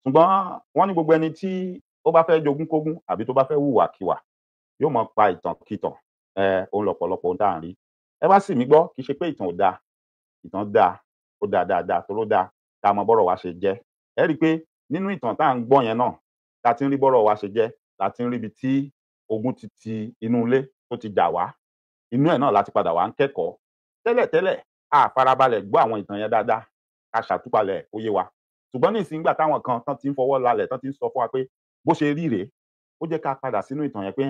ṣùgbọ́n wọ́n ní gbogbo ẹni tí ó bá fẹ́ jogún kógún àbí tó bá fẹ́ hùwàkiwà yóò mọ pa ìtàn kìtàn òun lọ́pọ̀lọpọ̀ ohun tá à ń rí. Ẹ bá sì mí gbọ́, kì í ṣe pé ìtàn ò dáa, ìtàn dáa, ó dáa dáadáa tó ló dáa ká mọ bọ́rọ̀ wa ṣe jẹ́. Ẹ rí i pé nínú ìtàn tá à ń gbọ́ yẹn náà la ti ń rí bọ́rọ̀ wa ṣe jẹ́, la ti ń rí ibi tí ogun ti inú ilé tó ti jà wá, inú ẹ̀ náà láti padà wá ń kẹ́kọ̀ọ́. Tẹ́lẹ̀tẹ́lẹ̀ a farabalẹ̀ gbọ́ àwọn ìtàn yẹn dáadáa ká ṣàtúpalẹ̀ ó yé wa, ṣùgbọ́n ní ìsìn gbà táwọn kan tán ti ń fọwọ́ lálẹ̀ tán ti ń sọ fún wa pé bó ṣe rí rèé, ó jẹ́ ká padà sínú ìtàn yẹn pé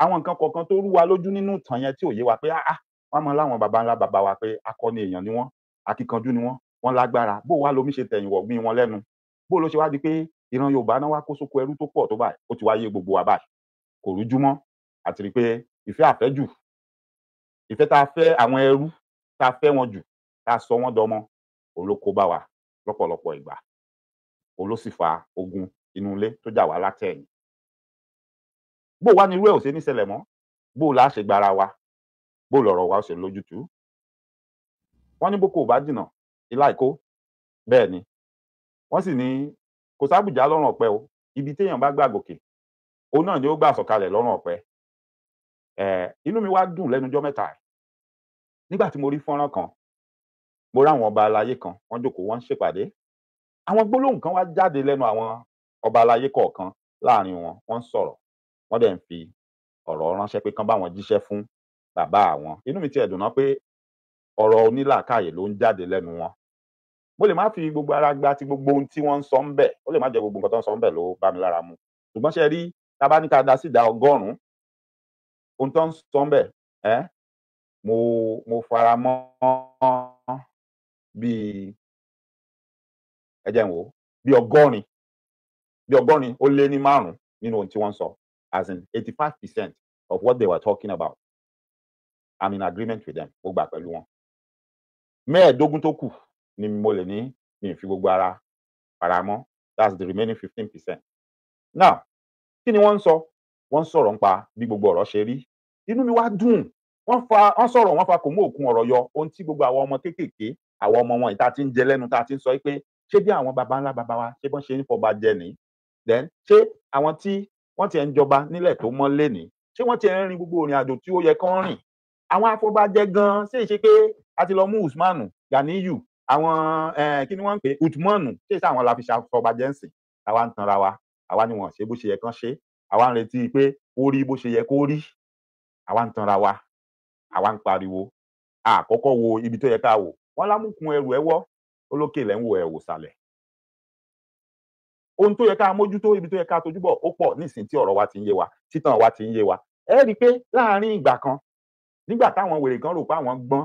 àwọn nǹkan kọ̀ọ̀kan tó rú wa lójú nínú ìtàn yẹn tí ò yé wa pé wọ́n mọ láwọn baba ńlá baba wa pé akọni èèyàn ni wọ́n, akíkanjú ni wọ́n lágbára, bó wá lomi ṣe tẹ̀yìn wọ̀gbìn wọn lẹ́nu, bó ló ṣe wá di pé ìran Yorùbá náà wá kó sóko ẹrú tó pọ̀ tó báyìí, ó ti wá yé gbogbo wa báyìí, kò rújú mọ́, àti rí i pé ìfẹ́ àfẹ́jù, ìfẹ́ tá a fẹ́ àwọn ẹrú, tá a fẹ́ wọn jù, tá a sọ wọ́n dọmọ, òun ló kó bá wa lọ́pọ̀lọpọ̀ ìgbà, òun ló sì fa ogun inú ilé tó jà wá látẹ̀yìn. Bó wá ní irú ẹ̀ ò ṣe ní ṣẹlẹ̀ mọ́, bó la ṣe gbára wa, bó lọ̀rọ̀ wa ó ṣe lójútùú. Wọ́n ní bóko ò bá jìnnà ilá ìkó, bẹ́ẹ̀ ni wọ́n sì ní kò sábùjá lọ́rùn ọ̀pẹ o, ibi téèyàn bá gbà gòkè òun náà ni ó gbà sọ̀kalẹ̀ lọ́rùn ọ̀pẹ. Inú mi wá dùn lẹ́nu ọjọ́ mẹ́ta ẹ̀ nígbà tí mo rí fọ́nrán kan, mo ráwọn ọba aláyé kan wọ́n jókòó wọ́n ń ṣèpàdé, àwọn gbólóhùn kan wá jáde lẹ́nu àwọn ọba aláyé kọ̀ọ̀kan, láàrin wọn wọ́n ń sọ̀rọ̀, wọ́n dẹ̀ ń fi ọ̀rọ̀ ránṣẹ́ pé kán bá wọn jíṣẹ́ fún bàbá àwọn. Inú mi tiẹ̀ dùn ná pé ọ̀rọ̀ onílàákàyè ló ń jáde lẹ́nu wọn. Mo lè má fi gbogbo ara gba ti gbogbo ohun tí wọ́n ń sọ ń bẹ̀, ó lè má jẹ́ gbogbo nǹkan tó ń sọ ń bẹ̀ ló bá mi lára mu, ṣùgbọ́n ṣe rí tá bá ní ká dá sí ìdá 100 ohun tó ń sọ ń bẹ̀ mo fara mọ́ bíi ẹ jẹ́ n wò ó bíi 100 ó lé ní 5 nínú ohun tí wọ́n ń sọ, as in 85% of what they were talking about, I'm in agreement with them, mo gbà pẹ̀lú wọn. 15 tó kù ni mo lè ní mi ì fi gbogbo ara fara mọ́, that's the remaining 15%. Now kí ni wọ́n ń sọ? Wọ́n ń sọ̀rọ̀ nípa bí gbogbo ọ̀rọ̀ ṣe rí. Inú mi wá dùn, wọ́n sọ̀rọ̀ wọ́n fa kò mú òkun ọ̀rọ̀ yọ, ohun tí gbogbo àwọn ọmọ kéékèèké, àwọn ọmọ wọn ìta ti ń jẹ lẹ́nu, tá ti ń sọ pé ṣé bí àwọn baba ńlá baba wa ṣé bọ́n ṣe ń fọba jẹ nìí, then ṣé àwọn tí wọ́n tiẹ̀ ń jọba nílẹ̀ tó mọ́ lénìí, ṣé wọ́n tiẹ̀ ń rin gbogbo ìrìn àjò tí ó yẹ kán rìn? Àwọn afọbajẹ gan ṣé ìṣe pé a ti lọ mú Usmanu, Ganiyu, àwọn kí ni wọ́n ń pè Uthmanu, ṣé ìṣe àwọn la fi ṣàfọbajẹ ń sìn? Àwa ń tanra wa, àwa ni wọ́n ṣe bó ṣe yẹ kán ṣe, àwa ń retí pé ó rí bó ṣe yẹ kó rí, àwa ń tanra wa, àwa ń pariwo, àkọ́kọ́ wo ibi tó yẹ ká wò, wọ́n lámùkún ẹrù ẹwọ́ olókè lẹ́ ń wo ẹ̀wò sàlẹ̀. Ohun tó yẹ ká mójútó, ibi tó yẹ ká tojúbọ̀ ó pọ̀ nísìnyí tí ọ̀rọ̀ wa ti ń yé wa, títàn wa ti ń yé wa. Ẹ rí i pé láàárín ìgbà kan, nígbà táwọn wèrè kan rò pé àwọn gbọ́n,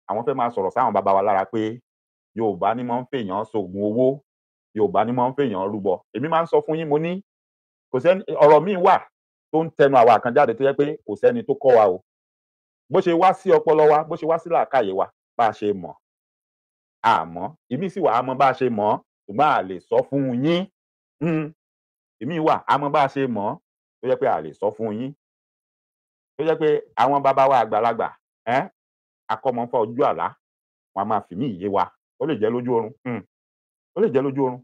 àwọn fẹ́ máa sọ̀rọ̀ sáwọn bàbá wa lára pé Yorùbá ní máa ń fèèyàn ṣògùn owó, Yorùbá ní máa ń fèèyàn rúbọ. Èmi máa ń sọ fún yín, mo ní kò sẹ́ni, ọ̀rọ̀ míì wà tó ń tẹnu àwa kan jáde tó yẹ pé kò sẹ́ni tó kọ́ wa o. Bó ṣe wá sí ọpọlọ wa, bó ṣe wá sí làákàyè wa, bá a ṣe mọ̀ àmọ́, ìmí sì wà á mọ bá a ṣe mọ̀, ṣùgbọ́n a lè sọ fún yín. Ìmí wà á mọ bá a ṣe mọ̀ tó yẹ pé a lè sọ fún yín, tó yẹ pé àwọn bàbá wa àgbàlagbà akọ́mọfọ́ ojú àlá wọn a máa fìmí ìyé wa, ó lè jẹ́ lójú oorun, ó lè jẹ́ lójú oorun,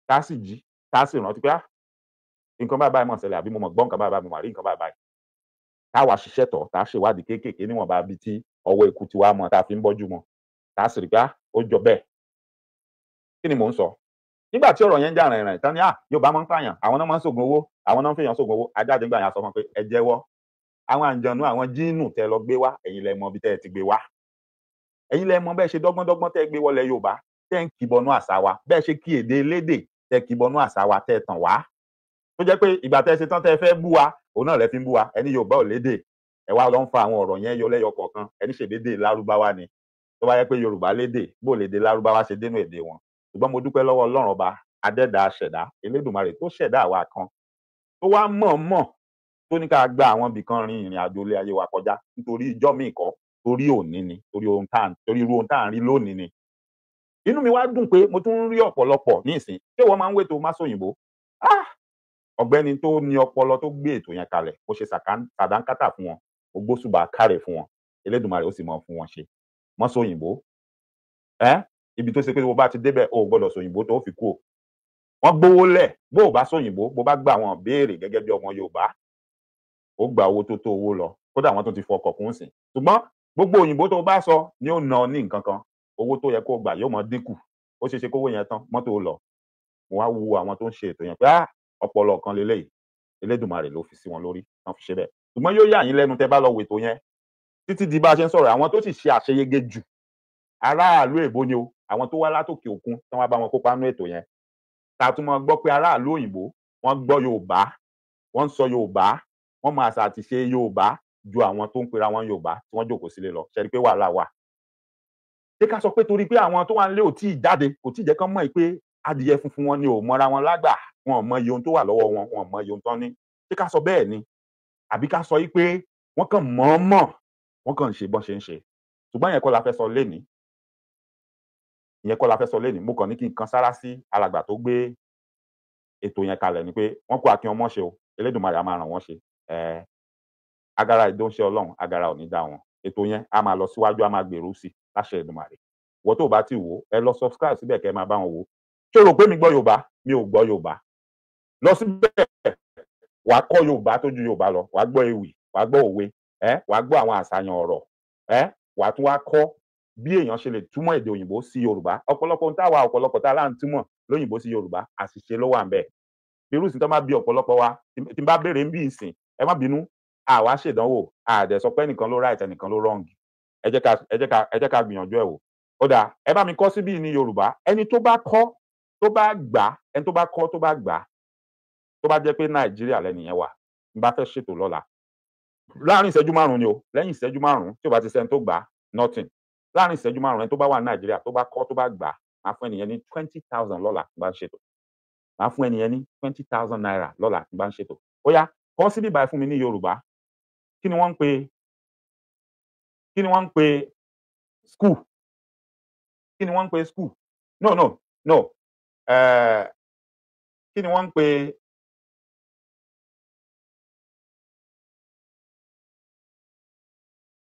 tá a sì jí, tá a sì rántí pé nǹkan báyìí mọ̀ ṣẹlẹ̀, àbí mo mọ̀ gbọ́ nǹkan báyìí, mo mà rí nǹkan báyìí, tá a wá ṣiṣẹ́ tọ̀, tá a ṣèwádìí kéékèèké níwọ̀nba bí tí ọwọ́ ikú ti wá mọ tá a fi ń bọ́jú mọ, tá a sì rí pé ó jọ bẹ́ẹ̀. Kí ni mò ń sọ? Nígbà tí ọ̀rọ̀ yẹn ń jà rìnrìn tán ní Yorùbá máa ń pààyàn, àwọn náà máa ń ṣògùn owó, àwọn náà ń fèèyàn ṣògùn owó, ajáde ńgbà yẹn sọ fún pé ẹ jẹ́wọ́, àwọn àǹjọ̀nú, àwọn jíìnù tẹ́ lọ gbé wá, ẹ̀yin lẹ mọ bí tẹ́ ẹ ti gbé wá, ẹ̀yin lẹ mọ bẹ́ẹ̀ ṣe dọ́gbọ́n tẹ́ gbé wọlé Yorùbá, tẹ́ ń kìbọnú àṣà wa, bẹ́ẹ̀ ṣe kí èdè elédè tẹ́ kìbọnú àṣà wa, tẹ́ tàn wá, tó jẹ́ pé ìgbà tẹ́ ṣe tán tẹ́ fẹ́ bú wa, òun náà lẹ fi ń bú wa, ẹni Yorùbá ò lédè, ẹ wá lọ ń fa àwọn ọ̀rọ̀ yẹn yọ lẹ́yọ kọ̀ọ̀kan, ẹni ṣèdédé Lárúbáwá ni, tó bá yẹ pé Yorùbá lédè, bó lédè Lárúbáwá ṣe dénú èdè wọn. Ṣùgbọ́n mo dúpẹ́ lọ́wọ́ Ọlọ́run ọba adẹ́dàá aṣẹ̀dá Elédùmarè tó ṣẹ̀dá àwa kan, tó wá mọ̀ọ́mọ̀ tó ní ká gba àwọn ibìkan rin ìrìn àjò ilé ayé wa kọjá nítorí ìjọ́ míì kọ́, torí òní ni, torí irú ohun tá à ń rí lónìí ni. Inú mi wá dùn pé mo tún ń rí ọ̀pọ̀lọpọ̀ ní ìsìn, ṣé wọ́n máa ń wètò Máṣòyìnbó? Ọ̀gbẹ́ni tó ní ọpọlọ tó gbé ètò yẹn kalẹ̀, mo ṣe sàdánkátà fún wọn, mo gbóṣùbà kárẹ̀ fún wọn, Elédùmarè ó sì mọ̀ fún wọn ṣe. Máṣòyìnbó ibi tó ṣe pé bó bá ti débẹ̀ o ò gbọ́dọ̀ sòyìnbó tó fi kú o wọ́n gbówó lẹ̀ bó o bá sòyìnbó bó bá gbà wọn béèrè gẹ́gẹ́ bí ọmọ Yorùbá ó gba owó tó tó owó lọ kódà wọ́n tún ti fọkọ̀ kún sí ṣùgbọ́n gbogbo òyìnbó tó bá sọ ni ó ná ní nǹkan kan owó tó yẹ kó gbà yóò mọ dínkù ó ṣeé ṣe kówó yẹn tán mọ́tò ó lọ mo wá wo àwọn tó ń ṣe ètò yẹn pé ọpọlọ kan lélẹ́yìí Elédùmarè ló fi sí wọn lórí wọ́n fi ṣe bẹ́ẹ̀ ṣùgbọ́n yóò yà yín lẹ́nu tẹ́ bá lọ wo ètò yẹn títí di bá a ṣe ń sọ̀rọ̀ àwọn tó sì ṣe àṣeyege jù aráàlú èbó ni o àwọn tó wá látòkè òkun tí wọ́n bá wọn kópa nínú ètò yẹn tá a tún mọ gbọ́ pé aráàlú òyìnbó wọ́n gbọ́ Yorùbá wọ́n ń sọ Yorùbá wọ́n mọ àṣà àti ṣe Yorùbá ju àwọn tó ń pera wọn Yorùbá tí wọ́n jókòó sílé lọ ṣe rí pé wàhálà wà. ṣé ká sọ pé torí pé àwọn tó wà nílé ò tí ì jáde kò tí ì jẹ́ kán mọ̀ pé adìyẹ funfun wọn ni ò mọra wọn lágbà wọn ò mọ iye ohun tó wà lọ́wọ́ wọn wọn ò mọ iye ohun tán ní. ṣé ká sọ bẹ́ẹ̀ ni àbí ká sọ pé wọ́n kàn mọ̀ọ́mọ̀ wọ́n kàn ń ṣe bọ́n ṣe ń ṣe ṣùgbọ́n ìyẹn kọ́ la fẹ́ sọ lénìí ìyẹn kọ́ la fẹ́ sọ lénìí mo kàn ní kí n kan sára sí alàgbà tó gbé ètò yẹn kalẹ̀ ni pé wọ́n kó akin ọmọ ṣe o Elédùmarè á máa ràn wọ́n ṣe agara ìdóńṣe Ọlọ́run agara ò ní dá wọn ètò yẹn á máa lọ síwájú á máa gbèrú sí láṣẹ Èdùmàrè wọ́n tó bá ti wò ẹ lọ subscribe síbẹ̀ kẹ́ ẹ máa bá wọn wò ṣé o rò pé mi gbọ́ Yorùbá mi ò gbọ́ Yorùbá lọ síbẹ̀ wàá kọ́ Yorùbá tó ju Yorùbá lọ wàá gbọ́ ewì wàá gbọ́ òwe wàá gbọ́ àwọn àṣàyàn ọ̀rọ̀ wàá tún wá kọ́ bí èèyàn ṣe lè túmọ̀ èdè òyìnbó sí Yorùbá ọ̀pọ̀lọpọ̀ ń táwa ọ̀pọ̀lọpọ̀ tá láǹ túmọ̀ lóyìnbó sí Yorùbá àṣìṣe ló wà ń bẹ̀ irú ìsìn tó máa bí ọ̀pọ̀lọpọ̀ wa tí n bá béèrè ń bí ìsìn ẹ má bínú àwa ṣèdánwò àdẹ sọ pé ẹnìkan ló right ẹnìkan ló wrong ẹ jẹ́ ká gbìyànjú ẹ̀ wò ó dà ẹ bá mi kọ́ síbí ní Yorùbá ẹni tó bá kọ́ tó bá gbà ẹni tó bá kọ́ tó bá gbà tó bá jẹ́ pé Nàìjíríà lẹ́nìyẹn wà n bá fẹ́ ṣètò lọ́la láàrin ìṣẹ́jú márùn-ún ni o lẹ́yìn ìṣẹ́jú márùn-ún tí o bá ti sẹ́ni tó gbà nothing láàrin ìṣẹ́jú márùn-ún ẹni tó bá wà ní Nàìjíríà tó bá kọ́ tó bá gbà máa fún ẹnìyẹn ní 20,000 lọ́la tí bá ń ṣètò máa fún ẹnìyẹn ní 20,000 naira lọ́la tí bá ń ṣètò ó yá kọ́ síbí báyìí fún mi ní Yorùbá kí ni wọ́n ń pe school kí ni wọ́n ń pe school no kí ni wọ́n ń pe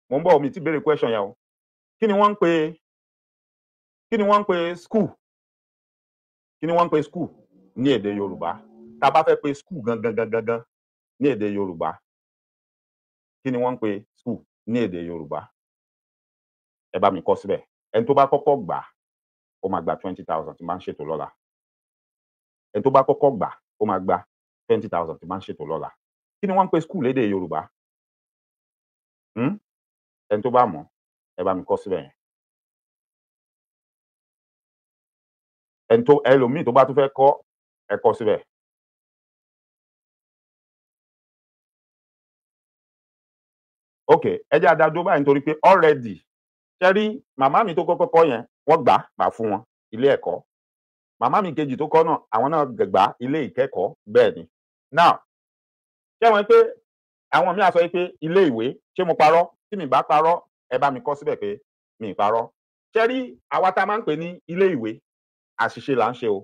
mo ń bọ̀ mi ti béèrè question yẹn o kí ni wọ́n ń pe school kí ni wọ́n ń pe school ní èdè Yorùbá tá a bá fẹ́ pe school gangan ní èdè Yorùbá kí ni wọ́n ń pe school ní èdè Yorùbá ẹ bá mi kọ síbẹ̀ ẹni tó bá kọ́kọ́ gbà ó máa gba 20,000 tí máa ń ṣètò lọ́la ẹni tó bá kọ́kọ́ gbà ó máa gba 20,000 tí máa ń ṣètò lọ́la kí ni wọ́n ń pe school lédè Yorùbá ẹni tó bá mọ̀ ẹ bá mi kọ síbẹ̀ yẹn ẹlòmíì tó bá tún fẹ́ kọ́ ẹ kọ síbẹ̀. ok ẹ jẹ́ àdá dúró báyìí nítorí pé already ṣe rí màmá mi tó kọ́kọ́ kọ́ yẹn wọ́n gbà fún wọn ilé ẹ̀kọ́ màmá mi kejì tó kọ́ náà àwọn náà gbà ilé ìkẹ́kọ̀ọ́ bẹ́ẹ̀ ni now ṣé wọ́n pé àwọn míì á sọ pé ilé ìwé ṣé mo parọ́ tí mi bá parọ́ ẹ bá mi kọ síbẹ̀ pé mi ì parọ́ ṣe rí àwa tá a máa ń pè ní ilé ìwé àṣìṣe là ń ṣe o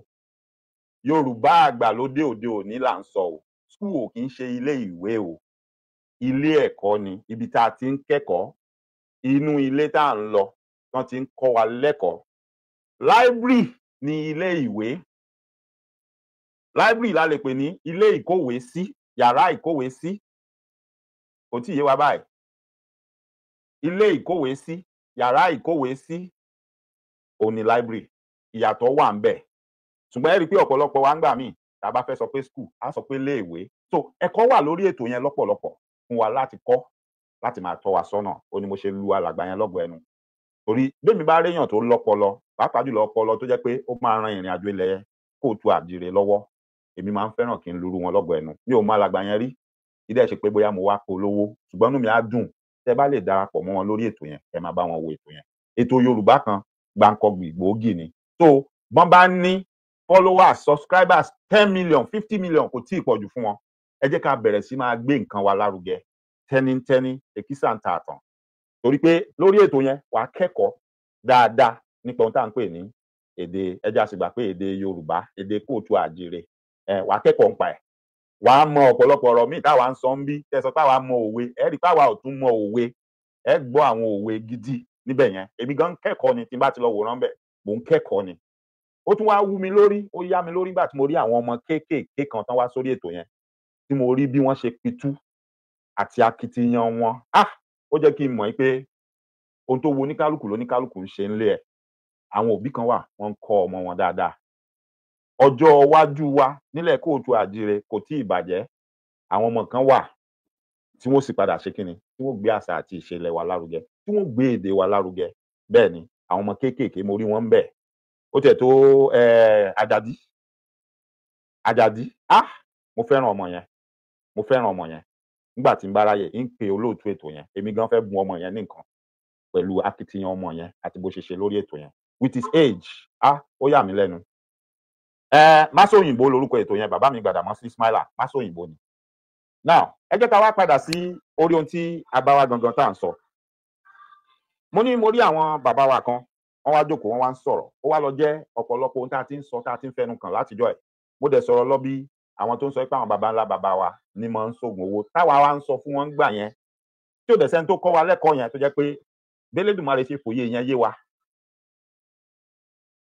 Yorùbá àgbàlódé òde òní là ń sọ o school ò kì í ṣe ilé ìwé o ilé ẹ̀kọ́ ni ibi tá a ti ń kẹ́kọ̀ọ́ inú ilé tá à ń lọ tán ti ń kọ́ wa lẹ́kọ̀ọ́ library ni ilé ìwé library la lè pè ní ilé ìkówèésí yàrá ìkówèésí kò tí ì yé wa báyìí ilé ìkówèésí yàrá ìkówèésí òun ni library ìyàtọ̀ wà ń bẹ̀ ṣùgbọ́n ẹ rí i pé ọ̀pọ̀lọpọ̀ wa ń gbà míì tá a bá fẹ́ sọ pé school á sọ pé ilé ìwé so ẹ̀kọ́ wà lórí ètò yẹn lọ́pọ̀lọpọ̀ fún wa láti kọ́ láti máa tọ́ wa sọ́nà ó ní mo ṣe lu alàgbà yẹn lọ́gọ̀ ẹnu torí bẹ́ẹ̀mi bá réyàn tó lọ́pọlọ pàápàá jùlọ ọpọlọ tó jẹ́ pé ó máa ran ìrìn àjò ilẹ̀ kóòtù àjèrè lọ́wọ́ èmi máa ń fẹ́ràn kí n luru wọn lọ́gọ̀ ẹnu mi ò mọ alàgbà yẹn rí ìdẹ́ ṣe pé bóyá mo wá polówó ṣùgbọ́n inú mi á dùn tẹ́ bá lè darapọ̀ mọ́ wọn lórí ètò yẹn ẹ máa bá wọn wo ètò yẹn ètò Yorùbá kan gbàǹkọ̀gbì gbòógì ni so bọ́n bá ní followers subscribers 10 million 50 million kò tí ì pọ̀jù fún wọn ẹ jẹ́ ká bẹ̀rẹ̀ sí máa gbé nǹkan wa lárugẹ tẹ́nítẹ́ní èkísà ń ta àtàn torí pé lórí ètò yẹn wàá kẹ́kọ̀ọ́ dáadáa nípa ohun tá à ń pè ní èdè ẹja àṣìgbà pé èdè Yorùbá èdè kóòtù àjèrè wàá kẹ́kọ̀ọ́ ń pa ẹ̀ wàá mọ ọ̀pọ̀lọpọ̀ ọ̀rọ̀ míì táwa ń sọ ń bí tẹ̀sán táwa mọ òwe ẹ rí táwa ò tún mọ òwe ẹ gbọ́ àwọn òwe gidi níbẹ̀ yẹn èmi gan kẹ́kọ̀ọ́ ni tí n bá ti lọ wòran bẹ̀ mò ń kẹ́kọ̀ọ́ ni. Ó tún wá wú mi lórí, ó yá mi lórí nígbà tí mo rí àwọn ọmọ kéékèèké kan tán wá sórí ètò yẹn, tí mo rí bí wọ́n ṣe pitú àti akitiyan wọn. Ó jẹ́ kí n mọ̀ pé ohun tó wu oníkálùkù lóníkálùkù ń ṣe ńlé ẹ̀. Àwọn òbí kan wà, wọ́n ń kọ́ ọmọ wọn dáadáa. Ọjọ́ iwájú wa nílẹ̀ Kóòtù Àjíire kò tíì bàjẹ́. Àwọn ọmọ kan wà tí wọ́n sì padà ṣe kíni, tí wọ́n gbé àṣà àti ìṣe ilẹ̀ wa lárugẹ, tí wọ́n gbé èdè wa lárugẹ. Bẹ́ẹ̀ ni, àwọn ọmọ kéékèèké mo rí wọn ńbẹ̀. Ó tiẹ̀ tó Àjàdí. Mo fẹ́ràn ọmọ yẹn. Mo fẹ́ràn ọmọ yẹn. Nígbà tí ń bá ráyè, ń pe olóòtú ètò yẹn. Èmi gan fẹ́ bun ọmọ yẹn ní nǹkan pẹ̀lú akitiyan ọmọ yẹn àti bó ṣe ṣe lórí ètò yẹn. With his age, ó yà mí lẹ́nu. Máṣóyìnbó lorúkọ ètò yẹn, bàbá mi Gbàdàmọ́sí Ismaila, Máṣóyìnbó ni. Now, ẹ jẹ́ ká wá padà sí orí ohun tí a bá wá gangan tá à ń sọ. Mo rí àwọn bàbá wa kan, wọ́n wá jókòó, wọ́n wá ń sọ̀rọ̀. Ó wá lọ jẹ́ ọ̀pọ̀lọpọ̀ ohun tá a ti ń sọ, tá a ti ń fẹnu kàn látijọ́ ẹ̀. Mo dẹ̀ sọ̀rọ̀ lọ bí àwọn tó ń sọ pé àwọn baba ńlá bàbá wa ní máa ń ṣògùn owó. Táwa wá ń sọ fún wọn gbà yẹn, tí ò dẹ̀ sẹ́ni tó kọ́ wa lẹ́kọ̀ọ́ yẹn tó jẹ́ pé b'Elédùmarè ṣe fòye yẹn yé wa.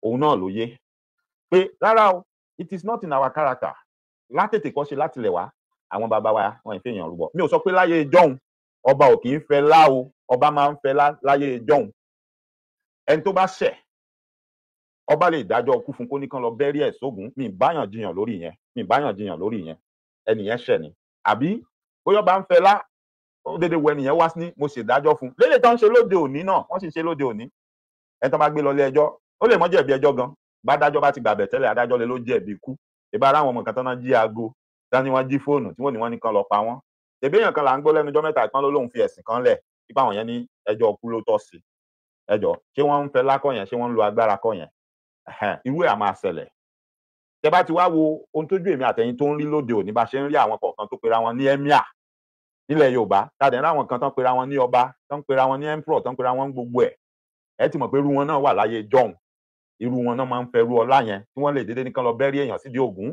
Òun náà ló yé. Pé rárá o, it is not in our character. Látètè kọ́ṣe látilẹ̀ wá, àwọn bàbá wa wọn ì fèèyàn rúbọ. Mi ò sọ pé láyé ijọ́hun, ọba ò kì í fẹ́ lá o, ọba máa ń fẹ́ láyé ijọ́hun. Ẹni tó bá ṣẹ̀, ọba lè dájọ́ ikú fún kó ní kán lọ bẹ́rí ẹ̀ sógun. Mi ì báyàn jiyàn lórí ìyẹn. Ẹnìyẹn ṣẹ̀ ni. Àbí bóyá ọba ń fẹ́ lá, ó dédé wo ẹnìyẹn wá ní mo ṣèdájọ́ fún. Lélè tán ń ṣe lóde òní náà, wọ́n sì ń ṣe lóde òní. Ẹni tán bá gbé lọ ilé ẹjọ́, ó lè mọ́ jẹ̀bi ẹjọ́ gan. Bádájọ́ bá ti gbàbẹ̀ tẹ́lẹ̀, adájọ́ lé ló jẹ̀bi ikú. Ìbá ara àwọn ọmọ kan tán náà jí aago, tán ní wọ́n jí fóònù, tí wọ́n ní kán lọ pa wọ́n. Ṣèbí èèyàn kan là ń gbọ́ lẹ́nu ọjọ́ mẹ́ta kan ló lóun fi ẹ̀sìn kan lẹ̀, wípé àwọn yẹn ní ẹjọ́ ikú ló tọ́ sí. Ẹ jọ̀ọ́, ṣé wọ́n ń fẹ́ lá kọ́ yẹn, ṣé wọ́n ń lo agbára kọ́ yẹn? Irú ẹ̀ á máa ṣẹlẹ̀. Tẹ́ bá ti wá wo ohun tójú èmi àtẹ̀yin tó ń rí lóde òní, bá ṣe ń rí àwọn kọ̀ọ̀kan tó pera wọn ní emir nílẹ̀ Yorùbá, tá dẹ̀ ń rí àwọn kan tán pera wọn ní ọba, tán pera wọn ní emperor, tán pera wọn ní gbogbo ẹ̀. Ẹ ti mọ̀ pé irú wọn náà wà láyé ijọ́hun. Irú wọn náà máa ń fẹ́rú ọlá yẹn, tí wọ́n lè dédé ní kán lọ bẹ́rí èèyàn sídìí Ògún,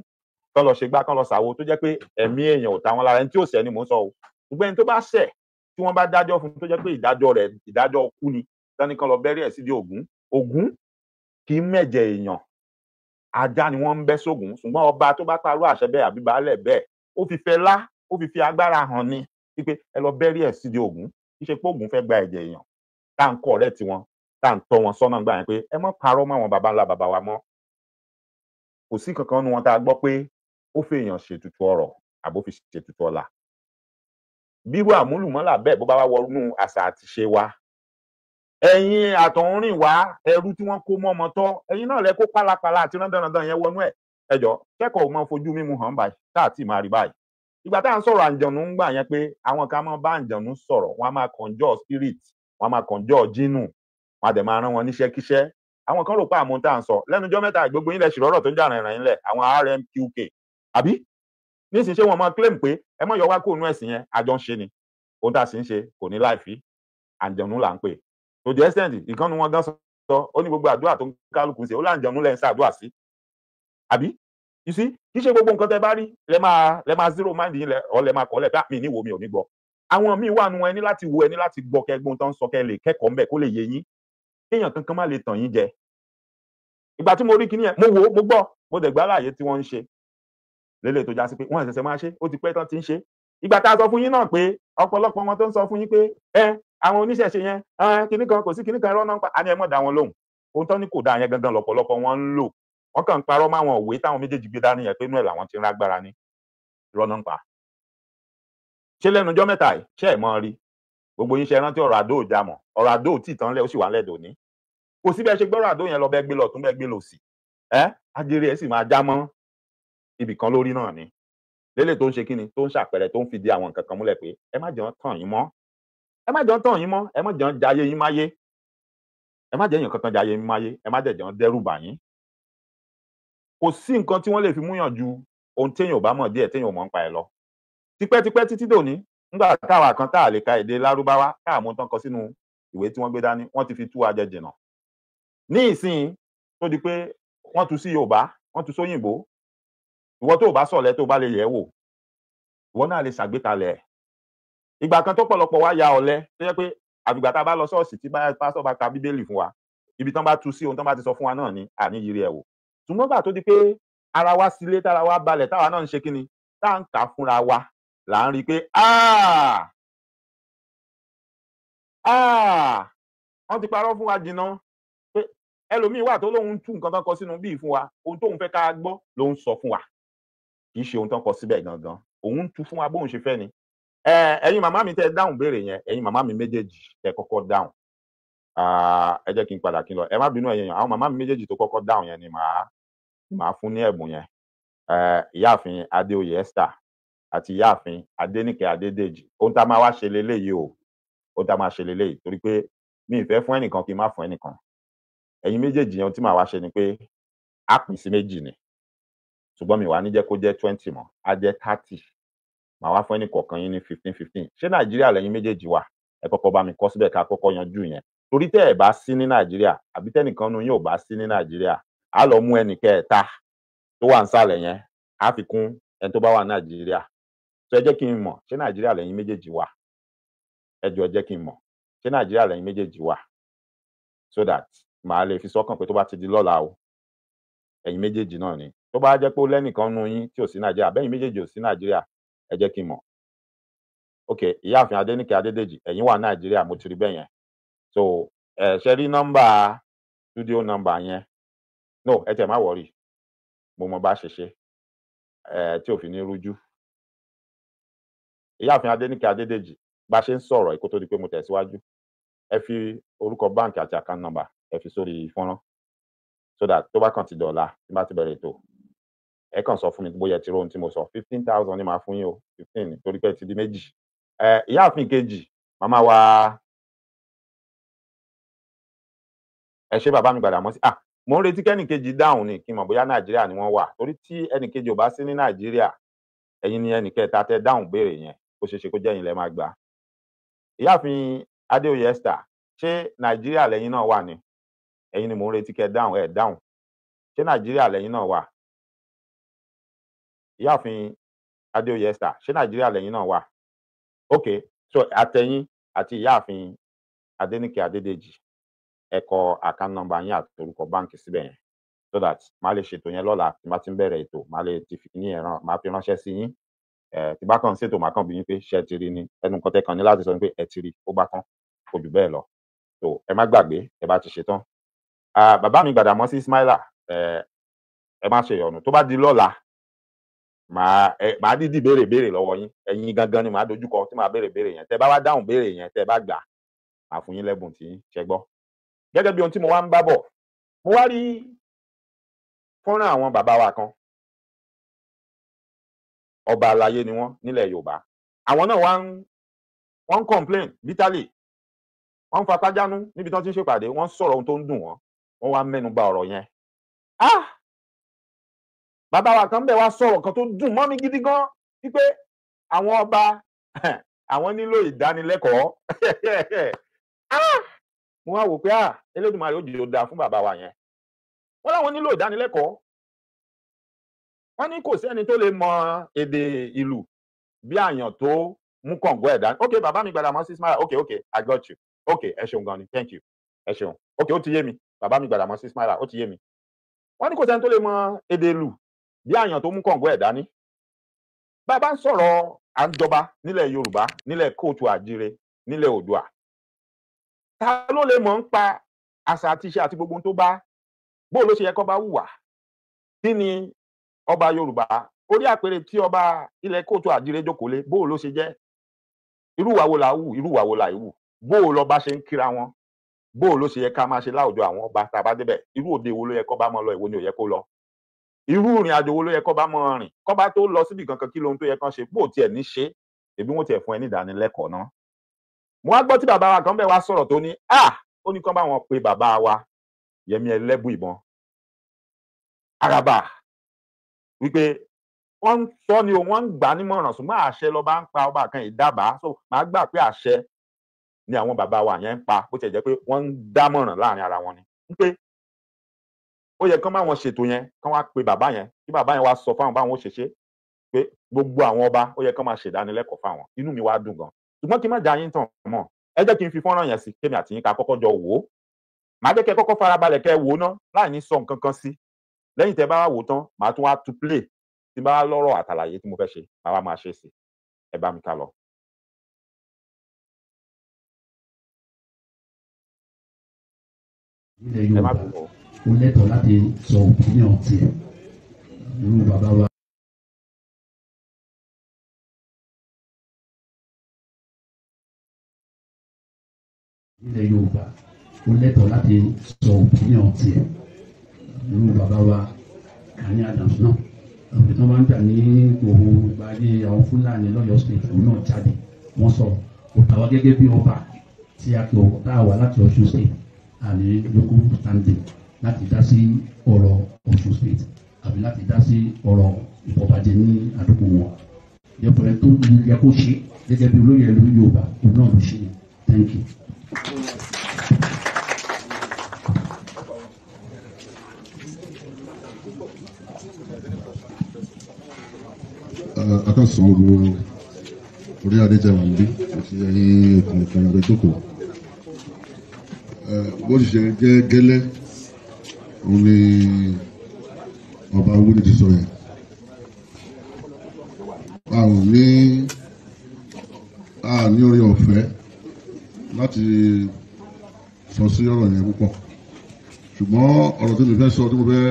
kán lọ ṣe gbá, kán lọ ṣàwo, tó jẹ́ pé ẹ̀mí èèyàn ò ta wọn lára. Ẹni tí ò ṣẹ̀ ni mò ń sọ o. Ṣùgbọ́n ẹni tó bá ṣẹ̀, tí wọ́n bá dájọ́ fún, tó jẹ́ pé ìdájọ́ rẹ̀ ìdájọ́ ikú ni, tán ní kán lọ bẹ́rí ẹ̀ sídìí Ògún. Ògún kì í mẹ̀jẹ̀ èèyàn. Ajá ni wọ́n ń bẹ́ sógun. Ṣùgbọ́n ọba tó bá parú àṣẹ bẹ́ẹ̀ àbí baálẹ̀ bẹ́ẹ̀, ó fi fẹ́ lá, ó fi fi agbára hàn ni wípé ẹ lọ bẹ́rí ẹ̀ sídìí Ògún. Kì í ṣe pé Ògún fẹ́ gba ẹ̀jẹ̀ èèyàn. Tá à ń correct wọn, tá à ń tọ́ wọn sọ́nà gbà yẹn pé ẹ má parọ́ mọ́ àwọn baba ńlá bàbá wa mọ́. Kò sí kankan nínú wọn tá a gbọ́ pé ó fèèyàn ṣètùtù ọrọ̀ àbó fi ṣètùtù ọlà. Bírú àmúlùmọ́là bẹ́ẹ̀ bó bá wá wọnú àṣà àti ìṣe wa, ẹ̀yin àtọ̀húnrìn wá ẹrú tí wọ́n kó mọ́ ọmọ tọ́, ẹ̀yin náà lẹ kó pálapàla àti rándanrandan yẹn wọnú ẹ̀. Ẹ jọ̀ọ́, kẹ́kọ̀ọ́ máa fojú mímu hàn báyìí, tá à tí máa rí báyìí. Ìgbà tá à ń sọ̀rọ̀ àǹjọ̀nú ń gbà yẹn pé àwọn kan máa bá àǹjọ̀nú sọ̀rọ̀, wọ́n á máa conjure spirit, wọ́n á máa conjure jinnu, wọ́n á dẹ̀ máa rán wọn níṣẹ́ kíṣẹ́. Àwọn kan rò pé àmọ́ tá à ń sọ lẹ́nu ọjọ́ mẹ́ta gbogbo yín lẹ ṣìrọ́rọ̀ tó ń jà rìnrìn yín lẹ̀, àwọn RMQK. Àbí nísìnyí ṣé wọ́n máa claim pé ẹ mọ́ yọ wá kúrò nínú ẹ̀sìn yẹn, àjọ ń ṣe ni. Ohun tá a sì ń ṣe kò ní láìfí. Àǹjọ̀nú là ń pè. To the extent ìkànnì wọn gan sọ, ó ní gbogbo àdúrà tó ń kálukú ṣe, ó láǹjọ̀nú lẹ́ ń ṣàdúrà sí. Àbí you see, kì í ṣe gbogbo nǹkan tẹ́ bá rí lẹ máa zero mind yín lẹ ọ lẹ máa kọ́ lẹ̀ pé mi ní wo mi ò ní gbọ́. Àwọn míì wà nù ẹni láti wo, ẹni láti gbọ́ kẹgbọ́n tó ń sọ kẹ́ lè kẹ́kọ̀ọ́ ńbẹ̀ kó lè yé yín. Kéèyàn kankan má lè tàn yín jẹ. Ìgbà tí mo rí kíní yẹn, mo wò ó, mo gbọ́, mo dẹ̀ gbá láàyè tí wọ́n ń ṣe. Lélẹ̀ tó já sí pé wọ́n ṣẹ̀ṣẹ̀ máa ṣe, ó ti pẹ́ tán ti ń ṣe. Ìgbà tá a sọ fún yín náà pé ọ̀pọ̀lọpọ̀ wọn tó ń sọ fún yín pé àwọn oníṣẹ̀ṣe yẹn kíní kan kò sí kíní kan irọ́ náà ń pa, àní ẹ mọ̀ dá wọn lóhùn. Ohun tán ní kò dáa yẹn gangan lọ̀pọ̀lọpọ̀ wọn ń lò. Wọ́n kàn ń parọ́ máwọn òwe táwọn méjèèjì gbé dání yẹn pé inú ẹ̀ làwọn ti ń rágbára ní. Irọ́ náà ń pa. Ṣé lẹ́nu ọjọ́ mẹ́ta yìí ṣé ẹ̀ mọ́ rí? Gbogbo yín ṣe rántí ọ̀rọ̀ àdó ò já mọ̀. Ọ̀rọ̀ àdó ò tí ì tán lẹ̀, ó sì wà lẹ́dọ̀ ní. Kò sí bẹ́ẹ̀ ṣe gbọ́rọ̀ àdó yẹn lọ bẹ́ẹ̀ gbé lọ tún bẹ́ẹ̀ gbé lọ sí. Ajere ẹ̀ sì máa já mọ́ ibì kan lórí náà ni. Lélẹ̀ tó ń ṣe kíni, tó ń ṣàpẹẹrẹ, tó ń fìdí àwọn nǹkan kan múlẹ̀ pé ẹ má jẹ́ tàn yín mọ́. Ẹ má jẹ́ tàn yín mọ́, ẹ má jẹ́ jayé yín máyé. Ẹ má jẹ́ èèyàn kankan jayé yín máyé, ẹ má jẹ́ dẹ́rù bà yín. Kò sí nǹkan tí wọ́n lè fi múyàn ju ohun téèyàn ò bá mọ̀ díẹ̀ téèyàn ò mọ̀ ń pa ẹ̀ lọ. Tipẹ́tipẹ́ títí dòní, nígbà táwa kan tá à lè ka èdè Lárúbáwá, tá à mú tán kọ sínú ìwé tí wọ́n gbé dání, wọ́n ti fi tú wa jẹ jìnà. Ní ìsìn tó di pé wọ́n tú sí Yorùbá, wọ́n tú sóyìnbó, ìwọ tó bá sọ̀lẹ́ tó bá lè yẹ̀ wò, ìwọ náà lè ṣàgbékalẹ̀ ẹ̀. Ìgbà kan tó pọ̀lọpọ̀ wá ya ọ̀lẹ tó jẹ́ pé àfìgbà tá a bá lọ ṣọ́ọ̀ṣì tí pásítọ̀ bá ka Bíbélì fún wa, ibi tán bá tú sí ohun tán bá ti sọ fún wa náà ni àní yiri ẹ̀ wò ṣùgbọ́n gbà tó di pé ara wa sílé tára wa balẹ̀ táwa náà ń ṣe kíni tá à ń kà fúnra wa là ń rí i pé wọ́n ti parọ́ fún wa jìnnà pé ẹlòmíín wà tó lóun tú nǹkan tán kọ sínú bíi fún wa ohun tóun fẹ́ ká gbọ́ ló ń sọ fún wa kì í ṣe ohun tán kọ síbẹ̀ gangan òun tú fún wa bóun ṣe fẹ́ ni ẹ̀yin màmá mi tẹ́ dáhùn béèrè yẹn ẹ̀yin màmá mi méjèèjì tẹ́ kọ́kọ́ dáhùn ẹ jẹ́ kí n padà kí n lọ ẹ má bínú ẹ̀yin àwọn màmá mi méjèèjì tó kọ́kọ́ dáhùn yẹn ni màá fún ní ẹ̀bùn yẹn ìyáàfin Adéoyè Esther àti ìyáàfin Adéníkẹ́ Adédèjì ohun tá a máa wá ṣe leléyìí o ohun tá a máa ṣe leléyìí torí pé mi ì fẹ́ fún ẹnìkan kí n má fún ẹnìkan ẹ̀yin méjèèjì yẹn tí màá wá ṣe ni pé á pín sí méjì ni ṣùgbọ́n mi wà ní jẹ́ kó jẹ́ 20 mọ́ á jẹ́ 30 màá wá fún ẹnìkọ̀ọ̀kan yín ní 15 ṣé Nàìjíríà lẹ́yìn méjèèjì wà ẹ kọ́kọ́ bá mi kọ síbẹ̀ ká kọ́kọ́ yanjú yẹn torí tẹ́ ẹ bá sí ní Nàìjíríà àbí tẹ́nìkan nu yín ò bá sí ní Nàìjíríà á lọ mú ẹnì kẹta tó wà nísàlẹ̀ yẹn á fi kún ẹni tó bá wà Nàìjíríà tó ẹ jẹ́ kí n mọ̀ ṣé Nàìjíríà lẹ́yìn méjèèjì wà ẹ jọ̀ọ́ ẹ jẹ́ kí n mọ̀ ṣé Nàìjíríà lẹ́yìn méjèèjì wà so that màá lè fi sọ́kàn pé tó bá ti di lọ́la o ẹ̀yin méjèèjì náà ni tó bá jẹ́ pé ó lẹ́nìkan nu yín tí ò sí Nàìjíríà bẹ́yìn méjèèjì ò sí Nàìjíríà ẹ jẹ́ kí n mọ̀ ok ìyáàfin Adéníkẹ́ Adédèjì ẹ̀yin wà Nàìjíríà mo ti rí bẹ́ẹ̀ yẹn so ṣe rí nọ́mbà studio nọ́mbà yẹn no ẹ tẹ̀ má wọ̀rì mo mọ bá ṣe ṣe tí ò fi ní rújú ìyáàfin Adéníkẹ́ Adédèjì bá ṣe ń sọ̀rọ̀ kó tó di pé mo tẹ̀síwájú ẹ fi orúkọ báǹkì àti account number ẹ fi sórí fọ́nrán so that tó bá kàn ti dọ̀la tí bá ti bẹ̀rẹ̀ ètò ẹ kàn sọ fún mi bóyá ti rohun tí mo sọ 15,000 ni màá fún yín o 15 torí pé ti di méjì ìyáàfin kejì màmá wa ẹ ṣé bàbá mi Gbàdàmọ́sí mo ń retí kẹ́nì kejì dáhùn ni kí n mọ̀ bóyá Nàìjíríà ni wọ́n wà torí tí ẹnì kejì ò bá sí ní Nàìjíríà ẹ̀yin ni ẹnì kẹta tẹ́ dáhùn béèrè yẹn ó ṣeé ṣe kó jẹ́ ẹ̀yin lẹ máa gbà ìyáàfin Adéoyè Esther ṣé Nàìjíríà lẹ́yìn náà wà ni ẹ̀yin ni mo ń retí kẹ́ dáhùn ẹ dáhùn ṣé Nàìjíríà lẹ́yìn náà wà ìyáàfin Adéoyè Esther ṣé Nàìjíríà lẹ́yìn náà wà ok so àtẹ̀yin àti ìyáàfin Adéníkẹ́ Adédèjì ẹ kọ account number yín àti orúkọ báǹkì síbẹ̀ yẹn so that màá lè ṣètò yẹn lọ́la tí màá ti ń bẹ̀rẹ̀ ètò màá lè ti fi ní ẹ̀ràn màá fi ránṣẹ́ sí yín tí bá kàn ṣètò màá kàn bí yín pé ṣé ẹ ti rí ni ẹnu nǹkan tẹ́ kàn ní láti sọ pé ẹ ti rí ó bá tán kò jù bẹ́ẹ̀ lọ so ẹ má gbàgbé ẹ bá ti ṣe tán bàbá mi Gbàdàmọ́sí Ismaila ẹ má ṣe ìyọnu tó bá di lọ́la màá dídì béèrè lọ́wọ́ yín ẹ̀yin gangan ni màá dojúkọ tí màá béèrè yẹn tẹ́ bá wá dáhùn béèrè yẹn tẹ́ bá gbà màá fún yín lẹ́bùn tí ṣẹ gbọ́ gẹ́gẹ́ bí ohun tí mo wá ń bá bọ̀ mo wá rí fọ́nrán àwọn bàbá wa kan ọba aláyé ni wọ́n nílẹ̀ Yorùbá àwọn náà wọ́n ń complain bitterly wọ́n ń fatájánú níbi tí wọ́n ti ń ṣèpàdé wọ́n sọ̀rọ̀ ohun tó ń dùn wọ́n wá mẹ́nu bà ọ̀rọ̀ yẹn bàbá wa kan bẹ̀ wá sọ̀rọ̀ kan tó dùn mọ́ mi gidi gan wípé àwọn ọba àwọn nílò ìdánilẹ́kọ̀ọ́ mo wá wò pé Elédùmarè ó jẹ́ ó dáa fún bàbá wa yẹn wọ́n láwọn nílò ìdánilẹ́kọ̀ọ́ wọ́n ní kò sẹ́ni tó lè mọ èdè ìlú bí àyàn tó mú kọ̀ǹgọ́ ẹ̀dá ok bàbá mi Gbàdàmọ́sí Ismaila ok I got you ok ẹ ṣeun gan ni thank you ẹ ṣeun ok ó ti yé mi bàbá mi Gbàdàmọ́sí Ismaila ó ti yé mi wọ́n ní kò sẹ́ni tó lè mọ èdè ìlú bí àyàn tó mú kọ̀ǹgọ́ ẹ̀dá ní bàbá ń sọ̀rọ̀ à ń jọba nílẹ̀ Yorùbá nílẹ̀ kóòtù àjíire nílẹ̀ Oòduà ta ló lè mọ̀ ń pa àṣà àti iṣẹ́ àti gbogbo ohun tó bá bó ló ṣe yẹ kó bá hùwà kí ni ọba Yorùbá orí àpèrè tí ọba ilẹ̀ kóòtù àjíire jókòó lé bó ló ṣe jẹ́ irú ìwà wo là hù irú ìwà wo là hù bó lọba ṣe ń kíra wọn bó ló ṣe yẹ ká máa ṣe láwùjọ àwọn ọba tá a bá débẹ̀ irú òde wo ló yẹ kó bá mọ lọ ìwo ni ò yẹ kó lọ irú ìrìn àjò wo ló yẹ kó bá mọ rìn kó bá tó lọ síbi kankan kí lohun tó yẹ kán ṣe bó tiẹ̀ ní ṣe èbí wọn tiẹ̀ fún ẹ ní ìdánilẹ́kọ̀ọ́ náà mo wá gbọ́ tí bàbá wa kan bẹ̀ wá sọ̀rọ̀ tó ní ó ní kán bá wọn pe bàbá wa Yẹmí Ẹlẹ́bù Ìbọn Àràbà wípé wọ́n ń sọ ni o wọ́n ń gbà nímọ̀ràn ṣùgbọ́n àṣẹ lọ́ba ń pa ọba kan ìdábàá so màá gbà pé àṣẹ ni àwọn bàbá wa yẹn ń pa bó tiẹ̀ jẹ́ pé wọ́n ń dámọ̀ràn láàrin ara wọn ni wípé ó yẹ kán bá wọn ṣètò yẹn kán wá pe bàbá yẹn kí bàbá yẹn wá sọ fáwọn báwọn ó ṣe ṣe pé gbogbo àwọn ọba ó yẹ kán máa ṣèdánilẹ́kọ̀ọ́ fáwọn inú mi wá dùn gan ṣùgbọ́n kí n má já yín tàn mọ́ ẹ jẹ́ kí n fi fọ́nrán yẹn sí kémi àti yín ká kọ́kọ́ jọ wò ó màá jẹ́ kẹ́ kọ́kọ́ farabalẹ̀ kẹ́ wò ná láì ní sọ nǹkan kan sí lẹ́yìn tẹ́ bá wá wò tán màá tún wá tu play tí bá wá lọ́rọ̀ àtàlàyé tí mo fẹ́ ṣe màá wá máa ṣe sí ẹ bá mi ká lọ. ilẹ̀ Yorùbá ó lẹ́tọ̀ọ́ láti sọ opinion tiẹ̀ irú bàbá wa. ilẹ̀ Yorùbá ó lẹ́tọ̀ọ́ láti sọ opinion tiẹ̀ irú bàbá wa Gani Adams náà àwọn tó máa ń gbà ní gbòòrò ìgbàdí àwọn Fúlàní lọ́yọ̀ state òun náà jáde wọ́n sọ kò tàwa gẹ́gẹ́ bí ọba tí a kò tá a wà láti Ọ̀ṣun state àní local standing láti dá sí ọ̀rọ̀ Ọ̀ṣun state àbí láti dá sí ọ̀rọ̀ ìfọ̀bàjẹ́ ní àdúgbò wọn yẹpẹrẹ tó yẹ kó ṣe gẹ́gẹ́ bí olóyè ìlú Yorùbá òun náà ló ṣe thank you. Akásán olùwọ́ orí adéjẹwà ń bí àti ẹ̀yìn ìkànnì rẹ̀ tó kù bó ti ṣe jẹ́ gẹ́lẹ́ òun ni ọba Wúdí ti sọ yẹn a ní orí ọ̀fẹ́ láti sọ sí ọ̀rọ̀ yẹn púpọ̀ ṣùgbọ́n ọ̀rọ̀ tí mo fẹ́ sọ tí mo fẹ́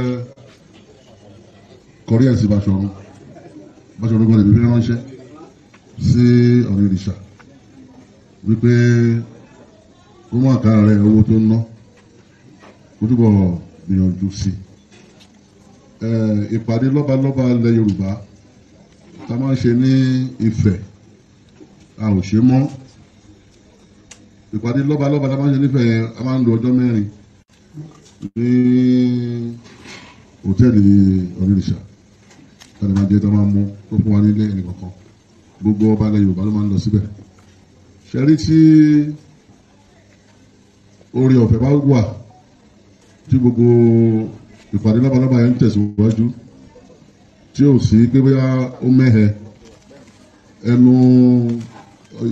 kọrí ẹ̀ sí Báṣọ̀run gan lèmi fi ránṣẹ́ sí ọ̀rẹ́ ìrìṣà wípé ó mú àkàrà rẹ̀ owó tó ń ná kó túbọ̀ gbìyànjú sí ìpàdé lọ́balọ́ba ilẹ̀ Yorùbá tá a máa ń ṣe ní Ifẹ̀ a ò ṣe mọ́ ìpàdé lọ́balọ́ba tá a máa ń ṣe nífẹ̀ yẹn a máa ń lo ọjọ́ 4 ní hòtẹ́ẹ̀lì ọ̀rẹ́ ìrìṣà tani máa jẹ tó máa mú tó fún wa nílé ẹnì kankan gbogbo ọba ilẹ̀ Yorùbá ló máa ń lọ síbẹ̀ ṣẹ́rí tí orí ọ̀fẹ́ bá wà tí gbogbo ìpàdé lọ́balọ́ba yẹn ń tẹ̀síwájú tí ò sí pé bóyá ó mẹ́hẹ ẹnu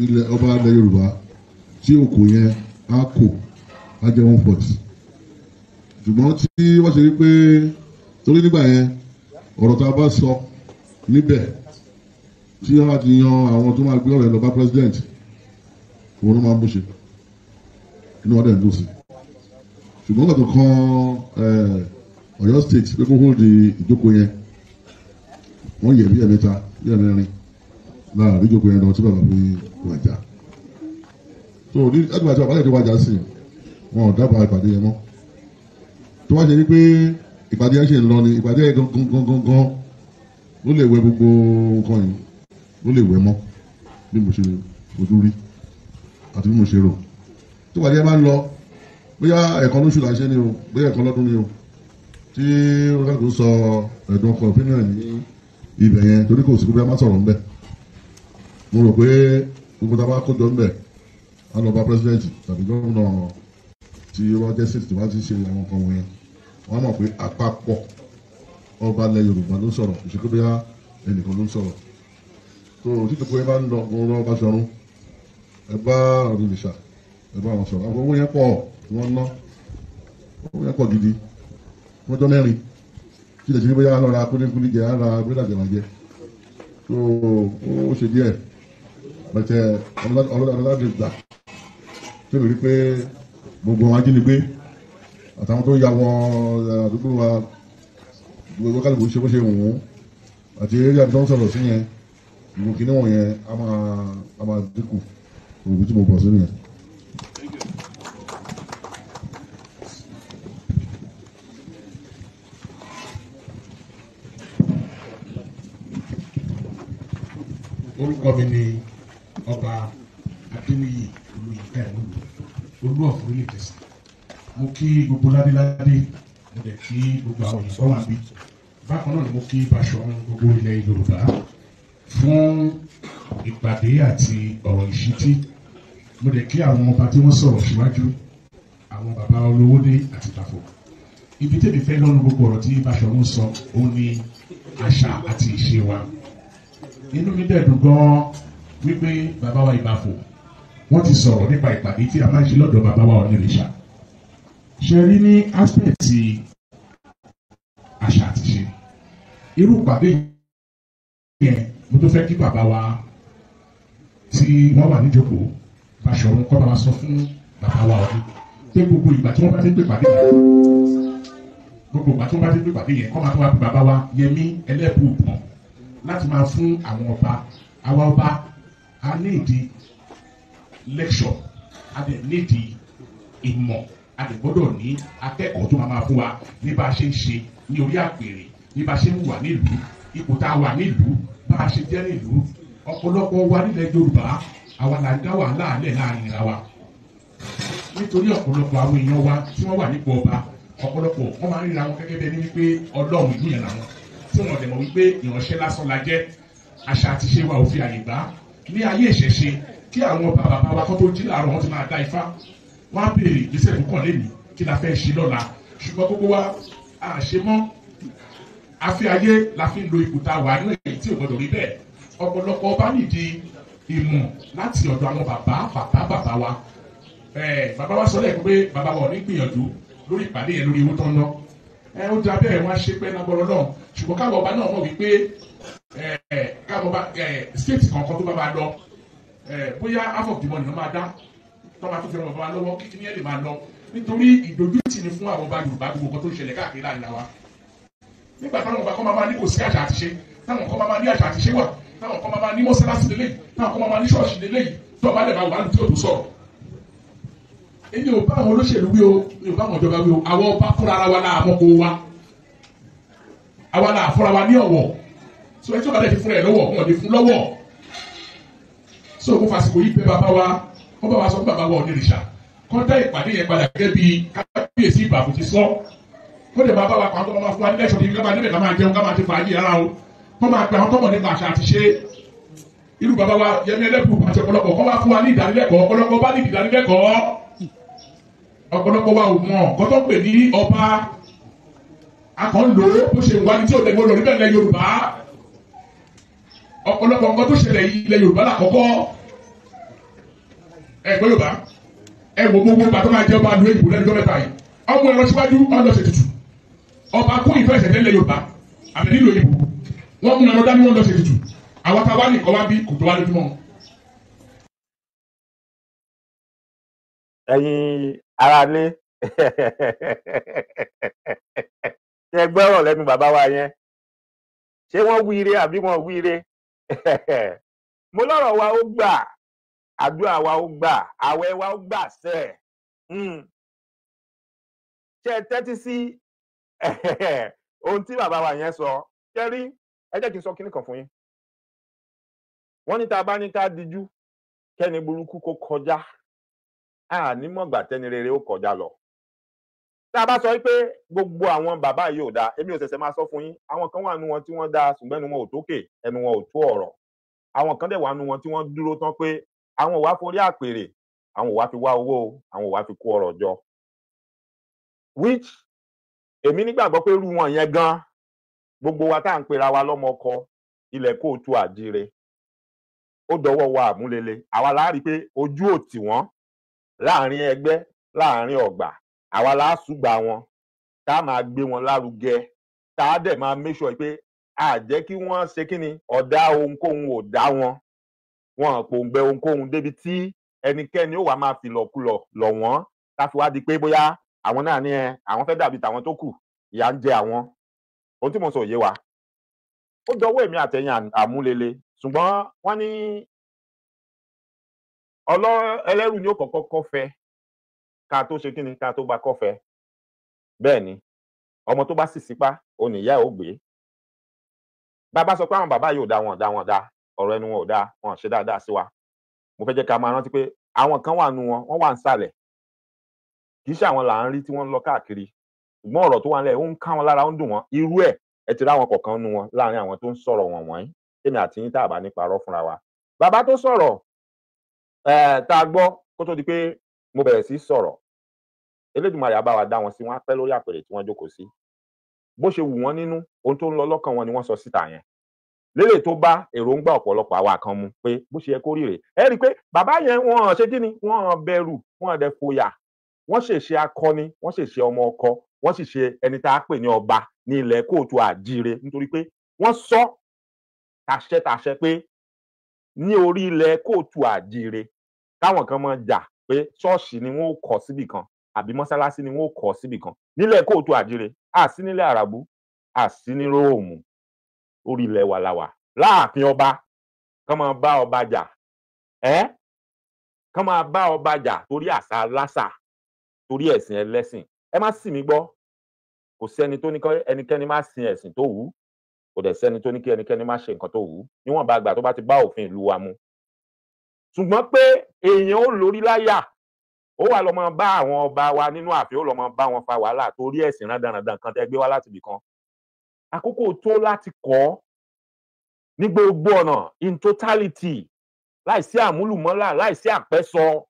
ilẹ̀ ọba ilẹ̀ Yorùbá tí òkò yẹn á kò á jẹ́ 140 ṣùgbọ́n tí wọ́n ṣe rí pé torí nígbà yẹn ọ̀rọ̀ tá a bá sọ níbẹ̀ tí wọ́n ti yan àwọn tó máa gbé ọ̀rọ̀ ẹ̀ lọ bá president òun ló máa ń bó ṣe inú wọn dẹ̀ ń dùn sí ṣùgbọ́n nígbà tó kan Ọ̀yọ́ state pé kó hold ìjókòó yẹn wọ́n yẹ̀ bí ẹ̀mẹ́ta bí ẹ̀mẹ́rin láàrin ìjókòó yẹn lọ tí bàbá fi wàjà tó ní ẹgbẹ́ àti àbálẹ̀ tó wàjà sí wọn ò dábàá ìpàdé yẹn mọ́ tó wá ṣe ní pé ìpàdé yẹn ṣe ń lọ ni ìpàdé yẹn gangan ló lè wẹ gbogbo nǹkan yìí ló lè wẹ mọ́ bí mo ṣe ojú rí àti bí mo ṣe rò tó ìpàdé yẹn bá ń lọ bóyá ẹ̀kan lóṣù là ń ṣe ni o bóyá ẹ̀kan lọ́dún ni o tí oníkàkùn sọ ẹ̀dùn ọkọ̀ opinion ní ibẹ̀ yẹn torí kò sí pé a má sọ̀rọ̀ ńbẹ̀ mo rò pé gbogbo tá a bá kójọ ńbẹ̀ á lọ bá president tàbí gómìnà tí wọ́n jẹ́ state tí wọ́n ti ṣe àwọn nǹkan wọ̀nyẹn wọ́n mọ̀ pé àpapọ̀ ọba ilẹ̀ Yorùbá ló sọ̀rọ̀ ìṣèkú bóyá ẹnìkan ló ń sọ̀rọ̀ tó títí pé bá ń lọ mo rọ Báṣọ̀run ẹ bá ọdún ìṣà ẹ bá wọn sọ̀rọ̀ àwọn owó yẹn pọ̀ wọ́n ná owó yẹn pọ̀ gidi wọ́n jọ 4 tí lè ṣe bóyá lọ́ra kúlíkúlí jẹ ara gbẹ́dàjẹ̀màjẹ tó ó ṣe díẹ̀ bẹ̀tẹ̀ ọlọ́dàdàdà gbà tó lè rí pé gbogbo àwọn ajínigbé àtàwọn tó ya wọn àdúgbò wa gbogbo kálukú ṣe bó ṣe wù ú àti eré àti tó ń sọ̀rọ̀ sí yẹn ìlú kìíní wọ̀nyẹn a máa dínkù òbí tí mo bọ̀ sí nìyẹn. orúkọ mi ni ọba Adéníyì Olúyìká Olú ọ̀fun ilé Ìjẹ̀ṣà. Mo kí gbogbo ládéládé mo dẹ̀ kí gbogbo àwọn òyìnbó wà bí bákan náà ni mo kí Báṣọ̀run gbogbo ilẹ̀ Yorùbá fún ìpàdé àti ọ̀rọ̀ ìṣítí. Mo dẹ̀ kí àwọn ọba tí wọ́n sọ̀rọ̀ síwájú àwọn bàbá Olówódé àti Tàfọ̀. Ibi tèmi fẹ́ lọ́nu gbogbo ọ̀rọ̀ tí Báṣọ̀run sọ òun ni àṣà àti ìṣe wa. Inú mi dẹ̀ dùn gan-an wípé bàbá wa Ìbàfò wọ́n ti sọ̀rọ̀ nípa ìpàdé tí a máa ń ṣe lọ́dọ̀ bàbá wa Onírìṣà. ṣe rí ní aspect àṣà àti ṣe irú ìpàdé yẹn mo tó fẹ́ kí bàbá wa tí wọ́n wà níjókòó Báṣọ̀run kọ́ bá wa sọ fún bàbá wa ọdún pé gbogbo ìgbà tí wọ́n bá ti gbé pàdé yẹn gbogbo ìgbà tí wọ́n bá ti gbé pàdé yẹn kọ́ máa tó wá bí bàbá wa Yẹmí Ẹlẹ́bùúbọn láti máa fún àwọn ọba àwa ọba a ní ìdí lecture a dẹ̀ ní ìdí ìmọ̀ a dẹ̀ gbọ́dọ̀ ní akẹ́kọ̀ọ́ tó máa fún wa ní bá a ṣe ń ṣe ní orí àpèrè ní bá a ṣe ń wà nílùú ipò tá a wà nílùú bá a ṣe jẹ́ nílùú ọ̀pọ̀lọpọ̀ wa nílẹ̀ Yorùbá àwa là ń dá wàhálà alẹ́ láàrin ìra wa nítorí ọ̀pọ̀lọpọ̀ àwọn èèyàn wa tí wọ́n wà nípò ọba ọ̀pọ̀lọpọ̀ wọ́n máa ń ríra wọn gẹ́gẹ́ bẹ́ẹ̀ ní wípé Ọlọ́run ìlú yẹn làwọn tí wọ́n dẹ̀ mọ̀ wípé ìránṣẹ́ lásán la jẹ́ àṣà àti ṣe wa ò fi àyè gbà ní ayé ìṣẹ̀ṣe kí àwọn bàbá wa kó tó jí láàárọ̀ wọn ti máa dá ifá wọn á béèrè ìgbésẹ̀ tó kàn lẹ́nu kí la fẹ́ ṣe lọ́la ṣùgbọ́n gbogbo wa à ṣe mọ́ àfi ayé la fi ń lo ipò tá a wà nínú èyí tí ò gbọdọ̀ rí bẹ́ẹ̀ ọ̀pọ̀lọpọ̀ bá nídìí ìmọ̀ láti ọ̀dọ̀ àwọn bàbá wa bàbá wa sọ lẹ́ẹ̀kan pé bàbá wa ò ní gbìyànjú lórí ìpàdé yẹn lórí owó tó ń ná ó da bẹ́ẹ̀ wọ́n á ṣe pẹ́ lágbọ́rọ̀ náà ṣùgbọ́n káwọn ọba náà mọ̀ wípé káwọn ọba state kankan tó bá máa lọ bóyá half of the money ló máa dá tó máa tó fi ọmọ bàbá lọ́wọ́ kíkí ní ẹ̀ lè máa lọ nítorí ìdójútì ni fún àwọn ọba Yorùbá gbogbo kan tó ń ṣẹlẹ̀ káàkiri láàrin wa nígbà táwọn ọba kan máa ní kò sí àṣà àti ṣe táwọn kan máa ní àṣà àti ṣe wà táwọn kan máa ní mọ́sálásí lélẹ́yìí táwọn kan máa ní ṣọ́ọ̀ṣì lélẹ́yìí tó bá lè máa wà ní tí ò tó sọ̀rọ̀ èmi ò bá àwọn olóṣèlú wí o mi ò bá àwọn ìjọba wí o àwọn ọba fúnra ara wa náà mọ́kò wa àwa náà fúnra wa ní ọ̀wọ̀ so ẹ tí ó bá lè fi fún ẹ lọ́wọ́ wọn ò lè fún lọ́wọ́ so mo fàsìkò yìí pé bàbá wa wọ́n bá wa sọ fún bàbá wa onírìṣà kọ́ dá ìpàdé yẹn padà gẹ́gẹ́ bí kábíyèsí ìbàbò ti sọ kó lè máa bá wa pa àwọn tó máa fún wa nílẹ̀ ṣọ̀tì ká máa níbẹ̀ ká máa jẹun ká máa ti fàájì ara o kó máa pe àwọn tọ́mọ̀ nípa àṣà àti ṣe irú bàbá wa Yẹmí Ẹlẹ́bùúbọn àti ọ̀pọ̀lọpọ̀ kó máa fún wa ní ìdánilẹ́kọ̀ọ́ ọ̀pọ̀lọpọ̀ bá ní ìdánilẹ́kọ̀ọ́ ọ̀pọ̀lọpọ̀ wa ò mọ̀ kó tó pè ní ọba akọ̀ńdó bó ṣe wà ní tí ò lè gbọdọ̀ níbẹ̀ lẹ̀ Yorùbá ọ̀pọ̀lọpọ̀ nǹkan tó ṣẹlẹ̀ yìí ilẹ̀ Yorùbá lákọ̀ọ́kọ́ ẹgbẹ́ Yorùbá ẹ wo gbogbo ìgbà tó máa jẹ́ ọba àdúrà ìbò lẹ́nu gọ́mẹ̀ta yìí ọmọ ẹ̀rọ síwájú ọ̀dọ̀ ṣe tutù ọba kún ìfẹ́ ìṣẹ̀lẹ̀ ilẹ̀ Yorùbá àmì nílò ìbò wọ́n mú ẹ̀rọ dání wọ́n lọ ṣe tutù àwọn tá a wá ní ìkọ́ wá bí kò tó wá lójúmọ́. ẹ̀yin aráalé ṣe gbọ́rọ̀ lẹ́nu bàbá wa yẹn ṣé wọ́n wíire àbí wọ́n wíire mo lọ́rọ̀ wa ó gbà àdúrà wa ó gbà àwẹ̀ wa ó gbà sẹ́ ṣe tẹ́tí sí ohun tí bàbá wa yẹn sọ kẹ́rí ẹ jẹ́ kí n sọ kíní kan fún yín wọ́n ní tá a bá ní ká dijú kẹ́ni burúkú kó kọjá ànímọ̀gbà tẹ́ni rere ó kọjá lọ tá a bá sọ pé gbogbo àwọn bàbá yìí ò dáa èmi ò ṣẹ̀ṣẹ̀ máa sọ fún yín àwọn kan wà nínú wọn tí wọ́n dáa ṣùgbọ́n ẹnu wọn ò tókè ẹnu wọn ò tó ọ̀rọ̀ àwọn kan dẹ̀ wà nínú wọn tí wọ́n dúró tán pé àwọn ò wá forí àpèrè àwọn ò wá fi wá owó àwọn ò wá fi kó ọrọ̀ jọ which èmi nígbàgbọ́ pé irú wọn yẹn gan gbogbo wa tá à ń pera wa lọ́mọ ọkọ ilẹ̀ kóòtù àjíire ó dọwọ́ wa àmúlele àwa la rí pé ojú ò tì wọ́n láàrin ẹgbẹ́ láàrin ọ̀gbà àwa la ṣùgbà wọn tá a máa gbé wọn lárugẹ tá a dẹ̀ máa make sure pé a jẹ́ kí wọ́n ṣe kí ni ọ̀dá ohunkóhun ò dá wọn pòǹgbẹ ohunkóhun débi tí ẹnikẹ́ni ó wà máa fi lọ̀kulọ̀ lọ̀ wọ́n ká fi wá di pé bóyá àwọn náà ní àwọn fẹ́ dàbí tàwọn tó kù ìyà ń jẹ àwọn ohun tí mo sọ yé wa ó dọwọ́ èmi àtẹ̀yìn àmúlele ṣùgbọ́n wọ́n ní ẹlẹ́rù ni ó kọ́kọ́ kọ́fẹ́ ká tó ṣe kíni ká tó gba kọ́fẹ́ bẹ́ẹ̀ ni ọmọ tó bá sì sípá òun ìyá ẹ̀ ó gbé bàbá sọ pé àwọn bàbá yìí ò dá wọn dá ọ̀rọ̀ ẹnu wọn ò dá wọn ṣe dáadáa sí wa mo fẹ́ jẹ́ ká máa rántí pé àwọn kan wà nù wọn wọ́n wà ń sàlẹ̀ kì í ṣe àwọn là ń rí tí wọ́n ń lọ káàkiri ṣùgbọ́n ọ̀rọ̀ tó wà nílẹ̀ ó ń ká wọn lára ó ń dùn wọn irú ẹ̀ ẹ ti ráwọn kọ̀ọ̀kan nù wọn láàrin àwọn tó ń sọ̀rọ̀ wọn wọ̀nyí tèmi àti yín tá a bá ní parọ́ fúnra wa bàbá tó sọ̀rọ̀ tá a gbọ́ kó tó di pé mo bẹ̀rẹ̀ sí sọ̀rọ̀ Elédùmarè á bá wa dá wọn sí wọn á pẹ́ lórí àpèrè tí wọ́n jókòó sí bó ṣe wù wọ́n nínú ohun tó ń lọ lọ́kàn wọn ni wọ́n sọ síta yẹn lélẹ̀ tó bá èròǹgbà ọ̀pọ̀lọpọ̀ àwa kan mu pé bó ṣe yẹ kó rí rèé ẹ rí i pé bàbá yẹn wọ́n ṣe kí ni wọ́n bẹ̀rù wọ́n dẹ̀ fòyà wọ́n ṣèṣe akọni wọ́n ṣèṣe ọmọ ọkọ wọ́n sì ṣe ẹni tá a pè ní ọba ní ilẹ̀ kóòtù àjíire nítorí pé wọ́n sọ tàṣẹ pé ní orí ilẹ̀ kóòtù àjíire káwọn kan máa jà pé ṣọ́ọ̀ṣì ni wọ́n ó kọ́ síbì kan àbí mọ́sálásí ni wọ́n ó kọ́ síbì kan nílẹ̀ kóòtù àjíire àsí nílẹ̀ àràbù àsí ní róòmù orí ilẹ̀ wa la wà láàfin ọba kán máa bá ọba jà kán máa bá ọba jà torí àṣà lásà torí ẹ̀sìn ẹlẹ́sìn ẹ má sì mí gbọ́ kò sẹ́ni tó ní ẹnikẹ́ni má sin ẹ̀sìn tó wù ú kò dẹ̀ sẹ́ni tó ní kí ẹnikẹ́ni má ṣe nǹkan tó wù ú níwọ̀n bá gbà tó bá ti bá òfin ìlú wa mu ṣùgbọ́n pé èèyàn ó lórí láyà ó wà lọ máa bá àwọn ọba wa nínú ààfin ó lọ máa bá wọn fa wàhálà torí ẹ̀sìn rádaràdàn kan tẹ́ gbé wá láti ibì kan àkókò tó láti kọ́ ní gbogbo ọ̀nà in totality láìsí àmúlùmọ́là láìsí àpẹ́sọ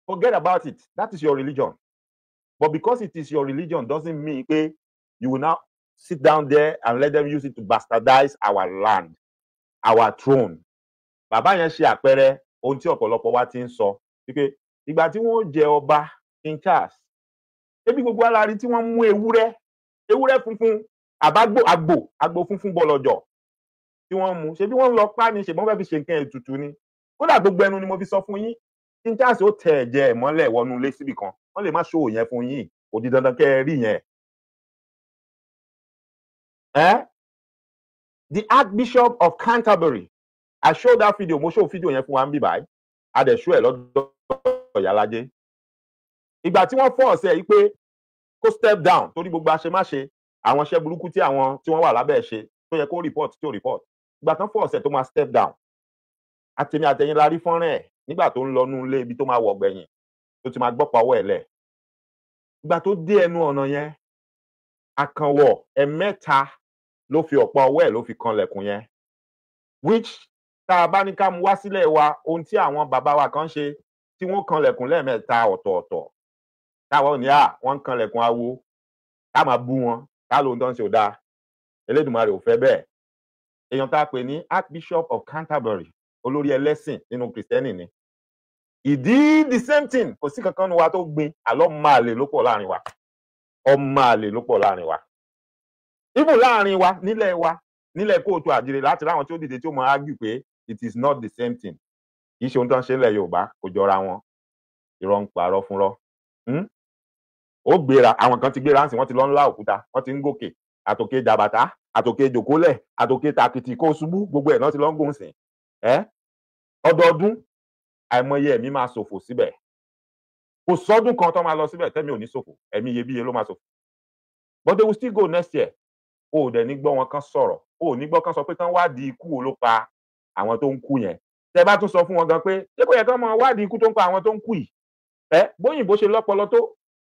forget about it that is your religion but because it is your religion doesn't mean pé you will now sit down there and let them use it to bastardize our land our throne bàbá yẹn ṣe àpẹẹrẹ ohun tí ọ̀pọ̀lọpọ̀ wa ti ń sọ wípé ìgbà tí wọ́n jẹ ọba King Charles ebi gbogbo alárí tí wọ́n mú ewúrẹ́ funfun àgbò funfun bọ̀lọ̀jọ̀ tí wọ́n mú ṣe bí wọ́n lọ pa ni ṣe wọ́n fẹ́ fi ṣe nǹkan ètùtù ni kódà gbogbo ẹnu ni mo fi sọ fún yín King Charles ó tẹ ẹ̀jẹ̀ mọ́lẹ̀ wọnú ilé síbì kan wọ́n lè má ṣòwò yẹn fún yín kò di dandan kẹ́ ẹ rí yẹn. The Archbishop of Canterbury I show that video mo show video yẹn fún wa ń bì báyìí a dẹ̀ show ẹ̀ lọ́dọ̀ Ìyálájé ìgbà tí wọ́n fọ́ ọ̀sẹ̀ yìí pé kó step down torí gbogbo àṣemáṣe àwọn iṣẹ́ burúkú tí àwọn tí wọ́n wà lábẹ́ ẹ̀ ṣe tó yẹ kó report tí ò report ìgbà tán fọ́ ọ̀sẹ̀ tó máa step down àtẹ̀mí àtẹ̀yìn la rí fọ́nrán ẹ̀ nígbà tó ń lọ nú ilé ibi tó máa wọ̀ gbẹ̀yìn tó ti máa gbọ́pọ̀ ọwọ́ ẹ̀ lẹ̀ ìgbà tó dé ẹnu ọ̀nà yẹn àkànwọ̀ ẹ̀mẹ́ta ló fi ọ̀pọ̀ ọwọ́ ẹ̀ ló fi kanlẹ̀kùn yẹn which tá a bá ní ká mú wá sílẹ̀ wa ohun tí àwọn bàbá wa kan ṣe tí wọ́n kanlẹ̀kùn lẹ́ẹ̀mẹ́ta ọ̀tọ̀ọ̀tọ̀ táwọn ní wọ́n ń kanlẹ̀kùn awo ká máa bú wọn ká lóhun tó ń ṣe ò dáa Elédùmarè ò fẹ́ bẹ́ẹ̀ èèyàn tá a pè ní Archbishop of Canterbury olórí ẹlẹ́sìn nínú Kristẹni ni ìdí the same thing kò sí kankan nu wa tó gbin àlọ́ máa lè ló pọ̀ láàrin wa ọmọ àlè ló pọ̀ láàrin wa even láàrin wa nílẹ̀ kóòtù àjíire láti ráwọn tí ó dìde tí ó mọ argue pé it is not the same thing kì í ṣe ohun tó ń ṣe nílẹ̀ Yorùbá kò jọra wọn irọ́ ń parọ́ fúnrọ́ ó gbéra àwọn kan ti gbéra ńsìn wọ́n ti lọ ńlá òkúta wọ́n ti ń gòkè àtòkè jàbàtà àtòkè jòkólẹ̀ àtòkè tàkìtì kó ṣubú gbogbo ẹ̀ náà ti lọ ń gùn sìn ọdọọdún àìmọye ẹ̀mí máa ṣòfò síbẹ̀ kò sọ́dún kan tó máa lọ síbẹ̀ tẹ́mi ò ní ṣòfò ẹ̀mí iyebíye ló máa ṣòfò but they will still go next year o ò dẹ̀ ní gbọ́ wọn kan sọ̀rọ̀ o ò ní gbọ́ kan sọ pé kán wádìí ikú wo ló pa àwọn tó ń kú yẹn tẹ́ bá tún sọ fún wọn gan pé ṣé kò yẹ kán máa wádìí ikú tó ń pa àwọn tó ń kú yìí bóyìnbó ṣe lọ́pọlọ tó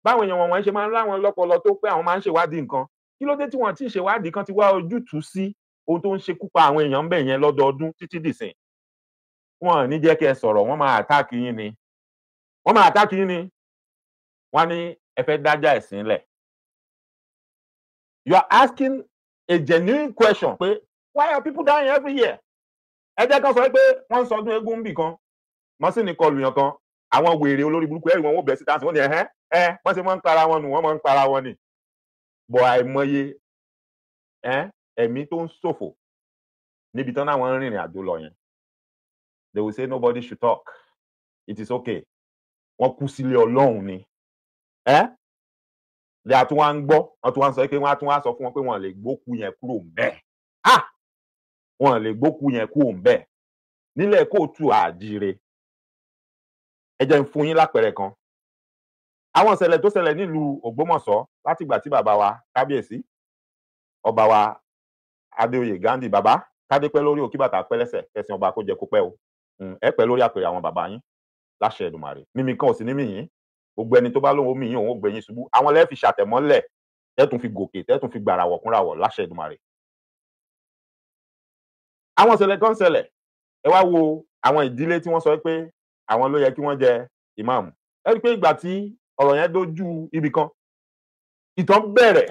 báwọn èèyàn wọ̀nyí ṣe máa ń láwọn lọ́pọlọ tó pé àwọn máa ń ṣèwádìí nǹkan kí ló dé tí wọ́n ti ṣèwádìí kan ti wá ojútùú sí ohun tó ń ṣekú pa àwọn èèyàn ń bẹ̀ yẹn lọ́dọọdún títí dìsìn wọn ní jẹ́ kí ẹ sọ̀rọ̀ wọ́n máa àtáàkì yín ni wọ́n ní ẹ fẹ́ dájà ẹ̀sìn lẹ̀. You are asking a genuine question pé why are people dying every year? ẹ jẹ́ kan sọ pé wọ́n ń sọdún eégún bì kan wọ́n sì ní kọlù yàn kan àwọn wèrè olórí burúkú ẹ̀rí wọn wọ́n bẹ̀rẹ̀ sí táǹsì wọ́n ní wọ́n ṣe máa ń para wọn nù wọ́n máa ń para wọn ni. bọ̀ àìmọye ẹ̀mí tó ń ṣòfò níbi tán náà wọ́n ń rìnrìn àjò lọ yẹn. They will say nobody should talk. It is okay. Wọ́n kú sílé Ọlọ́run ni. Lè àtún wá ń gbọ́, wọ́n tún wá ń sọ pé wọ́n á tún wá sọ fún wọn pé wọ́n lè gbókú yẹn kúrò ńbẹ̀. Wọ́n lè gbókú yẹn kúrò ńbẹ̀. Nílẹ̀ kóòtù àjíire. Ẹ jẹ́ n fún yín lápẹẹrẹ kan. Àwọn ìṣẹ̀lẹ̀ tó ṣẹlẹ̀ nílùú Ògbómọ̀ṣọ́ láti ìgbà tí bàbá wa kábíyèsí ọba wa Adéoyè Ghandi bàbá kádé pẹ́ lórí òkí bàtà pẹ́ lẹ́sẹ̀ kẹsìn ọba kó jẹ kó pẹ́ o. Ẹ pẹ́ lórí àpèrè àwọn bàbá yín láṣẹ Èdùmàrè. Mímí kan ò sí ní mí yín. Gbogbo ẹni tó bá lóun omi yín òun ó gbé yín ṣubú. Àwọn lẹ́ẹ̀ fi ṣàtẹ̀mọ́lẹ̀ tẹ́tùn fi gòkè tẹ́tùn fi gbàràwọ̀ kúnràwọ̀ láṣẹ Èdùmàrè. Àwọn ìṣẹ̀lẹ̀ kan ṣẹlẹ̀ ẹ wá wo àwọn ìdílé tí wọ́n sọ pé àwọn ló yẹ kí wọ́n jẹ ìmáàmù. Ẹ rí i pé ìgbà tí ọ̀rọ̀ yẹn dójú ibì kan ìtàn bẹ̀rẹ̀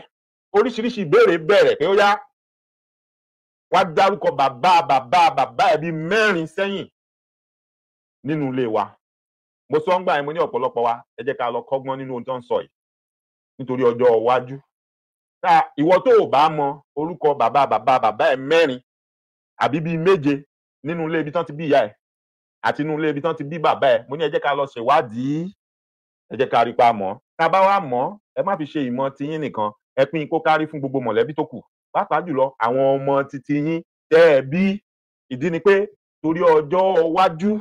oríṣiríṣi ìbéèrè bẹ̀rẹ̀ pé ó yá wá dárúkọ bàbá ẹbí 4 sẹ́yìn nínú ilé wa mo sọ ń gbà yẹn mo ní ọ̀pọ̀lọpọ̀ wa ẹ jẹ́ ká lọ kọ́gbọ́n nínú ohun tó ń sọ yìí nítorí ọjọ́ iwájú. Ìwọ tó ò bá mọ orúkọ bàbá ẹ mẹ́rin àbí bíi méje nínú ilé ibi tán ti bí ìyá ẹ àti nínú ilé ibi tán ti bí bàbá ẹ, mo ní ẹ jẹ́ ká lọ ṣèwádìí, ẹ jẹ́ ká rí pa mọ̀. Tá a bá wá mọ̀, ẹ má fi ṣe ìmọ̀ tiyín nìkan, ẹ pín kó kárí fún gbogbo mọ̀lẹ́bí tó kù, pàápàá jùlọ àwọn ọmọ titi yín tẹ́ ẹ bí. Ìdí ni pé torí ọjọ́ iwájú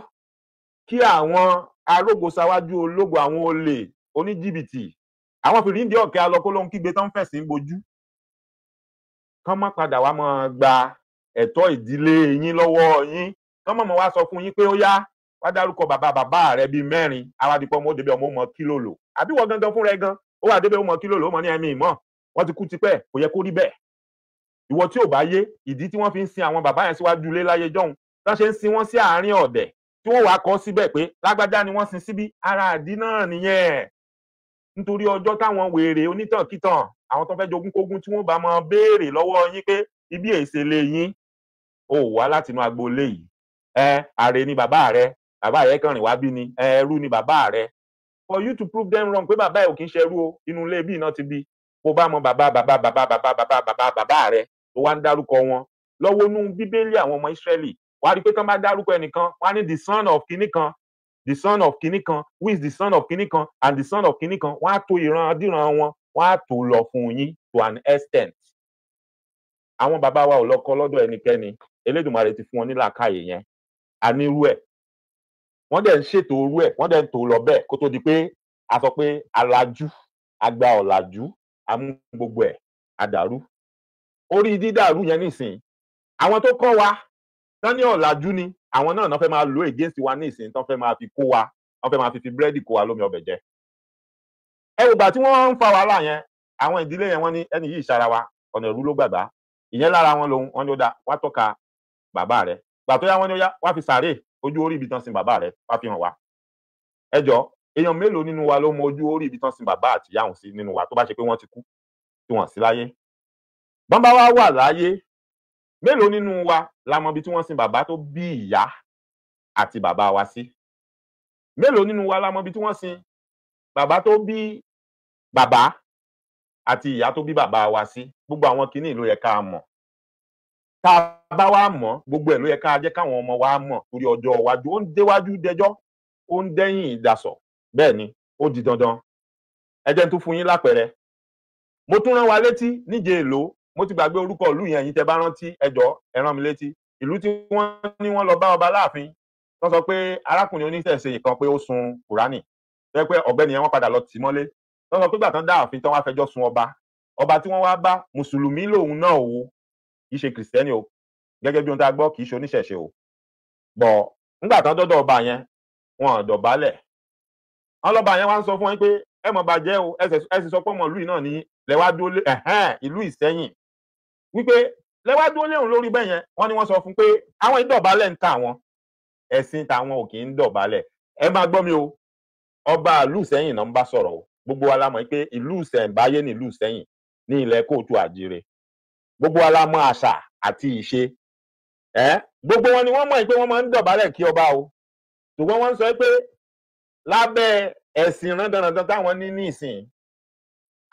kí àwọn arógosáwájú ológo, àwọn olè oníjìbìtì, àwọn fìríǹdì ọ̀kẹ́ alọ́kó ló ń kígbe tán fẹ̀sìn bojú, kán má padà wá máa gba ẹ̀tọ́ ìdílé yín lọ́wọ́ yín, kán má máa wá sọ fún yín pé ó yá wá dárúkọ bàbá rẹ bíi mẹ́rin, àwa dìpọ̀ ọmọ òdebẹ̀ ọmọ mọ kílò lò, àbí wọ́n gangan fún rẹ gan ó wà débẹ̀ ó mọ kílò lò, ó mọ ní ẹ̀mí ìmọ̀, wọ́n ti kú tipẹ́, kò yẹ kó rí bẹ́ẹ̀. Ìwọ tí ò bá yé ìdí tí wọ́n fi ń sin àwọn bàbá yẹn síwájú ilé láyé jọ́hun, tán ṣe ń sin wọ́n sí àárín ọ̀dẹ̀ tí wọ́n wá kọ síbẹ̀ pé lágbájá ni wọ́n sin síbí, ara àdí náà nìyẹn. Nítorí ọjọ́ táwọn wèrè onítànkítàn, àwọn tó fẹ́ jogún kógún, tí wọ́n bá máa béèrè lọ́wọ́ yín pé ibi èsèlè yín ò wá látinú agboolé yìí, àrè ni bàbá rẹ kàn rìn wá bí ni, ẹrú ni bàbá rẹ, for you to prove them wrong pé bàbá ẹ ò kì í ṣerú o, inú ilé bí iná ti bí. Bó bá mọ bàbá rẹ tó wá ń dárúkọ wọn lọ́wọ́ nú bíbélì àwọn ọmọ Ísírẹ́lì, wàá rí i pé tán bá dárúkọ ẹnìkan wọ́n á ní the son of kinní kan, the son of kinní kan, who is the son of kinní kan and the son of kinní kan, wọ́n á to ìrandíran wọn, wọ́n á tó lọ fún yín to an extent. Àwọn bàbá wa ò lọ kọ́ lọ́dọ̀ ẹnikẹ́ni, Elédùmarè ti fún wọn ní làákàyè yẹn, a ní irú ẹ̀, wọ́n dẹ̀ ń ṣètò irú ẹ̀, wọ́n dẹ̀ ń tò lọ bẹ́ẹ̀ kó tó di pé a sọ pé alájú àgbà ọ̀làjú amú gbogbo ẹ̀ àdàrú. Orí dídàrú yẹn nísìnyí àwọn tó kọ́ wa tán ní ọ̀làjú ni àwọn náà fẹ́ máa lo against wa nísìnyí, tán fẹ́ máa fi kó wa, wọ́n fẹ́ máa fi búrẹ́dì kó wa lómi ọbẹ̀ jẹ. Ẹ wò gbà tí wọ́n ń fa wàhálà yẹn, àwọn ìdílé yẹn wọ́n ní ẹni yìí ṣara wa, ọ̀nà ìrú ló gbàgbá, ìyẹn lára wọn lòun, wọ́n ní ó dá wá tọ́ka bàbá rẹ̀, gbà tó yá wọ́n ní ó yá wá fi sàárè ojú orí ibi tán sin bàbá rẹ̀ wá fi hàn wá. Ẹ jọ̀ọ́, èèyàn mélòó nínú wa ló mọ ojú orí ibi tán sin bàbá àti ìyá òun sí nínú wa, tó bá ṣe pé wọ́n ti kú tí wọ́n sí láyé? Bọ́n bá wá wà láyé, mélòó nínú wa la mọ ibi tí wọ́n sin bàbá tó bí ìyá àti bàbá wa sí? Mélòó nínú wa la mọ ibi tí wọ́n sin bàbá tó bí bàbá àti ìyá tó bí bàbá wa sí? Gbogbo àwọn kinní ló yẹ ká mọ̀. Tá a bá wá mọ̀, gbogbo ẹ̀ ló yẹ ká jẹ́ káwọn ọmọ wa mọ̀, torí ọjọ́ iwájú ó ń déwájú dẹjọ́, ó ń dẹ́yìn ìdàsọ̀, bẹ́ẹ̀ ni ó di dandan. Ẹ jẹ́ n tún fún yín lápẹẹrẹ. Mo tún rán wa létí níje èlò, mo ti gbàgbé orúkọ ìlú yẹn, yín tẹ́ bá rántí ẹ jọ̀ọ́ ẹ rán mi létí. Ìlú tí wọ́n ní wọ́n lọ bá ọba láàfin, wọ́n sọ pé arákùnrin oníṣẹ̀ṣe kan pé ó sun Kùránì, jẹ́ pé ọ̀gbẹ́ni yẹn wọ́n padà lọ tì mọ́lé. Wọ́n sọ pé gbà tán dá ààfin tán wá fẹjọ́ sun ọba tí wọ́n wá bá mùsùlùmí lòun náà o, kì í ṣe kìrìsìtẹ́nì o, gẹ́gẹ́ bí ohun tá a gbọ́ kì í ṣe oníṣẹ̀ṣe o. Bọ̀ nígbà tán dọ́dọ̀ ọba yẹn wọn ò dọ̀bálẹ̀. Wọ́n lọ́ba yẹn wá ń sọ fún wọn pé ẹ mọ̀ bàjẹ́ o, ẹ sì sọ pé ọmọ ìlú yìí náà ní lẹ́wádúró lé ìlú Ìsẹ́yìn, wípé lẹ́wádúró léhùn lórí bẹ́ẹ̀ yẹn. Wọ́n ní wọ́n sọ fún pé àwọn ìdọ̀bálẹ̀ ń ta wọn, ẹ̀sìn tàwọn ò kì í dọ̀bálẹ̀. Ẹ máa gbọ́ mi o, ọba ìlú Ìsẹ́yìn náà ń bá sọ̀rọ̀ o. Gbogbo wa la mọ̀ pé ìlú Ìṣẹ̀ǹbáyé ní ìlú Ìsẹ́yìn ní ilẹ̀ Kóòtù Àjíire. Gbogbo wa la mọ̀ àṣà àti ìṣe. Gbogbo wọn ni wọ́n mọ̀ pé wọ́n máa ń dọ̀bálẹ̀ kí ọba o. Ṣùgbọ́n wọ́n sọ pé lábẹ́ ẹ̀sìn rándanrandan táwọn ní ìsìn,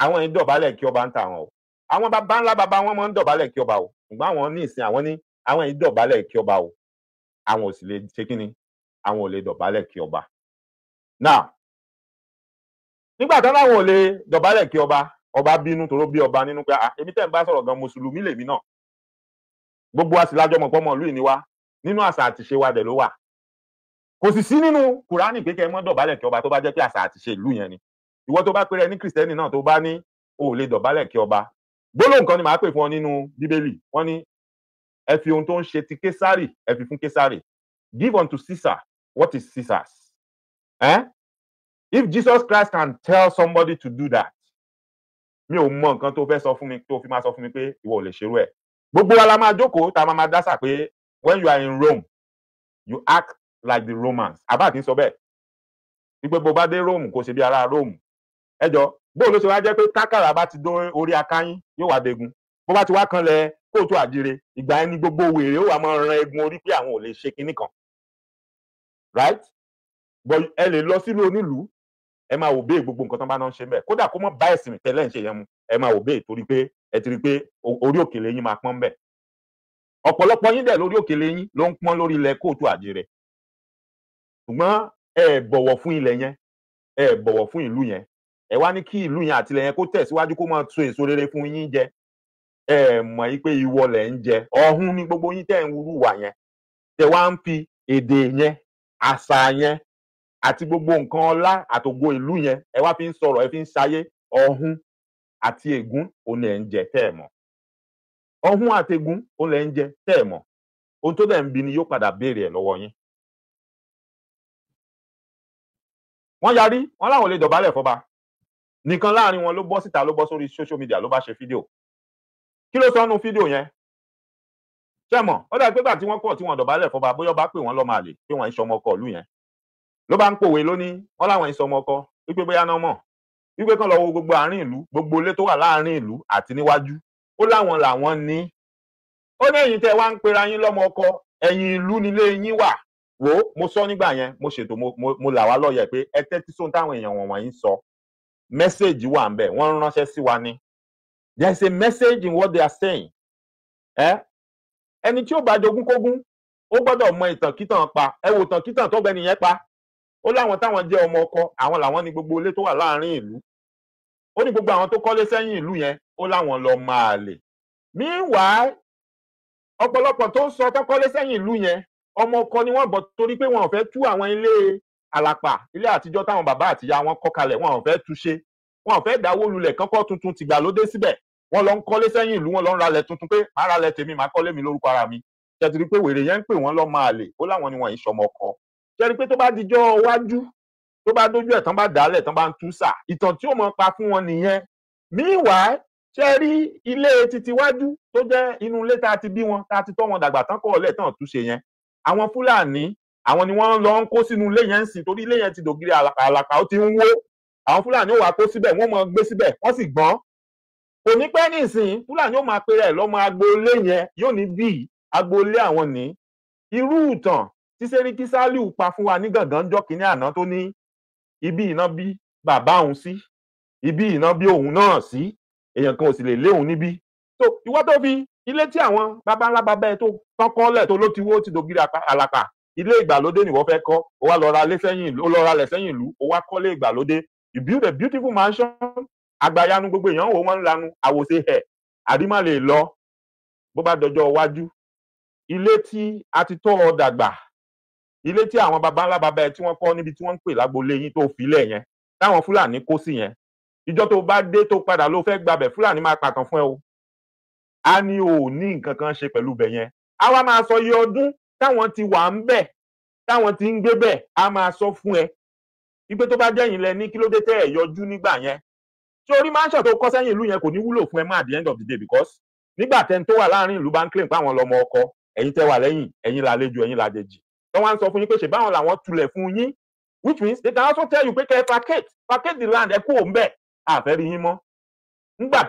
àwọn ìdọ̀bálẹ̀ kí ọba ń ta wọn o. Àwọn bàbá ńlá bàbá wọn máa ń dọ̀bálẹ̀ kí ọba o, ṣùgbọ́n àwọn ní ìsìn àwọn ní àwọn ìdọ̀bálẹ̀ kí ọba o. Àwọn ò sì lè ṣe kíni, àwọn ò lè dọ̀bálẹ̀ kí ọba. Now, nígbà tán láwọn ò lè dọ̀bálẹ̀ kí ọba bínú toró bí ọba nínú pé èmi tẹ́ ń bá sọ̀rọ̀ gan mùsùlùmí lèmi náà. Gbogbo wa sì lájọ mọ̀ pọ́mọ ìlú ìní wa, nínú àṣà àti ṣe wa dẹ̀ ló wà. Kò sì sí nínú Kùránì pé kẹ́ ẹ mọ́ dọ̀bálẹ̀ kí ọba tó bá jẹ́ pé àṣà àti ṣe ìlú yẹn ni. Ìwọ tó bá péré ní kìrìsìtẹ́nì náà tó bá ní o ò lè dọ̀bálẹ̀ kí ọba, gbólóhùn kan ni màá pè fún ọ nínú Bíbélì. Wọ́n ní ẹ fi ohun tó ń ṣe ti Késárì ẹ fi fún Késárì. Give unto Caesar what is Caesar's. If Jesus Christ can tell somebody to do that, mi ò mọ nǹkan tó fẹ́ sọ fún mi tó fi máa sọ fún mi pé ìwọ ò lè ṣerú ẹ̀. Gbogbo wa la máa jókòó tá a máa dásà pé when you are in Rome you act like the Romans. Àbá kì í sọ bẹ́ẹ̀ wípé bó bá dé Rome kò ṣe bí ará Rome. Ẹ jọ bóun ló ṣe wá jẹ́ pé kákàrà bá ti dó orí akáyín yóò wá degun, bó bá ti wá kanlẹ̀ Kóòtù Àjíire ìgbà ẹni gbogbo wèrè ó wà máa ran egun orí pé àwọn ò lè ṣe kinní kan, right? bọ́ ẹ lè lọ sílùú onílùú ẹ máa wò bẹ́ẹ̀ gbogbo nǹkan tó bá náà ń ṣe bẹ́ẹ̀ kódà kó mọ̀ bá ẹ̀sìn tẹ́lẹ̀ ń ṣe yẹn mu ẹ máa wò bẹ́ẹ̀ torí pé ẹ ti rí pé orí òkèlè yín máa pọ́n bẹ́ẹ̀ ọ̀pọ̀lọpọ̀ yín dẹ̀ lórí òkèlè yín ló ń pọ́n lórí ilẹ̀ kóòtù àjèrè ṣùgbọ́n ẹ bọ̀wọ̀ fún ilẹ̀ yẹn ẹ bọ̀wọ̀ fún ìlú yẹn ẹ wá ní kí ìlú yẹn àti ilẹ̀ yẹn kó tẹ̀síwájú kó máa so èso rere fún yín jẹ ẹ mọ̀ yí pé ìwọ lẹ̀ ń jẹ ọ̀hún ní gbogbo yín tẹ̀ ń wúrú wà yẹn tẹ wá ń fi èdè yẹn àṣà yẹn àti gbogbo nǹkan ọlá àtògo ìlú yẹn ẹ wá fi ń sọ̀rọ̀ ẹ fi ń ṣayé ọ̀hún àti ègún òun lẹ̀ ń jẹ tẹ́ ẹ mọ̀ ọ̀hún àti ègún òun lẹ̀ ń jẹ tẹ́ ẹ mọ̀ ohun tó dẹ̀ ń bi ni yóò padà béèrè ẹ̀ lọ́wọ́ yín. wọ́n yarí wọ́n láwọn lè dọ̀bálẹ̀ fọba nìkan láàrin wọn ló bọ́ síta ló bọ́ sórí social media ló bá ṣe fídíò kí ló sọ nínú fídíò yẹn ṣé mọ̀ ó dà pé gbà tí wọ́n kọ̀ tí wọ́n dọ̀bálẹ̀ fọba bóyá bá pè wọ́n lọ́mọ àlè pé wọ́n ń ṣọmọ ọkọ ìlú yẹn ló bá ń pòwe lónìí wọ́n láwọn ń ṣọmọ ọkọ wípé bóyá náà mọ̀ wípé kán lọ wo gbogbo àárín ìlú gbogbo ilé tó wà láàárín ìlú àti níwájú ó láwọn làwọn ní ó ní ẹ̀yin tẹ́ wá ń pera yín lọ́mọ ọkọ ẹ̀yìn ìlú nílé yín wà wò ó mo sọ nígbà yẹn mo ṣètò mo là wá lọ́yẹ̀ pé ẹ tẹ́tí sóhun táwọn èèyàn wọ̀nyí ń sọ mẹ́sẹ̀gì wà ń bẹ̀ wọ́n ránṣẹ́ sí wa ní there is a message in what they are saying ẹni tí ó bá jogún kógún ó gbọ́dọ̀ mọ ìtànkítàn pa ẹ wò ìtànkítàn tó bẹ nìyẹn pa ó láwọn táwọn jẹ́ ọmọ ọkọ àwọn làwọn ní gbogbo ilé tó wà láàrin ìlú ó ní gbogbo àwọn tó kọ́lé sẹ́yìn ìlú yẹn ó láwọn lọ máa lè meanwhile ọ̀pọ̀lọpọ̀ tó ń sọ tó kọ́lé sẹ́yìn ìlú yẹn ọmọ ọkọ ni wọ́n bọ̀ torí pé wọn ò fẹ́ tú àwọn ilé àlàpà ilé àtijọ́ táwọn bàbá àtìyá wọn kọ́ kalẹ̀ wọn ò fẹ́ tú ṣe wọn ò fẹ́ dáwó lulẹ̀ kọ́kọ́ tuntun tìgbàlódé síbẹ̀ wọ́n lọ ń kọ́lé sẹ́yìn ìlú wọn lọ ń ralẹ̀ tuntun pé má ralẹ̀ tèmi má kọ́lé mi lórúkọ ara mi ṣètìrí pé wèrè yẹn ń pè wọ́n lọ máa lè ó láwọn ni wọ́n ń ṣọmọ ọkọ ṣètìrí pé tó bá dijọ́ wájú tó bá dójú ẹ̀ tán bá dálẹ̀ tán bá ń tú sà ìtàn tí ó mọ pa fún wọn nìyẹn meanwhile ṣe rí ilé titi wájú tó jẹ́ inú ilé tá a ti bí wọn tá a ti tọ́ wọn dàgbà tán kọ́ ọ̀lẹ́ tán túnṣe yẹn àwọn Fúlàní àwọn ni wọ́n lọ ń kó sínú ilé yẹn ń sìn torí ilé yẹn ti dògiri àlàkà ó ti ń wó àwọn Fúlàní ó wá kó síbẹ̀ wọ́n mọ gbé síbẹ̀ wọ́n sì gbọ́n kò ní pẹ́ nísìn Fúlàní ó máa pèrè ẹ̀ lọ́mọ agboolé yẹn yóò ní bí agboolé àwọn ní irú ìtàn tí Sẹ́ríkí Sálíù pa fún wa ní Gàngán jọ́ kínní àná tó ní ibi iná bí bàbá òun sí ibi iná bí òun náà sí èèyàn kan ò sì lè lé òun níbí tó ìwọ tó fi ilé tí àwọn baba ńlá baba ẹ tó kọ́kọ́ tó ló ti wó ti dògiri àlàpà ilé ìgbàlódé nìwọ fẹ́ kọ́ ó wá lọ ra lé sẹ́yìn ìlú ó lọ ra lẹ̀ sẹ́yìn ìlú ó wá kọ́lé ìgbàlódé you build a beautiful mansion àgbàyanu gbogbo èèyàn wò wọ́n ń lanu àwòṣe ẹ̀ àdìmọ́ lè lọ bó bá dọjọ́ iwájú ilé tí a ti tọ́ ọ dàgbà ilé tí àwọn baba ńlá baba ẹ tí wọ́n kọ́ níbi tí wọ́n ń pè lágboolé yín tó filẹ̀ yẹn táwọn Fúlàní kó sí yẹn ìjọ tó bá dé tó padà ló fẹ́ gbabẹ̀ Fúlàní máa pàtàn fún ẹ o a ní o ní nǹkan kan ṣe pẹ̀lú bẹ̀ yẹn a wá máa sọ iye ọdún táwọn ti wà ń bẹ̀ táwọn ti ń gbé bẹ̀ a máa sọ fún ẹ wípé tó bá jẹ́yìn lẹ ní kí ló dé tẹ́ ẹ̀ yọjú nígbà yẹn tí orí mansion tó kọ́ sẹ́yìn ìlú yẹn kò ní wúlò fún ẹ mọ́ at the end of the day because nígbà tẹ́ni tó wà láàrin ìlú bá ń claim pé àwọn lọmọ ọkọ ẹ̀yin tẹ́ wà lẹ́yìn ẹ̀yin làlejò ẹ̀yin làjèjì tó wá ń sọ fún yín pé ṣe báwọn làwọn tulẹ̀ fún yín which means they can also tell you pé kẹ́ ẹ vacate the land ẹ kú òun bẹ́ẹ̀ àfẹ́rí yín mọ́ nígbà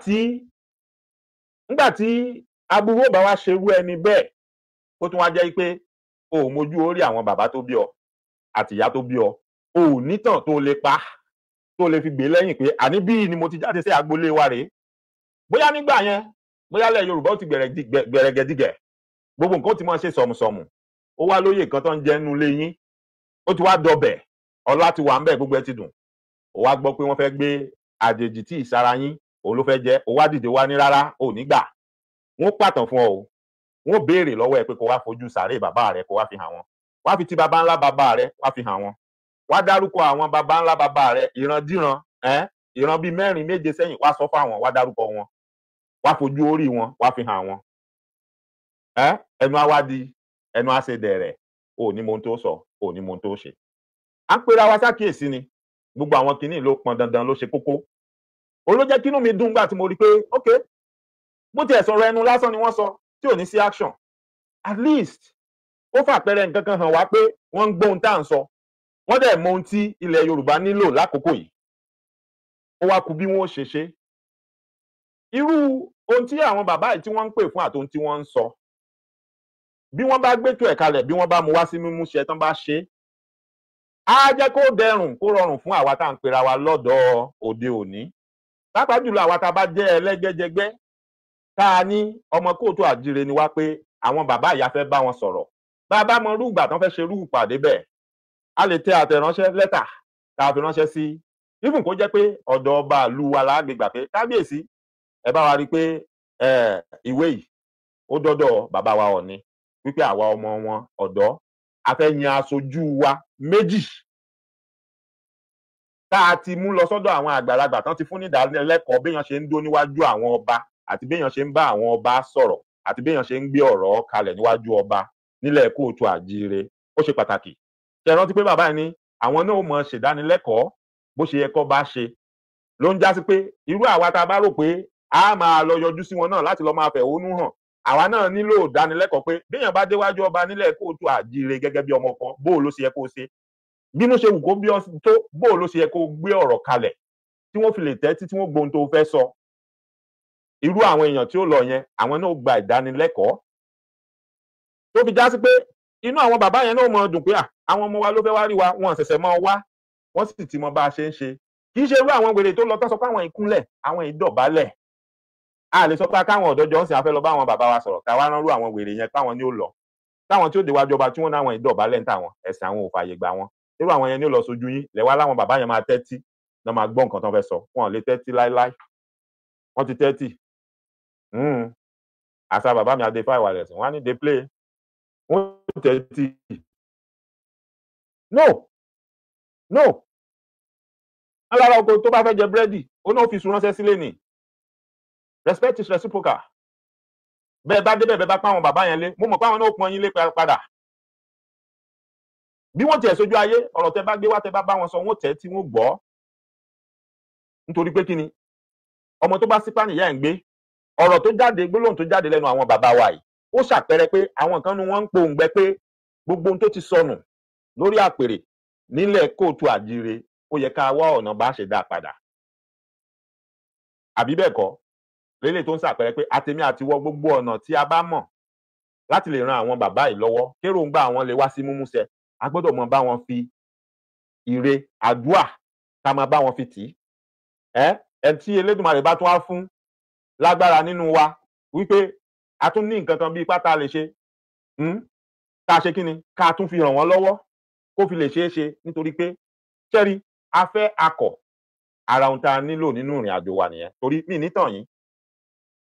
tí aburú bá wá ṣerú ẹni bẹ́ẹ̀ ó tún wá jẹ́ pé o ò mójú orí àwọn bàbá tó bí ọ àtìyá tó bí ọ o ò nítàn tó lè pa tó lè fi gbé lẹ́yìn pé àní bíi ni mo ti jáde sí agboolé wa rèé bóyá nígbà yẹn bóyá lẹ Yorùbá ó ti gbẹ̀rẹ̀gẹ̀dígẹ̀ gbogbo nǹkan ó ti máa ṣe sọ̀mùsọ̀mù ó wá lóye nǹkan tó ń jẹ́ nínú ilé yín ó ti wá dọbẹ̀ ọlá ti wà ń bẹ̀ gbogbo ẹ ti dùn ó wá gbọ́ pé wọ́n fẹ́ gbé àjèjì tí ìsara yín òun ló fẹ́ jẹ́ ó wá dìde wá ní rárá ò ní gbà wọ́n pàtàn fún ọ o wọ́n béèrè lọ́wọ́ ẹ pé kó wá fojú sàárè bàbá rẹ kó wá fi hàn wọ́n wá fi ti bàbá ńlá bàbá rẹ wá fi hàn wọ́n wá dárúkọ àwọn bàbá ńlá bàbá rẹ ìrandíran ìran bíi 4 méje sẹ́yìn wá sọ fáwọn wá dárúkọ wọn wá fojú orí wọn wá fi hàn wọ́n ẹnu awádìí ẹnu àṣedẹrẹ ò ní mo tó sọ ò ní mo tó ṣe à ń pera wa ṣàkíyèsí ni gbogbo àwọn kinní ló pọn dandan ló ṣe kókó olójẹ́ kínú mi dùn gbà tí mo rí pé ok bó tiẹ̀ sọ̀rọ̀ ẹnu lásán ni wọ́n sọ tí ò ní sí action at least ó fàpẹẹrẹ nǹkan kan hàn wá pé wọ́n ń gbóhun tá à ń sọ wọ́n dẹ̀ mọ ohun tí ilẹ̀ Yorùbá nílò lákòókò yìí ó wá kù bí wọ́n ó ṣe ṣe irú ohun tí àwọn bàbá yìí tí wọ́n ń pè fún àtohun tí wọ́n ń sọ bí wọ́n bá gbé tó ẹ̀ kalẹ̀ bí wọ́n bá mú wá sí mímú ṣe tán bá ṣe á jẹ́ kó dẹrùn kó rọrùn fún àwa tá à ń pera wa lọ́dọ̀ òde òní, pàápàá jùlọ àwa tá a bá jẹ́ ẹlẹ́gbẹ́jẹgbẹ́ tá a ní ọmọ kóòtù àjíire ni wá pé àwọn bàbá ìyá fẹ́ bá wọn sọ̀rọ̀, bá a bá mọ irú ìgbà tán fẹ́ ṣe irú ìpàdé bẹ́ẹ̀, a lè tẹ àtẹ̀ránṣẹ́ lẹ́tà tá a fi ránṣẹ́ sí even kó jẹ́ pé ọ̀dọ̀ ọba ìlú wa lágbègbà pé kábíyèsí ẹ bá wa rí i pé ìwé yìí ó dọ́dọ̀ bàbá wa Ọọ̀ni wípé àwa ọmọ wọn ọ̀dọ́ a fẹ́ yan aṣojú wa méjì tá a ti mú lọ sọ́dọ̀ àwọn àgbàlagbà tán ti fún ní ìdánilẹ́kọ̀ọ́ béèyàn ṣe ń dó níwájú àwọn ọba àti béèyàn ṣe ń bá àwọn ọba sọ̀rọ̀ àti béèyàn ṣe ń gbé ọ̀rọ̀ kalẹ̀ níwájú ọba nílẹ̀ kóòtù àjíire. Ó ṣe pàtàkì ṣe rántí pé bàbá yìí ní àwọn náà mọ̀ ṣèdánilẹ́kọ̀ọ́ bó ṣe yẹ kó bá ṣe, ló ń já sí pé irú àwa tá a bá rò pé a máa lọ yọjú sí wọn náà láti lọ máa fẹ̀hónú hàn, àwa náà nílò ìdánilẹ́kọ̀ọ́ pé béèyàn bá déwájú ọba nílẹ̀ kóòtù àjíire gẹ́gẹ́ bí ọmọ kan bó ló ṣe yẹ kó ṣe, bínú ṣe wù kó bí ọ tó bó ló ṣe yẹ kó gbé ọ̀rọ̀ kalẹ̀ tí wọ́n fi lè tẹ́tí tí wọ́n gbohun tó fẹ́ sọ. Irú àwọn èèyàn tí ó lọ yẹn àwọn náà gba ìdánilẹ́kọ̀ọ́ tó fi já sí pé inú àwọn bàbá yẹn náà mọ dùn pé àwọn ọmọ wa ló fẹ́ wá rí wa, wọn ṣẹ̀ṣẹ̀ mọ́ wá, wọ́n sì ti mọ bá a ṣe ń ṣe. Kì í ṣe irú àwọn wèrè tó lọ tán sọ pé àwọn ìkúnlẹ̀ àwọn ìdọ̀bálẹ̀, a lè sọ pé káwọn ọ̀dọ́ Johnson afẹ́ lọ bá àwọn bàbá wa sọ̀rọ̀ káwá rán rú àwọn wèrè yẹn káwọn ní ó lọ, táwọn tí ó déwájú ọba tí wọ́n náwọn ìdọ̀bálẹ̀ ń tàwọn ẹ̀sìn àwọn ò fààyè gbà wọn, irú àwọn yẹn ní ó lọ sojú yín lẹ́wà láwọn bàbá yẹn máa tẹ́tí náà máa gbọ́ nǹkan tó fẹ́ sọ, wọn ò lè tẹ́tí láíláí, wọ́n ti tẹ́tí. Àṣà bàbá mi Adé Fáìwà rẹ̀ sìn wọ́n á ní dey play, wọ́n tẹ́tí. No alára oko tó bá fẹ́ jẹ búrẹ́dì ó náà fi sùn ránṣẹ́ sílé ni, respect is reciprocal. Bẹ́ẹ̀ bá débẹ̀ bẹ́ẹ̀ bá páwọn bàbá yẹn lé, mo mọ̀ páwọn náà pọn yín lé padà. Bí wọ́n tiẹ̀ sójú ayé ọ̀rọ̀ tẹ bá gbé wá tẹ bá wọn sọ wọ́n tẹ́ tí wọ́n gbọ́, nítorí pé kí ni ọmọ tó bá sípà nìyá ẹ̀ ń gbé, ọ̀rọ̀ tó jáde gbólóhùn tó jáde lẹ́nu àwọn bàbá wa yìí ó ṣàpẹẹrẹ pé àwọn kan nu wọ́n ń pòǹgbẹ pé gbogbo ohun tó ti sọnù lórí àpèrè nílẹ̀ kóòtù àjíire ó yẹ ká wá ọ̀nà bá ṣe dá padà. Àbí bẹ́ẹ̀ kọ́ lélẹ̀ tó ń ṣàpẹẹrẹ pé àtèmi àtiwọ́ gbogbo ọ̀nà tí a bá mọ̀ láti lè ran àwọn bàbá yìí lọ́wọ́ kéròǹgbà àwọn lè wá sí múmúṣẹ, a gbọ́dọ̀ mọ bá wọn fi ire àdúà ká máa bá wọn fi tì í. Ẹ tí Elédùmarè bá tún wá fún lágbára nínú wa wípé a tún ní nǹkan kan bí ipá tá a lè ṣe, ká ṣe kí ni ká tún fi ràn wọ́n lọ́wọ́ kó fi lè ṣeé ṣe, nítorí pé ṣẹ́rí afẹ́ akọ̀ ara ohun tá a nílò nínú ìrìn àjò wa nìyẹn. Torí mí nítàn yín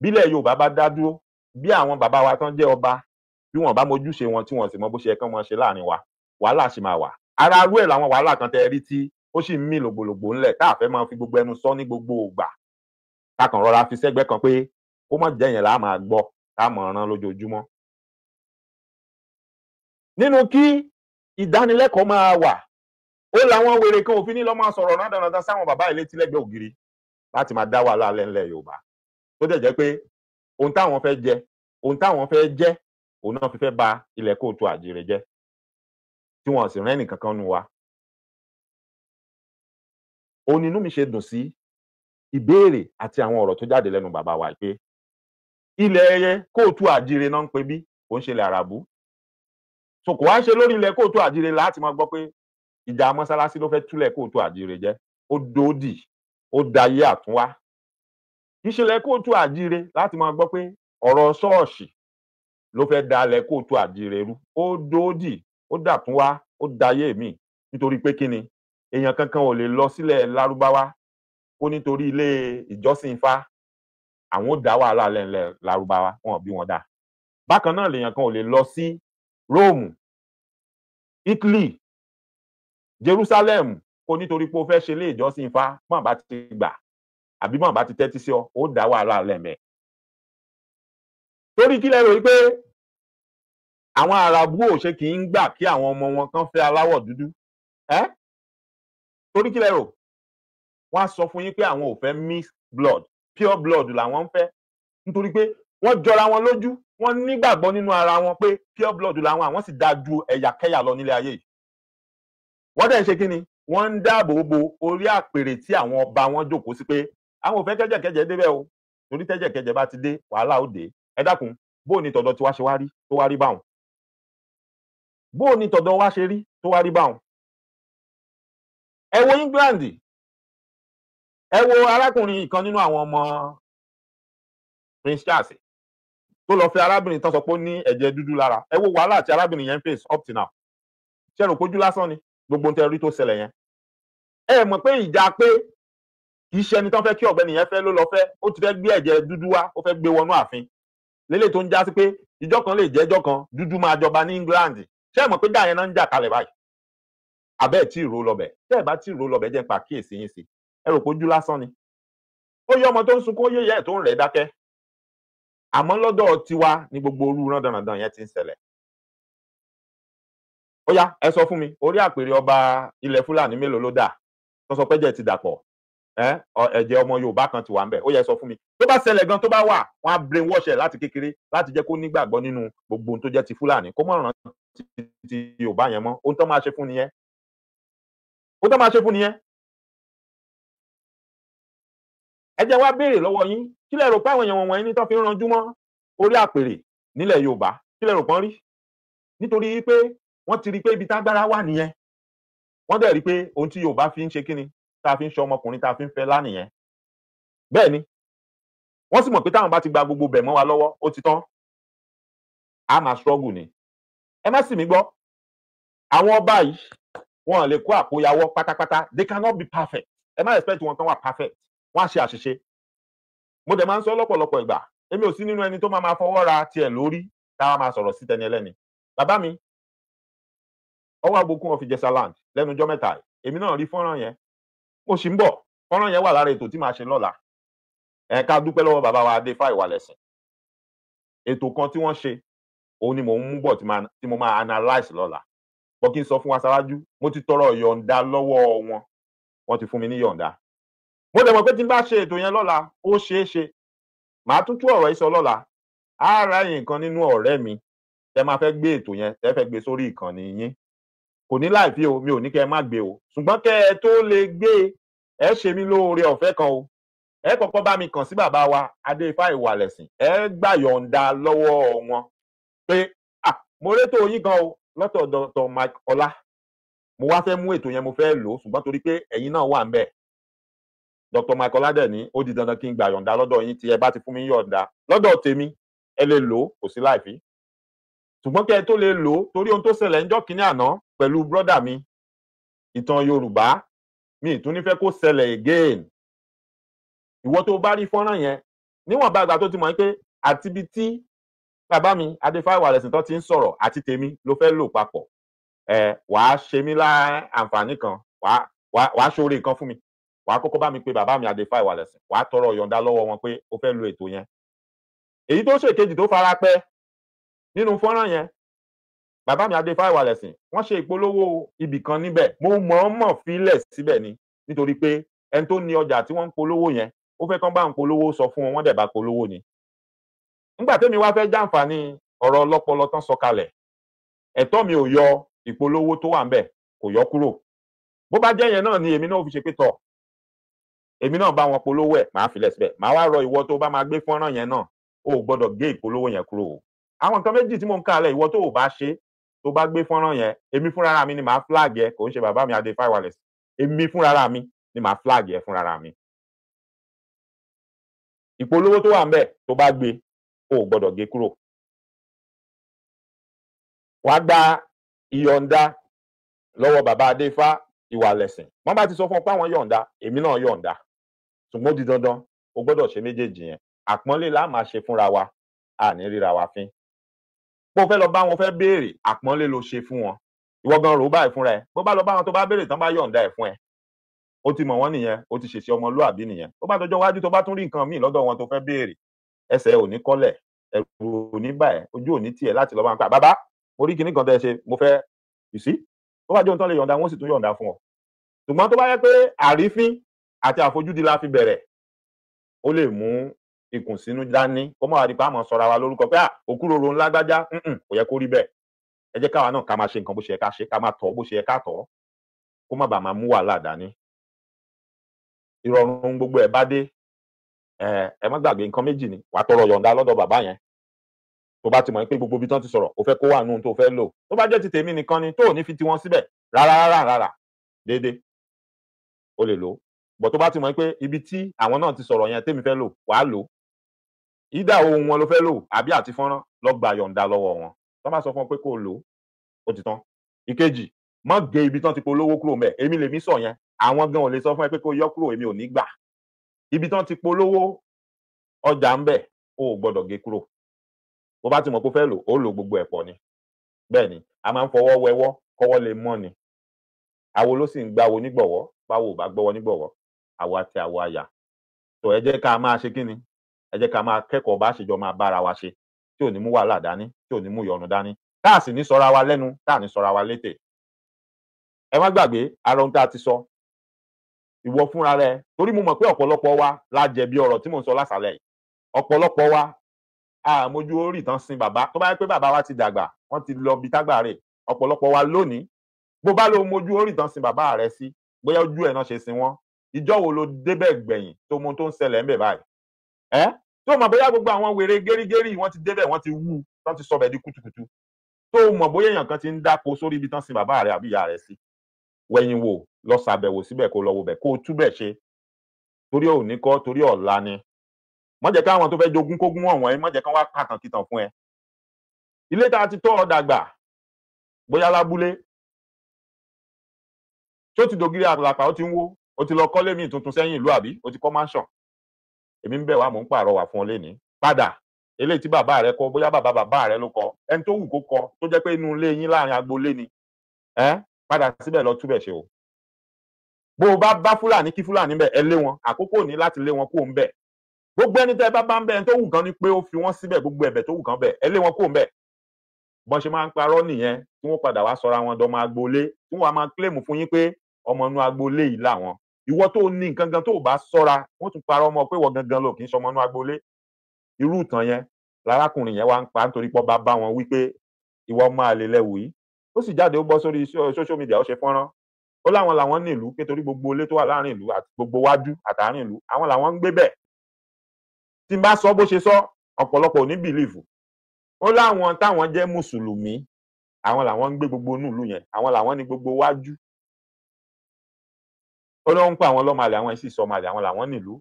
bílẹ̀ Yorùbá bá dá dúró, bí àwọn bàbá wa tán jẹ́ ọba bí wọ́n bá mójúṣe wọn tí wọ́n sì mọ bó ṣe yẹ kán mọ ṣe láàrin wa, wàhálà sì máa wà. Ara rú ẹ̀ làwọn wàhálà kan tẹ́ rí tí ó sì ń mí lògbòlògbò ńlẹ̀ tá a fẹ́ máa fi gbogbo ẹnu sọ ní gbogbo ògbà, ká kàn rọra fi sẹ́gbẹ́ kan pé kó má jẹ́ yẹn là á máa gbọ́ ká mọ̀ ràn lójoojúmọ́. Nínú kí ìdánilẹ́kọ̀ọ́ máa wà, ó làwọn wèrè kan òfin ní lọ́ máa sọ̀rọ̀ rándanrandan sáwọn bàbá ilé tí lẹ́gbẹ̀ẹ́ ògiri láti máa dá wàhálà lẹ́ńlẹ̀ Yorùbá, tó dẹ̀ jẹ́ pé ohun táwọn fẹ́ jẹ ohun táwọn fẹ́ jẹ́ òun náà fi fẹ́ ba ilẹ̀ kóòtù àjíire jẹ́ tí wọ́n sì rẹ́ nìkan kan nu wa. Òun inú mi ṣe dùn sí ìbéèrè àti àwọn ọ̀rọ̀ tó jáde lẹ́nu bàbá wa pé ilẹ̀ kóòtù àjíire náà ń pe bí kò ń ṣe ilẹ̀ àràbù, so kò wá ṣe lórí ilẹ̀ kóòtù àjíire láti máa gbọ́ pé ìjà mọ́sálásí ló fẹ́ túlẹ̀ kóòtù àjíire jẹ́, ó dòdì ó dayé àtúnwá. Ìṣẹ̀lẹ̀ kóòtù àjíire láti máa gbọ́ pé ọ̀rọ̀ ṣọ́ọ̀ṣì ló fẹ́ dalẹ̀ kóòtù àjíire rú, ó dòdì ó dàtúnwá ó dayé mi, nítorí pé kí ni èèyàn kankan ò lè lọ sílẹ̀ Lárúbáwá ó nítorí ilé ìjọsìn Ifá àwọn ò dá wàhálà lẹ́ńlẹ̀ Lárúbáwá, wọn ò bí wọn dá. Bákan náà lèèyàn kan ò lè lọ sí Róòmù, Italy, Jerusalem kó nítorí pé ó fẹ́ ṣe ilé ìjọsìn Ifá mọ̀ bá ti gbà àbí mọ̀ bá ti tẹ́tí sí ọ ó dá wàhálà lẹ́mẹ̀. Torí kí lẹ rò wípé àwọn Àràbù ò ṣe kì í gbà kí àwọn ọmọ wọn kan fẹ́ aláwọ̀ dúdú? Torí kí lẹ rò? Wọ́n á sọ fún yín pé àwọn ò fẹ́ mixed blood, pure blood làwọn ń fẹ́, nítorí pé wọ́n jọra wọn lójú, wọ́n nígbàgbọ́ nínú ara wọn pé pure blood làwọn, àwọn sì dáa ju ẹ̀yàkẹ́yà lọ nílé ayé yìí. Wọ́n dẹ̀ ń ṣe kí ni? Wọ́n ń dáàbò bo orí àpèrè tí àwọn ọba wọn jókòó sí pé àwọn ò fẹ́ kẹ́jẹ̀kẹ́jẹ̀ débẹ̀ o, torí tẹ́jẹ̀kẹ́jẹ̀ bá ti dé wàhálà ó dé. Ẹ dákun bó ni tọ̀dọ̀ tiwa ṣe wá rí tó wá rí báwọn? Bó ni tọ̀dọ̀ wa ṣe rí tó wá rí báwọn? ẹ wo England, ẹ wo arákùnrin kan nínú àwọn ọmọ Prince Charles tó lọ fẹ́ arábìnrin tán sọ pé ó ní ẹ̀jẹ̀ dúdú lára. Ẹ wo wàhálà tí arábìnrin yẹn face up to now. Ṣé rò pójú lásán ni gbogbo ohun tẹ́ rí tó ṣẹlẹ̀ yẹn? Ẹ mọ̀ pé ìjà pé kì í ṣe ẹni tán fẹ́ kí ọ̀gbẹ́ni yẹn fẹ́ ló lọ fẹ́, ó ti fẹ́ gbé ẹ̀jẹ̀ dúdú wá, ó fẹ́ gbé wọnú ààfin. Lélẹ̀ tó ń já sí pé ìjọ kan lè jẹ́ ìjọ kan dúdú máa jọba ní England. Ṣé ẹ mọ̀ pé jà yẹn náà ń jà kalẹ̀ báyìí? Àbẹ́ tí ìró lọbẹ̀, tẹ́ ẹ bá tí ìró lọbẹ̀ jẹ́ ń pa kíyèsí yín sí. Ẹ rò pójú lásán ni. Ó yẹ ọmọ tó ń sunkún, ó yẹ ìyá ẹ̀ tó ń rẹ̀ dákẹ́. Àmọ́ lọ́dọ̀ tiwa ni gbogbo orú rándanràndan yẹn ti ń ṣẹlẹ̀. Ó yá, ẹ sọ fún mi, orí àpèrè ọba ilẹ̀ Fúlàní mélòó ló dà? Tó sọ pé ẹ̀jẹ̀ ti dàpọ̀. Ẹ̀jẹ̀ ọmọ Yorùbá kan ti wà ńbẹ̀. Ó yẹ sọ fún mi. Tó bá ṣẹlẹ̀ gan tó bá wà, wọ́n á brainwash ẹ̀ láti kékeré láti jẹ́ kó nígbàgbọ́ nínú gbogbo ohun tó jẹ́ ti Fúlàní. Kó mọ̀ rántí ti Yorùbá yẹn mọ́. Ohun tó máa ṣe fún nìyẹn. Ohun tó máa ṣe fún nìyẹn. Ẹ jẹ́ wá béèrè lọ́wọ́ yín, kí lẹ rò pé àwọn èèyàn wọ̀nyí ní tán fi ń ranjú mọ́ orí àpèrè nílẹ̀ Yorùbá? Kí lẹ rò pọ́n rí? Nítorí pé wọ́n ti rí pé ibi tágbára wà nìyẹn. Wọ́n dẹ̀ rí pé ohun tí Yorùbá fi ń ṣe kíni, tá a fi ń ṣe ọmọkùnrin tá a fi ń fẹ́ lánìyẹn. Bẹ́ẹ̀ ni, wọ́n sì mọ̀ pé táwọn bá ti gba gbogbo bẹ̀ mọ́ wa lọ́wọ́, ó ti tán. A máa struggle ni. Ẹ má sì mí gbọ́. Àwọn ọba yìí, wọn lè kó àkóyawọ́ pátápátá. They cannot be perfect. Ẹ má expect wọn kan wà perfect. Wọ́n á ṣe àṣìṣe. Mo dẹ̀ máa ń sọ lọ́pọ̀lọpọ̀ ìgbà, èmi ò sí nínú ẹni tó máa fọwọ́ ra tiẹ̀ lórí táwa máa sọ̀rọ̀ sí tẹni ẹlẹ́ni. Bàbá mi, ọwọ́ Àbòkún of Ìjẹ̀ṣà land lẹ́nu ọjọ́ mẹ́ta yìí, èmi náà rí fọ́nrán yẹn. Mo sì ń bọ̀, fọ́nrán yẹn wà lára ètò tí màá ṣe lọ́la. Ká dúpẹ́ lọ́wọ́ bàbá wa Adéfá Ìwàlẹ̀sìn. Ètò kan tí wọ́n ṣe, òun ni mò ń mú bọ̀ tí mo máa analyse lọ́la. Bọ́ kí n sọ fún wa ṣáájú, mo ti tọrọ yọ̀ǹda lọ́wọ́ wọn. Wọ́n ti fún mi ní yọ̀ǹda. Mo dẹ̀ mọ̀ pé tí n bá ṣe ètò yẹn lọ́la, ó ṣeé ṣe. Màá tún tú ọ̀rọ̀ yìí sọ lọ́la. Á ráyè nǹkan nínú ọ̀rẹ́ mi tẹ́ máa fẹ́ gbé ètò yẹn, tẹ́ fẹ́ gbé sórí ìkànnì yín. Kò ní láìfí o, mi ò ní kẹ́ ẹ má gbé o. Ṣùgbọ́n kẹ́ ẹ tó lè gbé, ẹ ṣe mí lóore ọ̀fẹ́ kan o. Ẹ kọ́kọ́ bá mi kàn sí bàbá wa Adéfá Ìwàlẹ̀sìn. Ẹ gbà yọ̀ǹda lọ́wọ́ wọn pé mo rétò yín gan o lọ́tọ̀ Dr. Mike Ọlá. Mo wá fẹ́ mú ètò yẹn, mo fẹ́ lò ó, ṣùgbọ́n torí pé ẹ̀yin náà wà ńbẹ̀. Dr. Mike Ọlá dẹ̀ ní ó di dandan kí n gbà yọ̀ǹda lọ́dọ̀ yín tí ẹ bá ti fún mi yọ̀ǹda. Lọ́dọ̀ tèmi, ẹ lè lò ó, kò sí láìfí. Ṣùgbọ́n kẹ́ ẹ tó lè lò ó, torí ohun tó ṣẹlẹ̀ ńjọ́ kínní àná pẹ̀lú brọ́dà mi, ìtàn Yorùbá, mi ì tún ní fẹ́ kó ṣẹlẹ̀ again. Ìwọ tó bá rí fọ́nrán yẹn, níwọ̀n bá ìgbà tó ti mọ̀ pé àti ibi tí bàbá mi Adéfá Ìwàlẹ̀sìn tó ti ń sọ̀rọ̀ àti tèmi ló fẹ́ lò papọ̀. Wàá ṣe mí láǹfààní kan, wàá ṣoore kan fún mi. Wàá kọ́kọ́ bá mi pé bàbá mi Adéfá Ìwàlẹ̀sìn, wàá tọrọ yọ̀ǹda lọ́wọ́ wọn pé ó fẹ́ lo ètò yẹn. Èyí tó ṣèkejì tó fara pẹ́ nínú fọ́nrán yẹn, bàbá mi Adéfá Ìwàlẹ̀sìn, wọ́n ṣe ìpolówó ibì kan níbẹ̀. Mo mọ̀ọ́mọ̀ fílẹ̀ síbẹ̀ ni, nítorí pé ẹni tó ní ọjà tí wọ́n ń polówó yẹn, ó fẹ́ kán bá ń polówó sọ fún wọn, wọ́n dẹ̀ bá polówó ni. Nígbà tẹ́mi wá fẹ́ jàǹfààní ọ̀rọ̀ ọlọ́pọlọ tán sọ kalẹ̀, ẹ̀tọ́ mi ò yọ ìpolówó tó wà ńbẹ̀, kò yọ kúrò. Bó bá jẹ́ yẹn náà ni èmi náà fi ṣe pé tọ̀, èmi náà bá wọn polówó ẹ̀, màá filẹ̀ síbẹ̀. Màá wá rọ ìwọ tó bá máa gbé fọ́nrán yẹn náà, o ò gbọdọ̀ gé ìpolówó yẹn kúrò o. Àwọn nǹkan méjì tí mò ń kálẹ̀, ìwọ tó ò bá ṣe, tó bá gbé fọ́nrán yẹn, èmi fúnra mi ni màá flag ẹ, kò ń ṣe bàbá mi Adéfá Ìwàlẹ̀sìn. Èmi fúnra mi ni màá flag ẹ fúnra mi. Ìpolówó tó wà ńbẹ̀ tó bá gbé, o ò gbọdọ̀ gé kúrò. Wàá gba ìyọ̀ǹda lọ́wọ́ bàbá Adéfá Ìwàlẹ̀sìn. Wọ́n bá ti sọ fún ọ pé àwọn yọ̀ǹda, èmi náà yọ̀ǹda. Ṣùgbọ́n ó di dandan, o gbọdọ̀ ṣe méjèèjì yẹn. Àpọ́nlé la máa ṣe fúnra wa, a ní ríra wa fín. Bó fẹ́ lọ bá wọn fẹ́ béèrè, àpọ́nlé ló ṣe fún wọn. Ìwọ gan rò báyìí fúnra ẹ. Bó bá lọ bá wọn tó bá béèrè tán bá yọ̀ǹda ẹ̀ fún ẹ, ó ti mọ̀ wọ́n nìyẹn, ó ti ṣèṣe ọmọlúàbí nìyẹn. Bó bá dọjọ́ wájú tó bá tún rí nǹkan míì lọ́dọ̀ wọn tó fẹ́ béèrè, ẹsẹ̀ ò ní kọ́lẹ̀, ẹ̀rù ò ní bà ẹ́, ojú ò ní tì ẹ́ láti lọ bá wọn pa bàbá, mo rí kinní kan tẹ́ ẹ ṣe, mo fẹ́ you see. Tó bá jẹ́ ohun tán lè yọ̀ǹda, wọ́n sì tún yọ̀ǹda fún ọ. Ṣùgbọ́n tó bá yẹ pé àrífín àti àfojúdi la fi bẹ̀rẹ̀, ó lè mú ìkùnsínú dání, kó má wá di pé a máa sọra wa lórúkọ pé òkúròrò ńlá gbájá, kò yẹ kó rí bẹ́ẹ̀. Ẹ jẹ́ káwa náà ká máa ṣe nǹkan bó ṣe yẹ ká ṣe, ká máa tọ̀ bó ṣe yẹ ká tọ̀, kó má bàa máa mú wàhálà dání. Ìrọ̀rùn gbogbo ẹ̀ bá dé, ẹ má gbàgbé nǹkan méjì ni. Wàá tọrọ yọ̀ǹda lọ́dọ̀ bàbá yẹn. Tó bá ti mọ̀ pé gbogbo ibi tán ti sọ̀rọ̀, ó fẹ́ kó wà nínú tó fẹ́ lò. Tó bá jẹ́ ti tèmi nìkan ni, tó ò ní fi tiwọn síbẹ̀ rárá, déédéé. o lè lò bọ̀ tó bá ti mọ̀ pé ibi tí àwọn náà ti sọ̀rọ̀ yẹn tèmi fẹ́ lò wàá lò ìdá ohun wọn ló fẹ́ lò àbí àti fọ́nrán lọ gba yọ̀ǹda lọ́wọ́ wọn tó bá sọ fún ọ pé kó o lò ó ti tán. ìkejì má gé ibi tán ti polówó kúrò ńbẹ̀ èmi lèmi sọ yẹn àwọn gan ò lè sọ fún ẹ pé kó o yọ kúrò èmi ò ní gbà ibi tán ti polówó ọjà ńbẹ̀ o ò gbọ́dọ̀ gé kúrò bó bá ti mọ̀ pé ó fẹ́ lò ó lò gbogbo ẹ̀ pọ̀ ni bẹ́ẹ̀ ni a máa ń fọwọ́ wẹwọ́ kọ́wọ́ lè mọ́ ni àwo ló sì ń gbáwo nígbọ̀wọ́ báwo ò bá gbọ́wọ́ nígbọ̀wọ́ àwo àti àwo àyà tó ẹ jẹ́ ká máa ṣe kí ni ẹ jẹ́ ká máa kẹ́kọ̀ọ́ bá ṣèjọ máa bára wa ṣe tí ò ní mú wàhálà dání tí ò ní mú ìyọnu dání tá à sì ní sọra wa lẹ́nu tá à ní sọra wa létè ẹ má gbàgbé ara ohun tá a ti sọ ìwọ fúnra rẹ torí mo mọ̀ pé ọ̀pọ̀lọpọ̀ wa la jẹ̀bi ọ̀rọ̀ tí mò ń sọ lásàlẹ̀ yìí ọ̀pọ̀lọpọ̀ wa àmójú orí ìtàn sin bàbá tó bá yẹ pé bàbá wa ti dàgbà wọ́n ti lọ bí tágbà rẹ̀ ọ̀pọ̀lọpọ̀ wa lónìí bó bá lọ mójú orí ìtàn sin bàbá rẹ sí bóyá ojú ẹ̀ náà ṣe sin wọ́n ìjọ́ wo ló débẹ̀ gbẹ̀yìn tó mọ tó ń ṣẹlẹ̀ ńbẹ̀ báyìí tó mọ̀ bóyá gbogbo àwọn wèrè gẹ́rígẹ́rí wọ́n ti débẹ̀ wọ́n ti wú wọ́n ti sọbẹ̀ di kùtùkùtù tó mọ̀ bóyá èèyàn kan ti ń dáko sórí ibi tán sin bàbá rẹ àbí ìyá rẹ sí wẹ̀yìn wò lọ ṣàbẹ̀wò síbẹ̀ kó lọ wo bẹ̀ kó o túbẹ̀ ṣe torí òní kọ́ torí ọ̀la ni má jẹ́ káwọn tó fẹ́ jogún kógún wọ̀n má jẹ́ kán wá kàtàn kìtàn fún ẹ ilé tá a ti tọ́ ọ dàgbà bóyá lábúlé tó ti dògiri àlàpà ó ti ń wó ó ti lọ kọ́lé míì tuntun sẹ́yìn ìlú àbí ó ti kọ́ mansion èmi ń bẹ̀ wá mò ń pàrọwà fún ọ lénìí padà eléyìí tí bàbá rẹ kọ́ bóyá bàbá rẹ ló kọ́ ẹni tó wù kó kọ́ tó jẹ́ pé inú ilé yín láàrin agboolé ni padà síbẹ̀ lọ túbẹ̀ ṣe o bó o bá fúlàní kí fúlàní bẹ̀ ẹ lé wọn àkókò ní láti lé wọn kó ń bẹ̀ gbogbo ẹni tẹ́ bá ń bẹ̀ ẹni tó wù kan ni pé ó fi wọ́n síbẹ̀ gbogbo ẹ̀bẹ̀ tó wù kan bẹ̀ ẹ lé wọn kó ń bẹ̀ bọ́n ṣe máa ń parọ́ nìyẹn tí wọ́n padà wá sọra wọn dọmọ agboolé tí wọ́n máa kílèmù fún yín pé ọmọ inú agboolé yìí làwọn ìwọ tó ní nǹkan gan tó bá ṣọ́ra wọ́n tún parọ́ ọmọ pé wọ́n gangan lò kì í ṣọmọ inú agboolé irú ìtàn yẹn lárákùnrin yẹn wá ń pa nítorí pọ́ bá wọn wípé ìwọ máa lè lẹ́wù yìí ó sì jáde ó bọ́ sórí social media ó ṣe fọ́nrán ó láwọn làwọn ní ìlú pé torí gbogbo ilé tó wà láàrin ìlú àti gbogbo wájú àtàrin ìlú àwọn làwọn ń gbé bẹ̀ tí n bá sọ bó ṣe sọ ọ̀pọ̀lọpọ̀ ò ní bìlíìfù ó láwọn táwọn jẹ́ mùsùlùmí àwọn làwọn ń gbé gbogbo inú ìlú yẹn àwọn làwọn ní gbogbo wájú ó ló ń pa àwọn lọ́mọ àlè àwọn sì sọ ọmọ àlè àwọn làwọn nílùú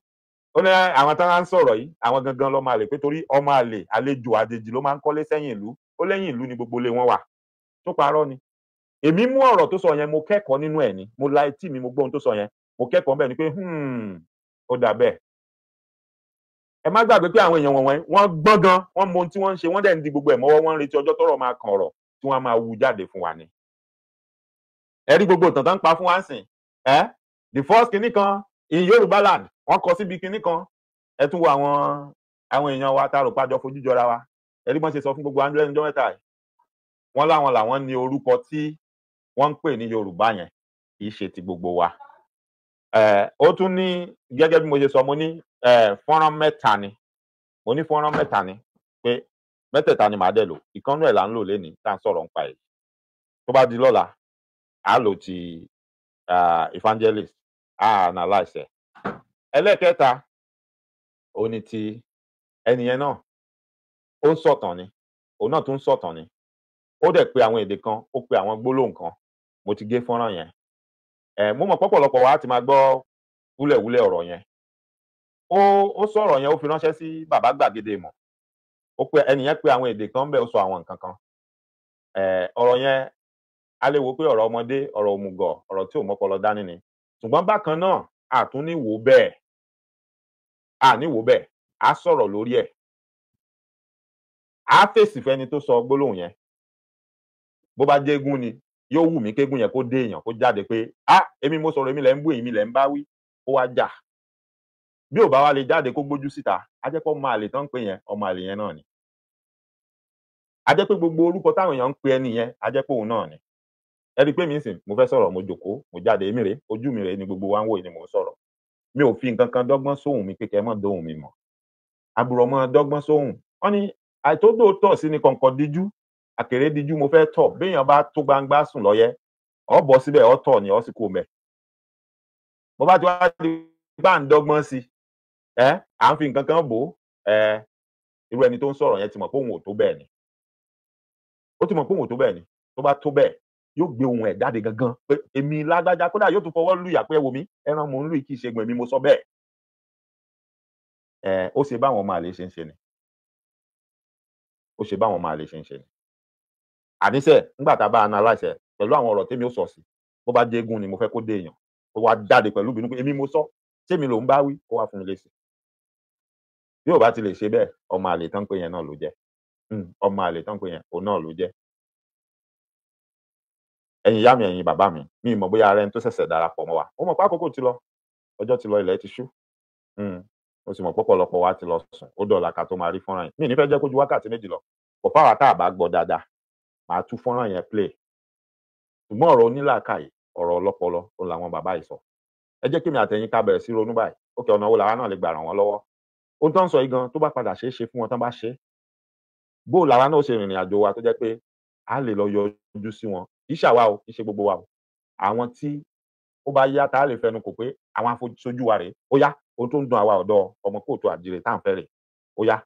ó ní àwọn táwọn ń sọ̀rọ̀ yìí àwọn gangan lọ́mọ àlè pé torí ọmọ àlè àlejò àjèjì ló máa ń kọ́lé sẹ́yìn ìlú ó lẹ́yìn ìlú ni gbogbo ilé wọn wà tó parọ́ ni èmi mú ọ̀rọ̀ tó sọ yẹn mo kẹ́kọ̀ọ́ nínú ẹ̀ ni mo la etí mi mo gbọ́ ohun tó sọ yẹn mo kẹ́kọ̀ọ́ bẹ́ẹ̀ ni pé ó dà bẹ́ẹ̀ ẹ má gbàgbé pé àwọn èèyàn wọ́n gbọ́n gan wọ́n mọ ohun tí wọ́n ń ṣe wọ́n dẹ̀ ń di gbogbo ẹ̀ mọ́wọ́ wọ́n ń retí ọjọ́ tọ́rọ̀ máa kan ọ̀rọ̀ tí wọ́n máa wú jáde fún wa ni ẹ rí gbogbo ìtàn tó ń pa fún wa ń sìn the first kinní kan in Yorùbá land wọ́n kọ síbi kinní kan ẹ tún wo àwọn èèyàn wa tá a rò pájọ fojú jọra wa ẹ rí bọ́n ṣe sọ fún gbogbo andrẹ́ níjọ́ mẹ́ta yìí wọ́n láwọn làwọn ní orúkọ tí wọ́n ń pè ní Yorùbá yẹn kì í ṣe ti gbogbo wa ó tún ní gẹ́gẹ́ bí mo ṣe sọ mo ní fọ́nrán mẹ́ta ni mo ní fọ́nrán mẹ́ta ni pé mẹ́tẹ̀ẹ̀ta ni màá dẹ̀ lò ìkànnú ẹ̀ là ń lò lénìí tá à ń sọ̀rọ̀ nípa ẹ̀ tó bá di lọ́la à á lò ti evangelist à analyse ẹ̀ ẹlẹ́ẹ̀kẹta ó ní ti ẹnìyẹn náà ó ń sọ̀tàn ni òun náà tún ń sọ̀tàn ni ó dẹ̀ pe àwọn èdè kan ó pe àwọn gbólóhùn kan mo ti gé fọ́nrán yẹn mo mọ̀ pọ̀pọ̀lọpọ̀ wa ti máa gbọ́ wúlẹ̀wúlẹ̀ ọ̀rọ̀ yẹn ó sọ̀rọ̀ yẹn ó fi ránṣẹ́ sí bàbá gbàgede mọ̀ ó pe ẹnìyẹn pe àwọn èdè kan bẹ́ẹ̀ ó sọ àwọn nǹkan kan ọ̀rọ̀ yẹn a lè wo pé ọ̀rọ̀ ọmọdé ọ̀rọ̀ òmùgọ̀ ọ̀rọ̀ tí ò mọ́pọlọ dání ni ṣùgbọ́n bákan náà àtún ní wò bẹ́ẹ̀ á sọ̀rọ̀ lórí ẹ̀ á fèsì fẹ́ni tó sọ gbólóhùn yẹn bó bá jẹ́ egún ni yóò wù mí kégún yẹn kó dé èèyàn kó jáde pé èmi mo sọ̀rọ̀ èmi lẹ̀ ń bú èmi lẹ̀ ń bá wí ó wá jà bí ò bá wá lè jáde kó gbójú síta á jẹ́ pé ọmọ àlè tán ń pè yẹn ọmọ àlè yẹn náà ni á jẹ́ pé gbogbo orúkọ táwọn èèyàn ń pe ẹni yẹn á jẹ́ pé òun náà ni ẹ rí i pé mi ń sìn mo fẹ́ sọ̀rọ̀ mo jòkó mo jáde èmi rè ojú mi rè ni gbogbo wa ń wò ni mo ń sọ̀rọ̀ mi ò fi nǹkan kan dọ́gbọ́n sóhùn mi kékeré mọ́ dóhùn mi mọ́ àbúrò mọ́ dọ́gbọ́n sóhùn wọ́n ní àìtódòótọ́ sí ni kọ̀ǹkọ̀ díjú àkèré díjú mo fẹ́ tọ̀ béèyàn bá tó gbangba sùn lọ́yẹ́ ọ bọ́ síbẹ̀ ọ tọ̀ ni ọ sì kó mẹ́ mo bá ti wá di bá ń dọ́gbọ́n sí à ń fi nǹkan kan bò irú ẹni tó ń sọ̀rọ̀ yẹn ti mọ̀ pé òun ò tó bẹ́ẹ̀ ni ó ti mọ̀ pé òun ò tó bẹ́ẹ̀ ni tó bá tó bẹ́ẹ̀ yóò gbé ohun ẹ̀ jáde gangan pé èmi lágbájá, kódà yóò tún fọwọ́ lùyà pé ẹ wò mí ẹran mò ń lù yìí kì í ṣe egun èmi mo sọ bẹ́ẹ̀. Ó ṣe báwọn ọmọ àlè ṣe ń ṣe ni. Ó ṣe báwọn ọmọ àlè ṣe ń ṣe ni. Àníṣe nígbà tá a bá analyse ẹ̀ pẹ̀lú àwọn ọ̀rọ̀ tèmi ó sọ sí, bó bá jẹ́ eégún ni mo fẹ́ kó dé èèyàn, ó wá jáde pẹ̀lú ìbínú pé èmi mo sọ, ṣémi ló ń bá wí, ó wá fún mi lésì. Bí ò bá ti lè ṣe bẹ́ẹ̀, ọmọ àlè tán pé yẹn náà ló jẹ́. Ọmọ àlè tán pé yẹn, òun náà ló jẹ́. Ẹ̀yin ìyá mi, ẹ̀yin bàbá mi, mi ì mọ̀ bóyá ara ẹni tó ṣẹ̀ṣẹ̀ darapọ̀ mọ́ wa. Ó mọ̀ pé àkókò ti lọ, ọjọ́ ti lọ, ilẹ̀ ti ṣú. Mo sì mọ̀ pé ọ̀pọ̀lọpọ̀ wa ti lọ sùn, ó dọ̀la ká tó máa rí fọ́nrán yìí. Mi ì ní fẹ́ jẹ́ kó ju wákàtí 2 lọ. Kò fáwa tá a bá gbọ́ dáadáa, màá tú fọ́nrán yẹn play. Ṣùgbọ́n ọ̀rọ̀ onílàákàyè, ọ̀rọ̀ ọlọ́pọlọ, òun làwọn bàbá yìí sọ. Ẹ jẹ́ kémi àtẹ̀yin ká bẹ̀rẹ̀ sí ronú báyìí. Ókè, ọ̀nà wo làwa náà lè gbà ràn wọ́n lọ́wọ́? Ohun tó ń sọ yìí gan, tó bá padà ṣeé ṣe fún wọn tán bá ṣe é, bó làwa náà ó ṣe rìnrìn àjò wa tó jẹ́ pé a lè lọ yọjú sí wọn. Kì í ṣàwa o, kì í ṣe gbogbo wa o. Àwọn tí ó bá yá tá a lè fẹnu kò pé àwọn afojú wa rèé, ó yá, ohun tó ń dùn àwa ọ̀dọ́ ọmọ kóòtù àjíire tá à ń fẹ́ rèé, ó yá,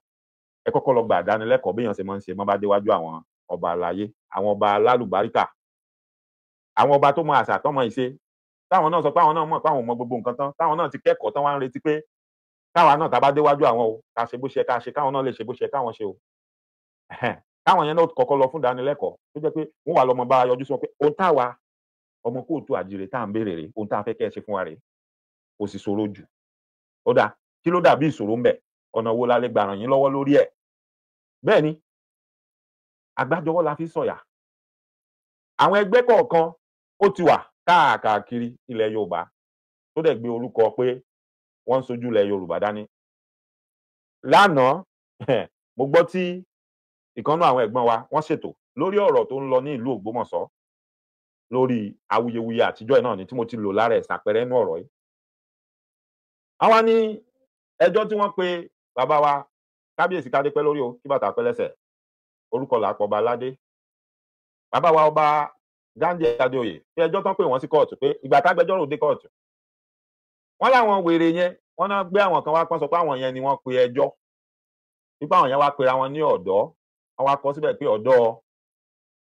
ẹ kọ́kọ́ lọ gba ìdánilẹ́kọ̀ọ́ béèyàn ṣe máa ń ṣe mọ́ bá déwájú àwọn ọba aláyé, àwọn ọba alálùbáríkà, àwọn ọba tó mọ àṣà tán mọ ìṣe, táwọn náà sọ pé àwọn náà mọ̀ pé àwọn mọ gbogbo nǹkan tán, táwọn náà ti kẹ́kọ̀ọ́ tán wá ń retí pé káwa náà tá a bá déwájú àwọn o, ká ṣe bó ṣe ká ṣe, káwọn náà lè ṣe bó ṣe káwọn ṣe o. Káwọn yẹn náà kọ́kọ́ lọ fún ìdánilẹ́kọ̀ọ́ tó jẹ́ pé wọ́n wà lọ́mọ bá yọjú sí wọn pé ohun táwa ọmọ kóòtù àjíire tá à ń béèrè rèé, ohun tá a fẹ́ kẹ́ ẹ ṣe fún wa rèé, kò sì ṣòro jù. Ó dáa, kí ló dàbí ìṣòro ńbẹ̀? Ọ̀nà wo la lè gbà ràn yín lọ́wọ́ lórí ẹ̀? Bẹ́ẹ̀ ni, àgbájọwọ́ la fi ń sọ̀yà. Àwọn ẹgbẹ́ kọ̀ọ̀kan ó ti wà káàkiri ilẹ̀ Yorùbá tó dẹ̀ gbé orúkọ pé wọ́n ń ṣojú ilẹ̀ Yorùbá dání. Lánàá, mo gbọ́ tí ìkan nínú àwọn ẹ̀gbọ́n wa wọ́n ṣètò lórí ọ̀rọ̀ tó ń lọ ní ìlú Ògbómọ̀ṣọ́ lórí awuyewuye àtijọ́ náà ni tí mo ti lò lára ẹ̀ ṣàpẹẹrẹ nínú ọ̀rọ̀ yìí. Àwa ní ẹjọ́ tí wọ́n pe bàbá wa kábíyèsí kádé pẹ́ lórí o, kí bàtà pẹ́ lẹ́sẹ̀, orúkọ là pọ̀ ọba aládé. Bàbá wa ọba Ghandi Adéoyè pé ẹjọ́ tán pè wọ́n sí kóòtù pé ìgbà tágbẹjọ́rò dé kóòtù, wọ́n láwọn wèrè yẹn, wọ́n náà gbé àwọn kan wá pọ́n sọ pé àwọn yẹn ni wọ́n pe ẹjọ́, wípé àwọn yẹn wá pera wọn ní ọ̀dọ́, wọ́n wá kọ síbẹ̀ pé ọ̀dọ́,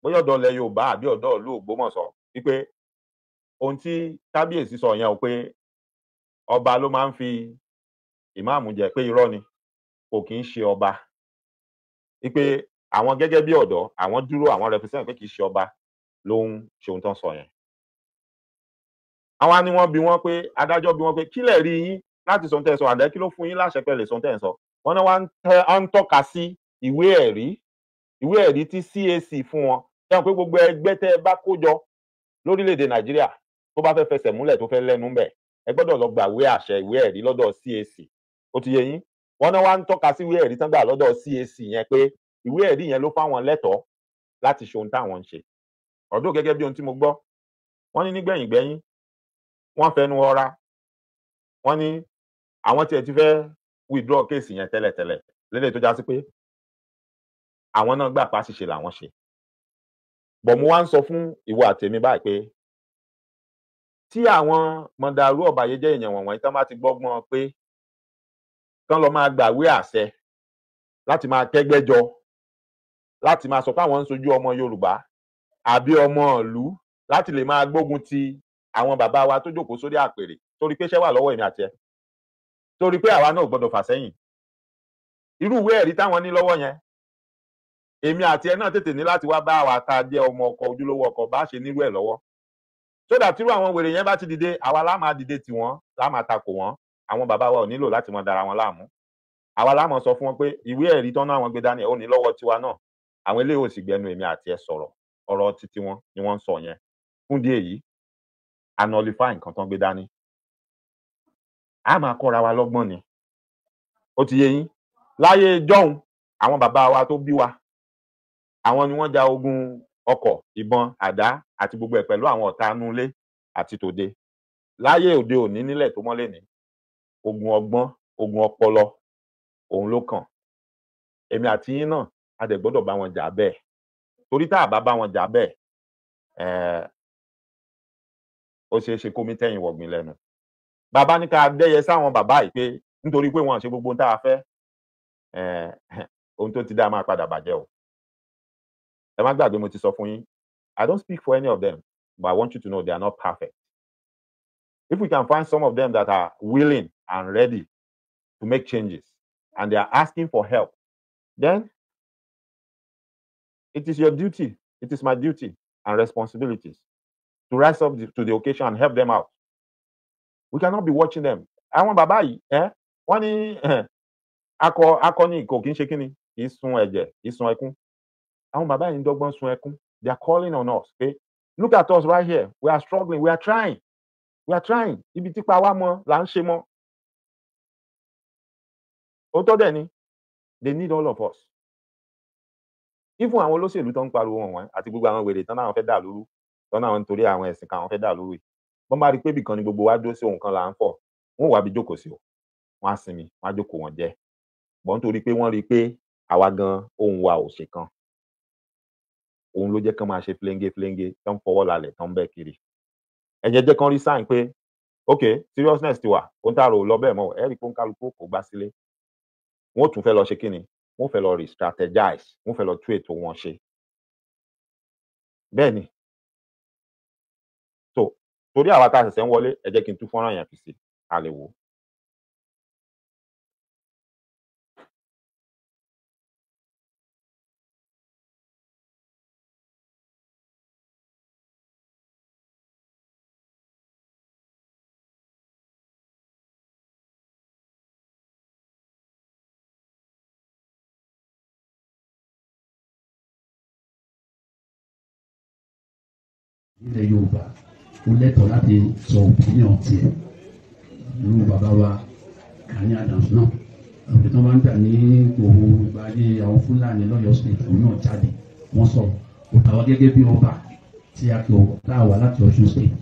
bóyá ọ̀dọ́ ilẹ̀ Yorùbá àbí ọ̀dọ́ ìlú Ògbómọ̀ṣọ́, wípé ohun tí kábíyèsí sọ yẹn o pé ọba ló máa ń fi ìmáàmù jẹ, pé irọ́ ni, kò kì í ṣe ọba. Wípé àwọn gẹ́gẹ́ bí ọ̀dọ́, àwọn dúró, àwọn represent pé kì í ṣe ọba ló ń ṣe ohun tán sọ yẹn. Àwa ni wọ́n bi wọ́n pé, adájọ́ bi wọ́n pé kí lẹ̀ rí yín láti sọ ohun tẹ́ ẹ sọ, àdẹ́ kí ló fún yín láṣẹ pé lè sọ ohun tẹ́ ẹ sọ. Wọ́n náà wá ń tọ́ka sí ìwé ẹ̀rí tí CAC fún wọn. Ṣé wọn pé gbogbo ẹgbẹ́ tẹ́ ẹ bá kó jọ lórílẹ̀‐èdè Nàìjíríà tó bá fẹ́ fẹsẹ̀ múlẹ̀ tó fẹ́ lẹ́nu ńbẹ̀, ẹ gbọ́dọ̀ lọ gba ìwé àṣẹ, ìwé ẹ̀rí lọ́dọ̀ CAC. Ó ti yé yín? Wọ́n náà wá ń tọ́ka sí ìwé ẹ̀rí tán gbà lọ́dọ̀ CAC yẹn pé ìwé ẹ̀rí yẹn ló fáwọn lẹ́tọ̀ọ́ láti ṣe ohun táwọn ń ṣe. Ọ̀dọ̀ gẹ́gẹ́ bí ohun tí mo gbọ́, wọ́n ní nígbẹ̀yìngbẹ́yín wọ́n fẹnu ọra, wọ́n ní àwọn tiẹ̀ ti fẹ́ withdraw case yẹn tẹ́lẹ̀tẹ́lẹ̀ lédè tó já sí pé àwọn náà gbà pàṣìṣe làwọn ṣe. Bọ̀ mo wá ń sọ fún ìwọ àtèmi báyìí pé tí àwọn mọ̀dàrú ọ̀bàyéjẹ́ èèyàn wọ̀nyí tán bá ti gbọ́gbọ́n pé kán lọ máa gbàwé àṣẹ láti máa kẹ́gbẹ́ jọ, láti máa sọ pé àwọn ń ṣojú ọmọ Yorùbá àbí ọmọ ìlú láti lè máa gbógun ti àwọn bàbá wa tó jókòó sórí àpèrè torí pé iṣẹ́ wà lọ́wọ́ èmi àti ẹ, torí pé àwa náà gbọ́dọ̀ fà sẹ́yìn. Irú ìwé ẹ̀rí táwọn ní lọ́wọ́ yẹn, èmi àti ẹ náà tètè ní láti wá bá àwa tá a jẹ́ ọmọ ọkọ ojúlówó ọkọ bá ṣe nírú ẹ̀ lọ́wọ́. Sódà tírú àwọn wèrè yẹn bá ti dìde, àwa lá máa dìde tiwọn, lá máa takò wọ́n. Àwọn bàbá wa ò nílò láti mọ dara wọn láàmú. Àwa lá mọ̀ sọ fún wọn pé ìwé ẹ̀rí tán náà wọn gbé dání ó ní lọ́wọ́ tiwa náà. Àwọn eléyìí ò sì gbẹnu èmi àti ẹ sọ̀rọ̀, ọ̀rọ̀ titi wọn ni wọ́n ń sọ yẹn. Fún díẹ̀ yìí, a nullify nǹkan tán gbé dání. A máa kọ́ra wa lọ́gbọ́n ni. Ó ti yé yín? Láyé jọ́hun, àwọn bàbá wa tó bí wa, àwọn ni wọ́n ja ogun ọkọ̀, ìbọn, àdá àti gbogbo ẹ̀ pẹ̀lú àwọn ọ̀tá inú ilé àti tòde. Láyé òde òní nílẹ̀ tó mọ́lé ní, ogun ọgbọ́n, ogun ọpọlọ, òun ló kàn. Èmi àti yín náà, a dẹ̀ gbọ́dọ̀ bá wọn jà bẹ́ẹ̀. Torí tá a bá wọn jà bẹ́ẹ̀, ó ṣeé ṣe kómi tẹ́yìn wọ̀gbìn lẹ́nu. Bàbá ní ká dẹ́yẹ sáwọn bàbá yìí pé nítorí pé wọn ṣe gbogbo ohun tá a fẹ́, ohun tó ti dá máa padà bàjẹ́ o. Ẹ má gbàgbé mo ti sọ fún yín, I don't speak for any of them, but I want you to know they are not perfect. If we can find some of them that are willing and ready to make changes, and they are asking for help, then it is your duty, it is my duty and responsibilities to rise up to the occasion and help them out. We cannot be watching them. Àwọn bàbá yìí, wọ́n ní akọni kò kí ń ṣe kíni, kì í sun ẹ̀jẹ̀, kì í sun ẹkún. Àwọn bàbá yìí ń dọ́gbọ́n sun ẹkún. They are calling on us. Okay? Look at us right here. We are struggling. We are trying. We are trying. Ibi tí pa wá mọ́ là ń ṣe mọ́. Òótọ́ dẹ̀ ni, they need all of us. Even àwọn olóṣèlú tó ń pariwo wọn àti gbogbo àwọn wèrè tán náà fẹ́ dà lóru, tán náà nítorí àwọn ẹ̀sìn kan àwọn fẹ́ dà lóru. Wọ́n bá rí pé ibìkan ni gbogbo wa dúró sí ohun kan là ń fọ̀, wọ́n wá bí jókòó sí o. Wọ́n á sinmi, wọ́n á jókòó wọn jẹ́. Bọ́n nítorí pé wọ́n rí pé àwa gan ohun wa ò ṣe kan. Òun ló jẹ́ kán máa ṣe fléngé tán fọwọ́ lálẹ̀ tán bẹ́ẹ̀ kiri. Ẹ jẹ́ kán rí sign pé okay, seriousness ti wà, ohun tá a rò lọ bẹ́ẹ̀ mọ́, ẹ rí pé kálukú kò gbá sílé. Wọ́n tún fẹ́ lọ ṣe kíni? Wọ́n fẹ́ lọ re-strategize, wọ́n fẹ́ lọ tú ètò wọn ṣe. Bẹ́ẹ̀ ni. So, torí àwa tá a ṣẹ̀ṣẹ̀ ń wọlé, ẹ jẹ́ kí n tú fọ́nrán yẹn fi sí, a lè wò ó. Ilẹ̀ Yorùbá ó lẹ́tọ̀ọ́ láti sọ opinion tiẹ̀ irú bàbá wa Gani Adams náà àwọn tó máa ń tà ní gbòòrò gbáyé àwọn Fúlàní lọ́yọ̀ọ́ state òun náà jáde wọ́n sọ òtàwá gẹ́gẹ́ bí ọba tí a kò tá a wà láti Ọ̀ṣun state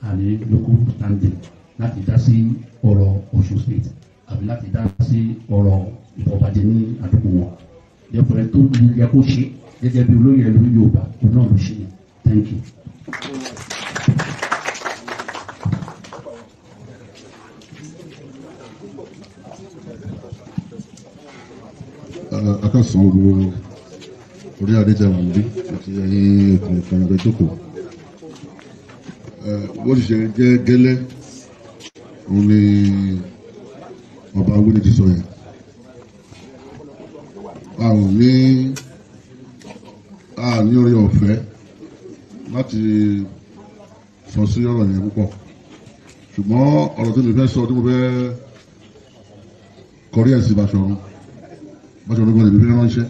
àní local standing láti dá sí ọ̀rọ̀ Ọ̀ṣun state àbí láti dá sí ọ̀rọ̀ ìfọ̀bàjẹ́ ní àdúgbò wọn yẹ́pẹ̀rẹ́ tó yẹ kó ṣe gẹ́gẹ́ bí olóyè ìlú Yorùbá òun náà ló ṣe thank you. Akásán olùwọ́ orí adéjàwà níbí àti ẹ̀yìn ètò ìfẹ̀yìntì jókòó. Bó ti ṣe jẹ́ gẹ́lẹ́ òun ni ọba Wúni ti sọ yẹn. A ní orí ọ̀fẹ́ láti sọ sí ọ̀rọ̀ yẹn púpọ̀. Ṣùgbọ́n ọ̀rọ̀ tí mo fẹ́ sọ tí mo fẹ́ kọrí ẹ̀ sí Báṣọ̀run. Báṣọ̀run gbọ́dọ̀ ìbí ránṣẹ́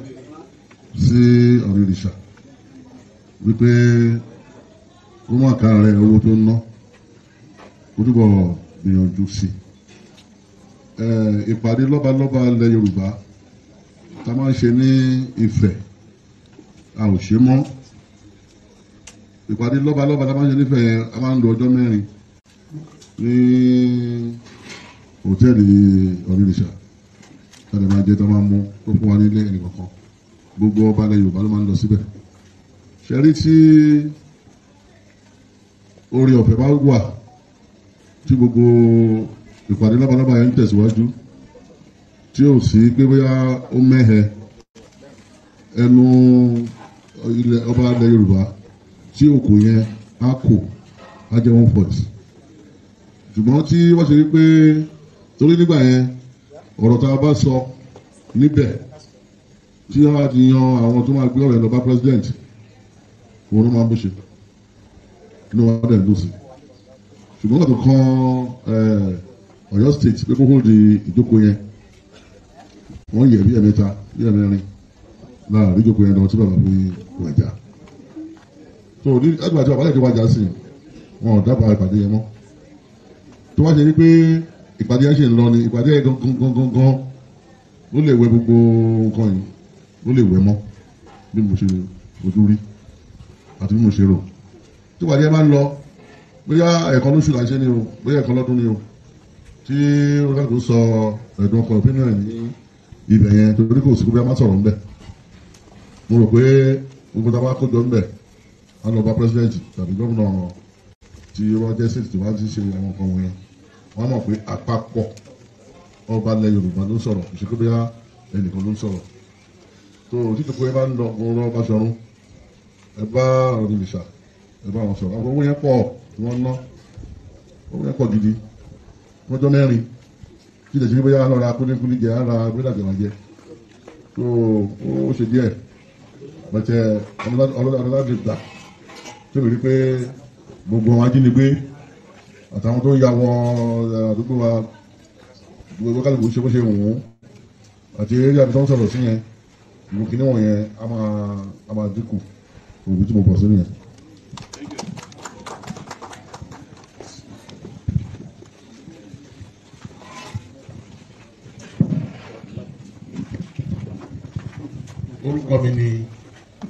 sí Ọ̀rìnrìṣà wípé ó mú àká rẹ̀ owó tó ń ná ó túbọ̀ gbìyànjú sí ìpàdé lọ́balọ́ba ilẹ̀ Yorùbá tá a máa ń ṣe ní Ifẹ̀ a ò ṣe mọ́ ìpàdé lọ́balọ́ba tá a máa ń ṣe nífẹ̀ẹ́ a máa ń lo ọjọ́ mẹ́rin ní hòtẹ́ẹ̀lì Ọ̀rìnrìṣà tàbí máa jẹ́ tó máa mú tó fún wa nílé ẹnìkankan gbogbo ọba ilẹ̀ Yorùbá ló máa ń lọ síbẹ̀ ṣẹ́rí tí orí ọ̀fẹ́ bá wà tí gbogbo ìpàdé lọ́balọ́ba yẹn ń tẹ̀síwájú tí ò sí pé bóyá ó mẹ́hẹ ẹnu ilẹ̀ ọba ilẹ̀ Yorùbá tí òkò yẹn á kò á jẹ́ 140 ṣùgbọ́n tí wọ́n ṣe rí pé torí nígbà yẹn ọ̀rọ̀ tá a bá sọ níbẹ̀ tí wọ́n á ti yan àwọn tó máa gbé ọ̀rọ̀ ẹ̀ lọ bá president òun ló máa ń bó ṣe inú wa dẹ̀ ń dùn sí ṣùgbọ́n wọ́n tó kàn Ọ̀yọ́ state pé kókó di ìjókòó yẹn wọ́n yẹ̀ bí ẹ̀mẹ́ta bí ẹ̀mẹ́rin láàrin ìjókòó yẹn lọ tí bàbá fi wẹ̀jà tó ní ẹgbàá tí bàbá yẹn ti wájà sí wọn ò dábàá ìpàdé yẹn mọ́ tó wá ṣe ní pé ìpàdé yẹn ṣe ń lọ ni ìpàdé yẹn gangan ló lè wẹ gbogbo nǹkan yìí ló lè wẹ mọ́ bí mo ṣe ojú rí àti bí mo ṣe rò tí ìpàdé yẹn máa ń lọ bóyá ẹ̀kan lóṣù là ń ṣe ni o bóyá ẹ̀kan lọ́dún ni o tí olùkọ́ sọ ẹ̀dùn ọkọ̀ ìpínlẹ̀ ní ibẹ̀ yẹn torí kò sí kó bí a máa sọ̀rọ̀ ńbẹ̀ mo rò pé gbogbo tá a bá kójọ ńbẹ̀ á lọ bá pírẹsidẹ́ǹtì tàbí gómìnà tí wọ́n jẹ́ sèǹtì tí wọ́n ti ṣe àwọn nǹkan wọ̀nyẹn wọ́n mọ̀ pé àpapọ̀ ọba ilẹ̀ Yorùbá ló ń sọ̀rọ̀ kò sí pé bóyá ẹnìkan ló ń sọ̀rọ̀ tó títí pé bá ń lọ mo rọ Báṣọ̀run ẹ bá ọ̀rọ̀ ìlẹ̀ṣà ẹ bá wọn sọ̀rọ̀ àwọn owó yẹn pọ̀ tí wọ́n ná owó yẹn pọ̀ gidi wọ́n jọ mẹ́rin kí lè ṣe ní bóyá lọ́ra kúlíkúlí jẹ ara gbẹ́dàgbẹ̀mọ̀ jẹ tó ó ṣe díẹ̀ bẹ̀tẹ̀ ọlọ́dàdì gbà tó lè rí pé gbogbo àwọn ajínigbé àtàwọn tó ń ya wọn àdúgbò wa gbogbo kálukú ṣe bó ṣe wù ú àti eré àbí tó ń sọ̀rọ̀ sí yẹn ìlú kìíní wọ̀nyẹn a máa dínkù òbí tí mo bọ̀ sí nìyẹn. orúkọ mi ni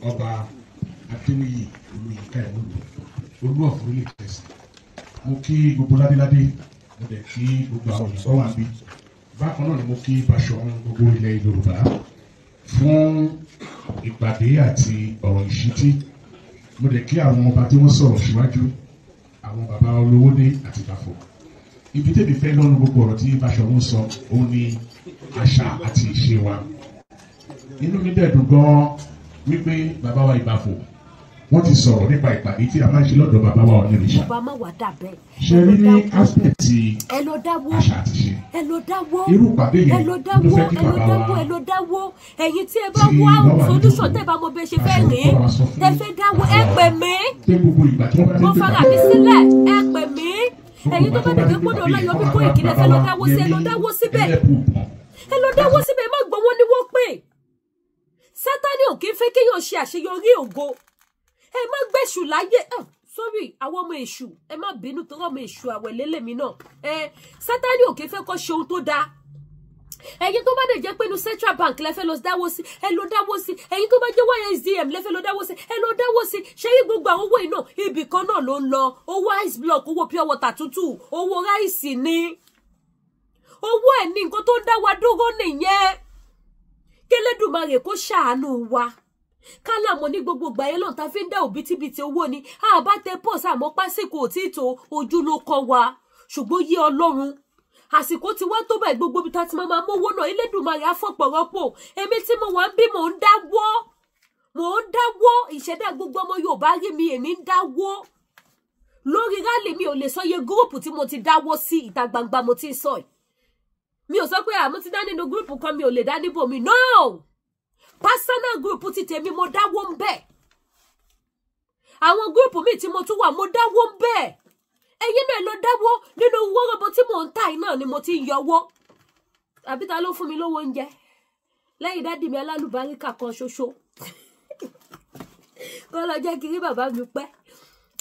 ọba adéwìyí olùyíká ìlú olú ọ̀fun ilé tẹ̀sí mo kí gbogbo ládéládé mo dẹ̀ kí gbogbo àwọn èèyàn tó wà níbí bákan náà ni mo kí Baṣọ̀run gbogbo ilẹ̀ Yorùbá fún ìpàdé àti ọ̀rọ̀ ìṣítí mo dẹ̀ kí àwọn ọba tí wọ́n sọ̀rọ̀ síwájú àwọn bàbá Olówódé àti Bàfò ibi tèmi fẹ́ lọ́nu gbogbo ọ̀rọ̀ tí Baṣọ̀run sọ òun ni àṣà àti ìṣe wa inú mi dẹ̀ dùn gan wípé bàbá wa Ìbàfò wọ́n ti sọ̀rọ̀ nípa ìpàdé tí a máa ń ṣe lọ́dọ̀ bàbá wa Onírìṣà. ọba má wà dàbẹ́. ṣe rí ní aspect àṣà àti ṣe. irú ìpàdé yẹn ló fẹ́ kí bàbá wa ẹ ló dáwó ẹ̀yin tí ẹ bá wá solution tẹ́ bá mọ bẹ́ẹ̀ ṣe fẹ́ rìn tẹ́ fẹ́ dáwó ẹ pè mí. mo fara mi sílẹ̀ ẹ pè mí. ẹ̀yin tó bá dẹ̀gbẹ́ gbọ́dọ̀ láyọ̀ bí kò ìkìlẹ̀ fẹ́ lọ dáwó sí ẹ lọ dáwó síbẹ̀ ẹ lọ dáwó síbẹ̀ má gbọ́ wọn ni wọ́n pè. Sátánì ò kí ń fẹ́ kéèyàn ṣe àṣeyọrí ògo ẹ má gbẹ̀ṣù láyé sorry àwọn ọmọ èṣù ẹ má bínú tó ọmọ èṣù àwẹ̀ lélẹ̀mí náà Sátánì ò kí ń fẹ́ kó ṣe ohun tó dáa ẹ̀yin tó bá dẹ̀ jẹ́ pé inú Central Bank lẹ́fẹ́ lọ dáwó sí ẹ lọ dáwó sí ẹ̀yin tó bá jẹ́ YSDM lẹ́fẹ́ lọ dáwó sí ẹ lọ dáwó sí ṣé yí gbogbo àwọn owó iná ibì kan náà ló ń lọ owó ice block owó pure water tútù owó ráìsì ni owó ẹ̀ ní nǹkan tó ń dá wa dúró nìyẹn k'Ẹlẹ́dùmarè kó ṣàánú wa kálá mọ ní gbogbo ìgbà yẹn lọ́n ta fi ń dá òbítíbitì owó ni àbá tẹ pọ̀ sàmọ́ pásíkò òtítọ́ ojú ló kọ́ wa ṣùgbọ́n yé Ọlọ́run àsìkò tí wá tó báyìí gbogbo ibi tá ti máa mówó náà Ẹlẹ́dùmarè àfọ̀pọ̀rọ̀pọ̀ èmi tí mo wà ń bí mò ń dáwọ́ ìṣẹ̀dá gbogbo ọmọ Yorùbá rí mi èmi ń dáwọ́ lórí rálì mi ò lè sọ iye gúrùpù tí mo ti dáwọ́ sí ìta gbangba mo ti sọ yìí mi ò sọ pé àmọ́ ti dá nínú gúrùpù kan mi ò lè dá níbò mi no personal group ti tèmi mo dáwọ́ ń bẹ̀ àwọn gúrùpù mi tí mo tún wà mo dáwọ́ ń bẹ̀ ẹ̀yin náà lọ dáwọ́ nínú wọ́rọ̀bọ tí mò ń tà iná ni mo ti ń yọwọ́ àbí ta ló fún mi lówó oúnjẹ lẹ́yìn dádì mi alálùbáríkà kan ṣoṣo kó lọ jẹ́ kiri bàbá mi pẹ́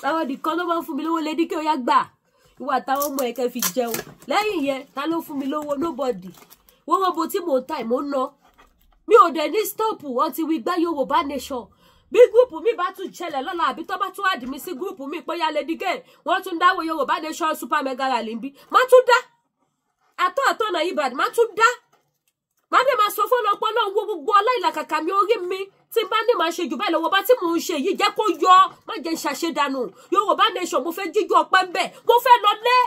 àwọn nìkan ló máa ń fún mi lówó lédi kí ó yá gbà ìwà táwọn ọmọ ẹ̀kẹ́ fi jẹun lẹ́yìn yẹn ta ló fún mi lówó nobody wọ́rọ̀bọ tí mò ń tà ìmọ̀ ń ná mi ò dẹ̀ ní stop wọ́n ti wí gbá Yorùbá nation bí gúrùpù mi bá tún ṣẹlẹ̀ lọ́la àbí tó bá tún àdì mí sí gúrùpù mi pé yálẹ̀ dígẹ̀ wọ́n tún dáwọ́ Yorùbá nation super mega rally bí má tún dá àtọ́ náà Ìbàdàn má tún dá má dé máa sọ fún ọlọ́pọ̀ náà wo gbogbo ọláìlàkàkà mi orí mi tí bá ní máa ṣe jù báyìí lọ́wọ́ bá tí mò ń ṣe yìí jẹ́ kó yọ má jẹ́ ṣàṣedànù Yorùbá nation mo fẹ́ jíjú ọpẹ́ ń bẹ̀ mo fẹ́ lọ lé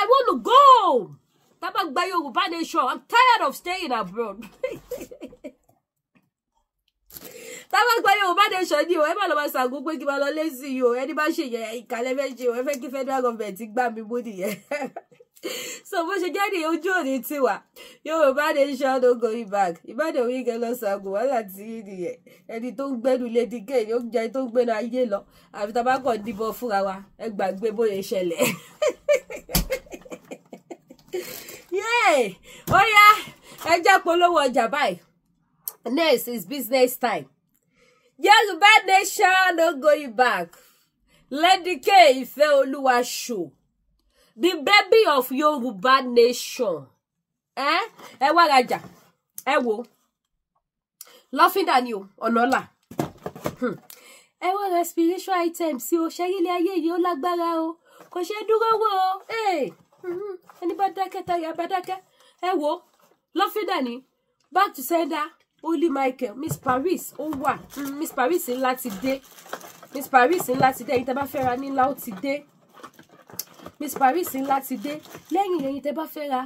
I want to go. Tábà gba Yorùbá nation I'm tired of staying abroad. Tábà gba Yorùbá nation ni o ẹ má lọ máa ṣàgó pé kí n máa lọ lẹ́sìn yìí o ẹni bá ṣe yẹ ìkàlẹ̀ fẹ́ ṣe o ẹ fẹ́ kí federal government gbà mí mú nìyẹn. So bó ṣe jẹ́ ní ojú òní tiwa Yorùbá nation no going back Ìbàdàn wíkẹ́ lọ ṣàgó wàhálà tí nìyẹn ẹni tó ń gbẹ́nu lédi kéèyàn ó jẹ́ tó ń gbẹ́nu ayé lọ àfi tá a bá kàn dìbò fúnra wa ẹ gbàgbé bóyá ṣẹlẹ̀. Yay! Oh yeah! Ẹ jẹ́ polówó ọjà báyìí. Next is business time. Yorùbá nation no going back. Lady K Ìfẹ́olúwa show. The baby of Yorùbá nation. Ẹ wá rajà. Ẹ wò. Lọ́fíńdà ni o, ọ̀nàlà. Ẹ wá ra spiritual items sí o. Ṣẹ́rílẹ̀ ayé yìí ó lágbára o. Kò ṣe dúró wò o. Ẹni bá dákẹ́ táyà bá dákẹ́ ẹ wo lọ́fíńdà ní back to sender Holy Michael Miss Paris ó wà Miss Paris ńlá ti dé Miss Paris ńlá ti dé ẹ̀yin tẹ́ bá fẹ́ ra ní ńlá ó ti dé Miss Paris ńlá ti dé lẹ́yìn ẹ̀yin tẹ́ bá fẹ́ ra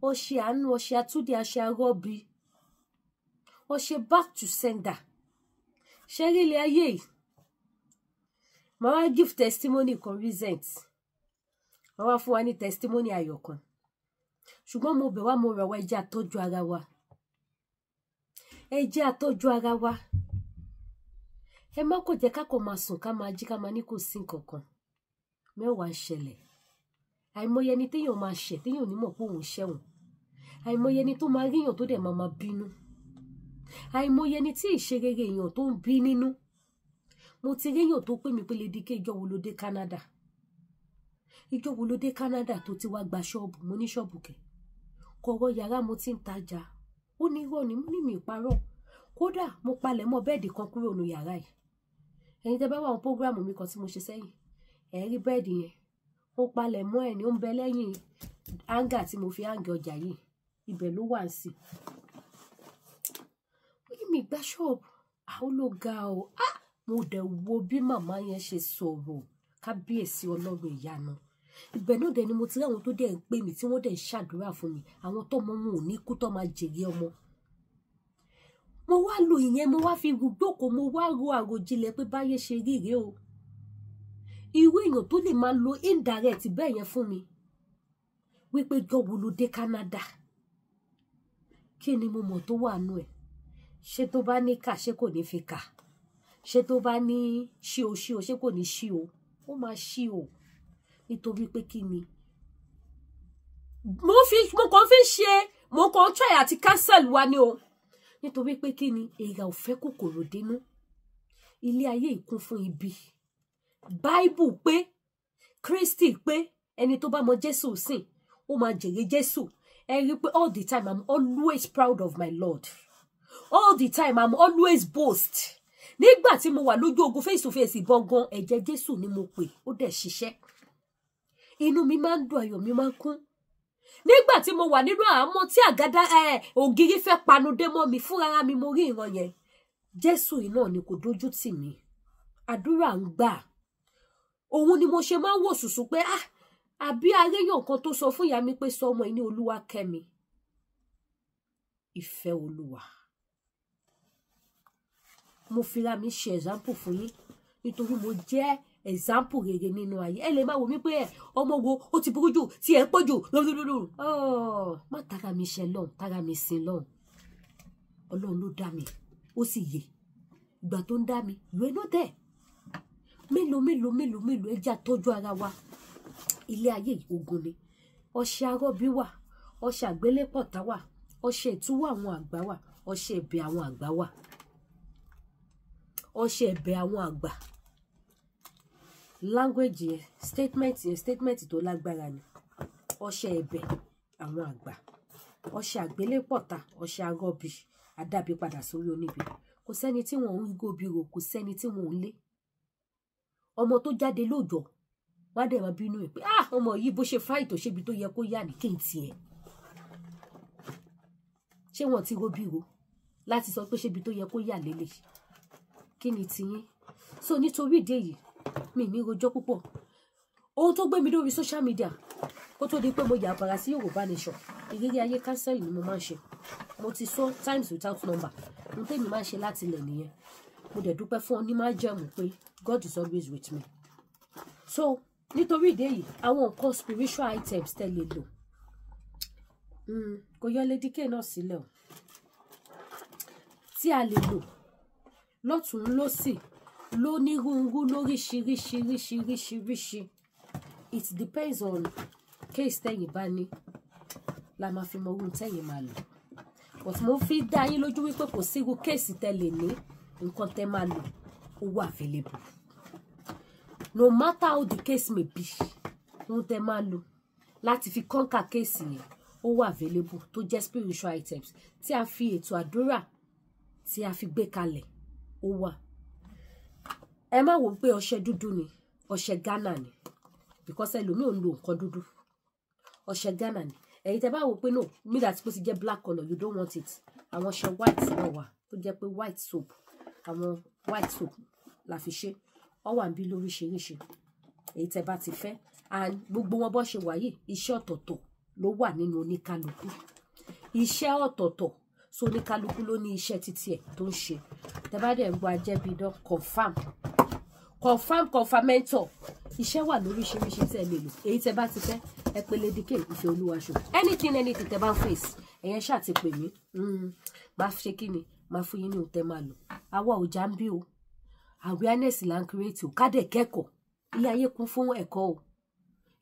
ọṣẹ àánú ọṣẹ àtúndì àṣẹ arọ́bì ọṣẹ back to sender ṣẹ́rí ilé ayé yìí Mo wá give testimony kan recent. Mo wá fún wa ní testimony ayọ̀ kan. Ṣùgbọ́n mo bẹ̀ wá mo rọ̀ wá ẹ jẹ́ á tọ́jú ara wa. Ẹ jẹ́ á tọ́jú ara wa. Ẹ má kò jẹ́ ká kò máa sùn ká máa jí ká máa ní kò sí nǹkan kan. Mẹ́wàá ń ṣẹlẹ̀. Àìmọye ẹni téèyàn máa ṣẹ̀ téèyàn ní mọ̀ pé òun ṣẹ̀wọ̀n. Àìmọye ẹni tó máa ríyàn tó dẹ̀ máa bínú. Àìmọye ẹni tí ìṣerere èèyàn tó ń bí nínú. Mo ti ríyàn tó pè mí pé Lady K ìjọ́ wo ló dé Canada. Ìjọ́ wo ló dé Canada tó ti wá gba ṣọ́ọ̀bù. Mo ní ṣọ́ọ̀bù kẹ̀. Kọ̀rọ̀ yàrá mo ti ń tajà. Ó ní irọ́ ni mo ní mi ìparọ́. Kódà mo palẹ̀ mọ́ bẹ́ẹ̀dì kan kúrò nínú yàrá yìí. Ẹ̀yin tẹ́ bá wà ní prógráàmù mi kan tí mo ṣe sẹ́yìn. Ẹ rí bẹ́ẹ̀dì yẹn. Mo palẹ̀ mọ́ ẹ̀ ní ó ń bẹ lẹ́yìn áńgà tí mo fi áńgà ọjà yìí. Ibẹ̀ ló wà sí. Ó ní mi gba ṣọ́ọ̀bù. Àwọn ló ga o. Mo dẹ̀ wo bí màmá yẹn ṣe sọ̀rọ̀. Kábíyèsí Ọlọ́run ìyanu. Ibẹ̀ náà dẹ̀ ni mo ti rí àwọn tó dẹ̀ ń pè mí tí wọ́n dẹ̀ ń ṣàdúrà fún mi. Àwọn tọ́mọ wọn ò ní kú tó máa jèrè ọmọ. Mo wá lo ìyẹn mo wá fi gbókò mo wá ro àròjinlẹ̀ pé báyé ṣe rí rèé o. Irú èèyàn tó lè máa lo indirect bẹ́ẹ̀ yẹn fún mi. Wípé jọ̀wọ́ ló dé Canada. Kí ni mo mọ̀ tó wà nú ẹ̀? Ṣé tó bá ní kà ṣé kò ní fi kà? Ṣé tó bá ní ṣí o ṣé kò ní ṣí o? Ó máa ṣí o. Nítorí pé kí ni? Mo kàn fi ṣe mo kàn try àti cancel wa ni o. Nítorí pé kí ni? Èèrà ò fẹ́ kòkòrò dínú. Ilé ayé ìkún fún ibi. Bible pé Kristi pé ẹni tó bá mọ Jésù sìn ó máa jèrè Jésù. Ẹ rí pé all the time I'm always proud of my Lord. All the time I'm always boast. Nígbà tí mo wà lójú ogun face to face ìbọn gan ẹ̀jẹ̀ Jésù ni mo pè ó dẹ̀ ṣiṣẹ́. Inú mi máa ń dùn ayọ̀ mi máa ń kún. Nígbà tí mo wà nínú àhámọ́ tí àgádá ògiri fẹ́ panudé mọ́ mi fúnra mi mo rí ìran yẹn. Jésù iná ni kò dójú tì mí. Àdúrà ń gbà. Òun ni mo ṣe máa ń wò sùsù pé àbí aréyàn kan tó sọ fún ìyá mi pé sọ ọmọ yìí ní Olúwakẹ́mi. Ìfẹ́ Olúwa. Mo fira mi ṣe example fún yín nítorí mo jẹ́ example rere nínú ayé. Ẹ lè máa wò mí pé ọmọ wo ó ti burú jù tí ẹ pọ̀ jù lọ́dúnlọ́dún. Má tara mi ṣe lọ́hùn tara mi sin lọ́hùn. Ọlọ́run ló dá mi ó sì yè. Ìgbà tó ń dá mi ìwé náà dẹ̀. Mélòó ẹ jẹ́ á tọ́jú ara wa. Ilé ayé ogun ni. Ọṣẹ arọ́bí wà. Ọṣẹ àgbélépọ̀tá wà. Ọṣẹ ìtúwọ̀ àwọn àgbà wà. Ọṣẹ ẹ̀bẹ̀ àwọn àgbà wà. Ọṣẹ ẹ̀bẹ̀ àwọn àgbà. Language yẹn statement tó lágbára ni. Ọṣẹ ẹ̀bẹ̀ àwọn àgbà. Ọṣẹ àgbélépọ̀tá. Ọṣẹ arọ́bí. Adábí padà sórí oníbi. Kò sẹ́ni tí wọ́n ń góbi ro. Kò sẹ́ni tí wọ́n ń lé. Ọmọ tó jáde lóòjọ́ wá dẹ̀ máa bínú ẹ̀ pé ọmọ yìí bó ṣe fáì tó ṣébi tó yẹ kó yà ní kí n tiẹ̀. Ṣé wọ́n ti ro bíro láti sọ pé ṣébi tó yẹ kó yà lélẹ̀? Kí ni tiyín? So nítorí ìdí èyí mi ní rojọ́ púpọ̀. Ohun tó gbé mi lórí social media kó tó di pé mo yà bàrà sí Yorùbá Nation. Ìrírí ayé cancel ni mo máa ń ṣe. Mo ti sọ times without number. Ohun tèmi máa ń ṣe láti ilẹ̀ nìyẹn. Mo dẹ̀ dúpẹ́ fún onímájẹ̀mú pé God is always with me. So nítorí ìdí èyí àwọn nǹkan spiritual items tẹ́lẹ̀ lò. Kò yọ Lady K náà sílẹ̀ o. Tí a lè lò lọ́tùn lósì lónírúurú lóríṣiríṣiríṣiríṣiríṣi. It depends on case tẹ́yin bá ní la máa fi mọ ohun tẹ́yin máa lò. But mo fi dá yín lójú wípé kò sí irú case tẹ́lẹ̀ ní nǹkan tẹ́ máa lò ó wà available. No matter how the case may be, ohun tẹ́ máa lò láti fi conquer case yẹn ó wà available tó jẹ́ spiritual items tí a fi ètò àdúrà tí a fi gbé kalẹ̀ ó wà. Ẹ má wò pé ọṣẹ dúdú ni ọṣẹ Ghana ni because ẹlòmíì ò ń lo nǹkan dúdú. Ọṣẹ Ghana ni. Ẹ̀yin tẹ́ bá wò pé no me that supposed to get black color you don't want it. Àwọn ọṣẹ white náà wà tó jẹ́ pé white soap. Àwọn white soap la fi ṣe. Ó wà níbí lóríṣiríṣi. Èyí tẹ́ bá ti fẹ́ and gbogbo wọn bó ṣe wà yìí iṣẹ́ ọ̀tọ̀ọ̀tọ̀ ló wà nínú oníkálukú. Iṣẹ́ ọ̀tọ̀ọ̀tọ̀ so oníkálukú ló ní iṣẹ́ títí ẹ̀ tó ń ṣe. Tẹ́ bá dẹ̀ ń gbọ́ Ajẹ́bíidán confirm confirmator iṣẹ́ wà lóríṣiríṣi tẹ́ lè lò èyí tẹ́ bá ti fẹ́ ẹ pè Lady K Ìfẹ́ Olúwaṣọ anything tẹ́ bá ń face ẹ̀yẹn ṣáà ti pè mí máa ṣe kí ni máa fún yín ní òun tẹ́ máa lò àwa ò já ń bí o awareness là ń create o ká dẹ̀ kẹ́kọ̀ọ́ ilé ayé kún fún ẹ̀kọ́ o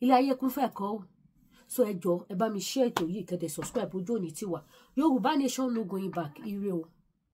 ilé ayé kún fún ẹ̀kọ́ o so ẹ jọ̀ọ́ ẹ bá mi share ètò yìí kẹ́dẹ̀ subscribe ojú òní tiwa Yorùbá Nation no going back ire o.